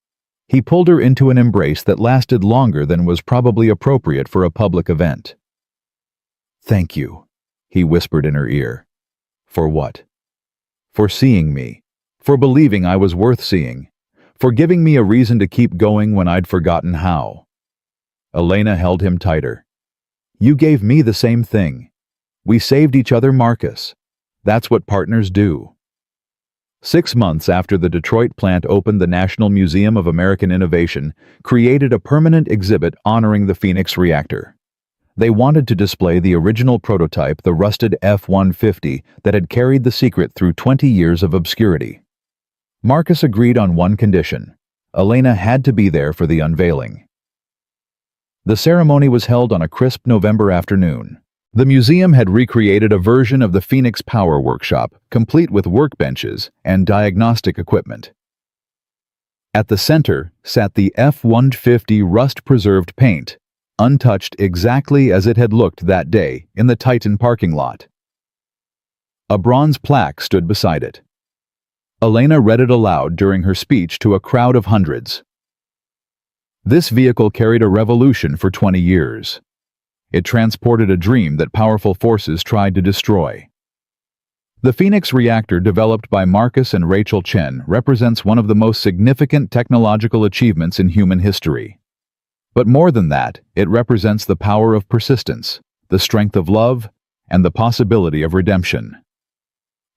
He pulled her into an embrace that lasted longer than was probably appropriate for a public event. "Thank you," he whispered in her ear. "For what?" "For seeing me. For believing I was worth seeing. For giving me a reason to keep going when I'd forgotten how." Elena held him tighter. "You gave me the same thing. We saved each other, Marcus. That's what partners do." 6 months after the Detroit plant opened, the National Museum of American Innovation created a permanent exhibit honoring the Phoenix reactor. They wanted to display the original prototype, the rusted F-150 that had carried the secret through 20 years of obscurity. Marcus agreed on one condition. Elena had to be there for the unveiling. The ceremony was held on a crisp November afternoon. The museum had recreated a version of the Phoenix Power Workshop, complete with workbenches and diagnostic equipment. At the center sat the F-150 rust-preserved paint, untouched exactly as it had looked that day in the Titan parking lot. A bronze plaque stood beside it. Elena read it aloud during her speech to a crowd of hundreds. This vehicle carried a revolution for 20 years. It transported a dream that powerful forces tried to destroy. The Phoenix reactor, developed by Marcus and Rachel Chen, represents one of the most significant technological achievements in human history. But more than that, it represents the power of persistence, the strength of love, and the possibility of redemption.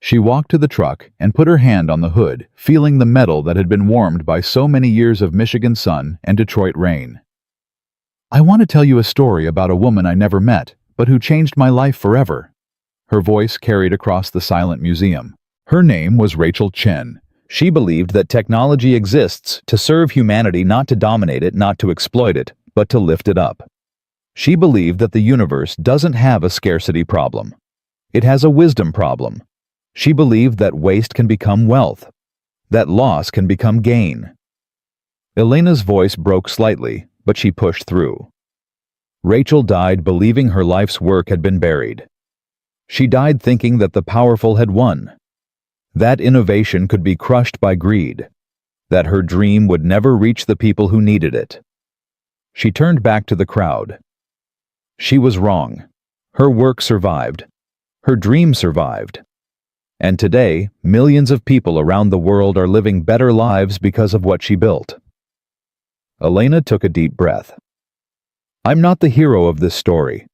She walked to the truck and put her hand on the hood, feeling the metal that had been warmed by so many years of Michigan sun and Detroit rain. "I want to tell you a story about a woman I never met, but who changed my life forever." Her voice carried across the silent museum. Her name was Rachel Chen. She believed that technology exists to serve humanity, not to dominate it, not to exploit it, but to lift it up. She believed that the universe doesn't have a scarcity problem. It has a wisdom problem. She believed that waste can become wealth, that loss can become gain. Elena's voice broke slightly, but she pushed through. Rachel died believing her life's work had been buried. She died thinking that the powerful had won, that innovation could be crushed by greed, that her dream would never reach the people who needed it. She turned back to the crowd. She was wrong. Her work survived. Her dream survived. And today, millions of people around the world are living better lives because of what she built. Elena took a deep breath. I'm not the hero of this story.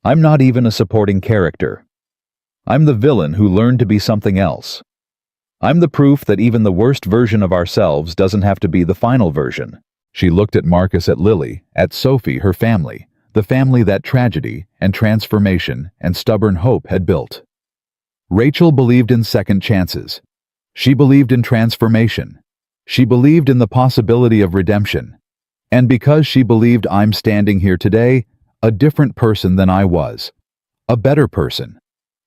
I'm not even a supporting character. I'm the villain who learned to be something else. I'm the proof that even the worst version of ourselves doesn't have to be the final version. She looked at Marcus, at Lily, at Sophie, her family, the family that tragedy and transformation and stubborn hope had built. Rachel believed in second chances. She believed in transformation. She believed in the possibility of redemption. And because she believed, I'm standing here today, a different person than I was. A better person.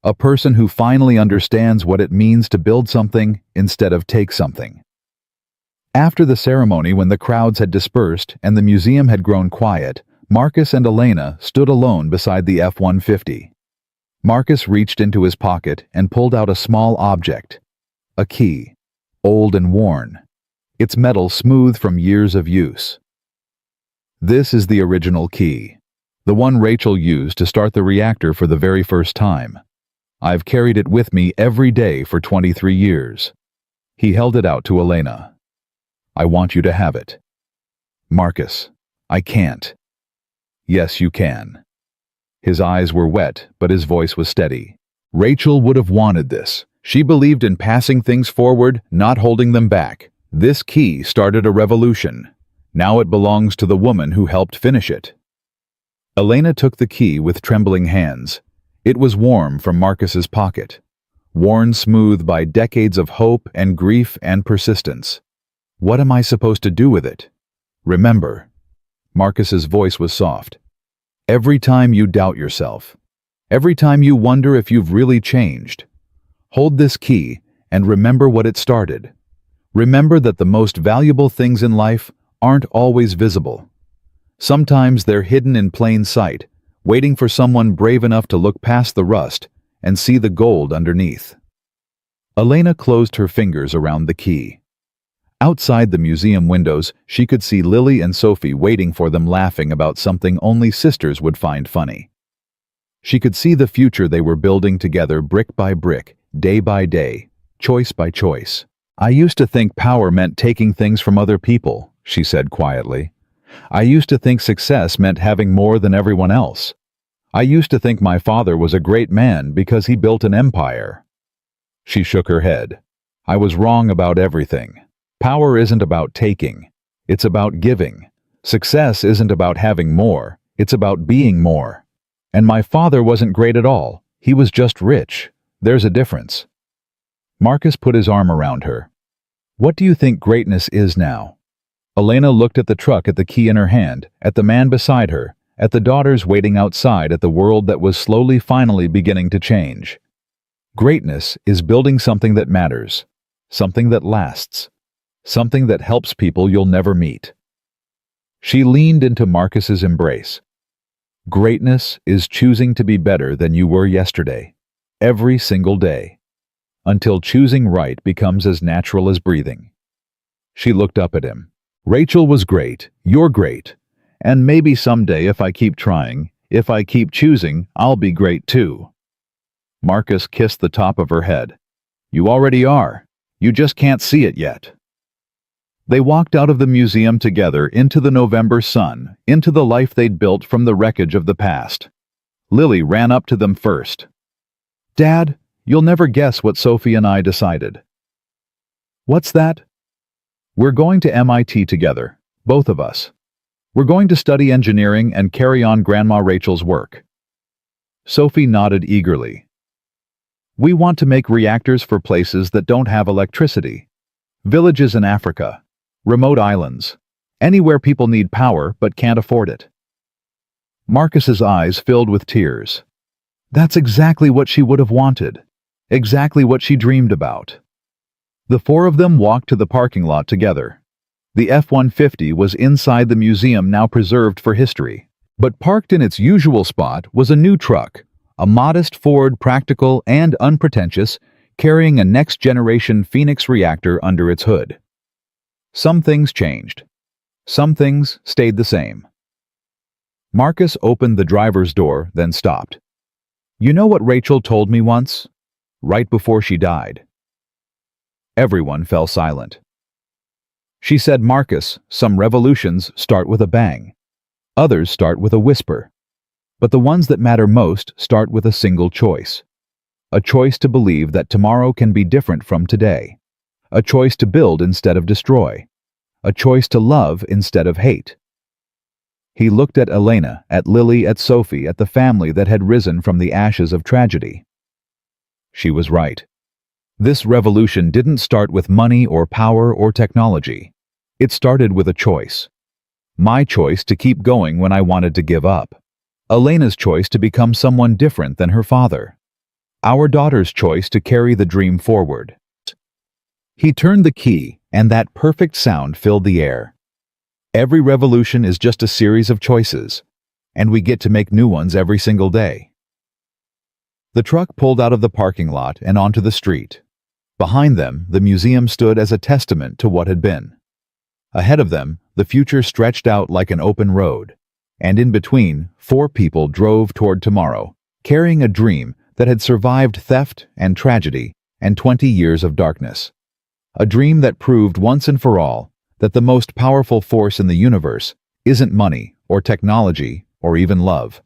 A person who finally understands what it means to build something instead of take something. After the ceremony, when the crowds had dispersed and the museum had grown quiet, Marcus and Elena stood alone beside the F-150. Marcus reached into his pocket and pulled out a small object. A key, old and worn. Its metal smooth from years of use. This is the original key. The one Rachel used to start the reactor for the very first time. I've carried it with me every day for 23 years. He held it out to Elena. I want you to have it. Marcus, I can't. Yes, you can. His eyes were wet, but his voice was steady. Rachel would have wanted this. She believed in passing things forward, not holding them back. This key started a revolution. Now it belongs to the woman who helped finish it. Elena took the key with trembling hands. It was warm from Marcus's pocket, worn smooth by decades of hope and grief and persistence. What am I supposed to do with it? Remember, Marcus's voice was soft. Every time you doubt yourself, every time you wonder if you've really changed, hold this key and remember what it started. Remember that the most valuable things in life aren't always visible. Sometimes they're hidden in plain sight, waiting for someone brave enough to look past the rust and see the gold underneath. Elena closed her fingers around the key. Outside the museum windows, she could see Lily and Sophie waiting for them, laughing about something only sisters would find funny. She could see the future they were building together, brick by brick, day by day, choice by choice. I used to think power meant taking things from other people, she said quietly. I used to think success meant having more than everyone else. I used to think my father was a great man because he built an empire. She shook her head. I was wrong about everything. Power isn't about taking. It's about giving. Success isn't about having more. It's about being more. And my father wasn't great at all. He was just rich. There's a difference. Marcus put his arm around her. What do you think greatness is now? Elena looked at the truck, at the key in her hand, at the man beside her, at the daughters waiting outside, at the world that was slowly, finally beginning to change. Greatness is building something that matters, something that lasts, something that helps people you'll never meet. She leaned into Marcus's embrace. Greatness is choosing to be better than you were yesterday, every single day, until choosing right becomes as natural as breathing. She looked up at him. Rachel was great, you're great, and maybe someday if I keep trying, if I keep choosing, I'll be great too. Marcus kissed the top of her head. You already are. You just can't see it yet. They walked out of the museum together into the November sun, into the life they'd built from the wreckage of the past. Lily ran up to them first. Dad, you'll never guess what Sophie and I decided. What's that? We're going to MIT together, both of us. We're going to study engineering and carry on Grandma Rachel's work. Sophie nodded eagerly. We want to make reactors for places that don't have electricity. Villages in Africa. Remote islands. Anywhere people need power but can't afford it. Marcus's eyes filled with tears. That's exactly what she would have wanted. Exactly what she dreamed about. The four of them walked to the parking lot together. The F-150 was inside the museum, now preserved for history. But parked in its usual spot was a new truck, a modest Ford, practical and unpretentious, carrying a next-generation Phoenix reactor under its hood. Some things changed. Some things stayed the same. Marcus opened the driver's door, then stopped. You know what Rachel told me once? Right before she died. Everyone fell silent. She said, Marcus, some revolutions start with a bang. Others start with a whisper. But the ones that matter most start with a single choice. A choice to believe that tomorrow can be different from today. A choice to build instead of destroy. A choice to love instead of hate. He looked at Elena, at Lily, at Sophie, at the family that had risen from the ashes of tragedy. She was right. This revolution didn't start with money or power or technology. It started with a choice. My choice to keep going when I wanted to give up. Elena's choice to become someone different than her father. Our daughter's choice to carry the dream forward. He turned the key, and that perfect sound filled the air. Every revolution is just a series of choices, and we get to make new ones every single day. The truck pulled out of the parking lot and onto the street. Behind them, the museum stood as a testament to what had been. Ahead of them, the future stretched out like an open road, and in between, 4 people drove toward tomorrow, carrying a dream that had survived theft and tragedy and 20 years of darkness. A dream that proved once and for all that the most powerful force in the universe isn't money or technology or even love.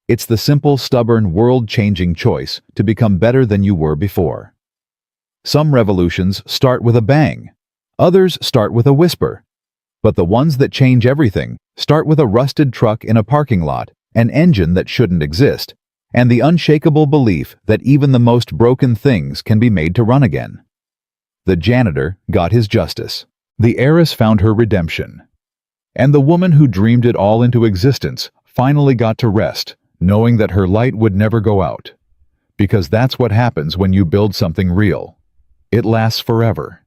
It's the simple, stubborn, world-changing choice to become better than you were before. Some revolutions start with a bang. Others start with a whisper. But the ones that change everything start with a rusted truck in a parking lot, an engine that shouldn't exist, and the unshakable belief that even the most broken things can be made to run again. The janitor got his justice. The heiress found her redemption. And the woman who dreamed it all into existence finally got to rest, knowing that her light would never go out. Because that's what happens when you build something real. It lasts forever.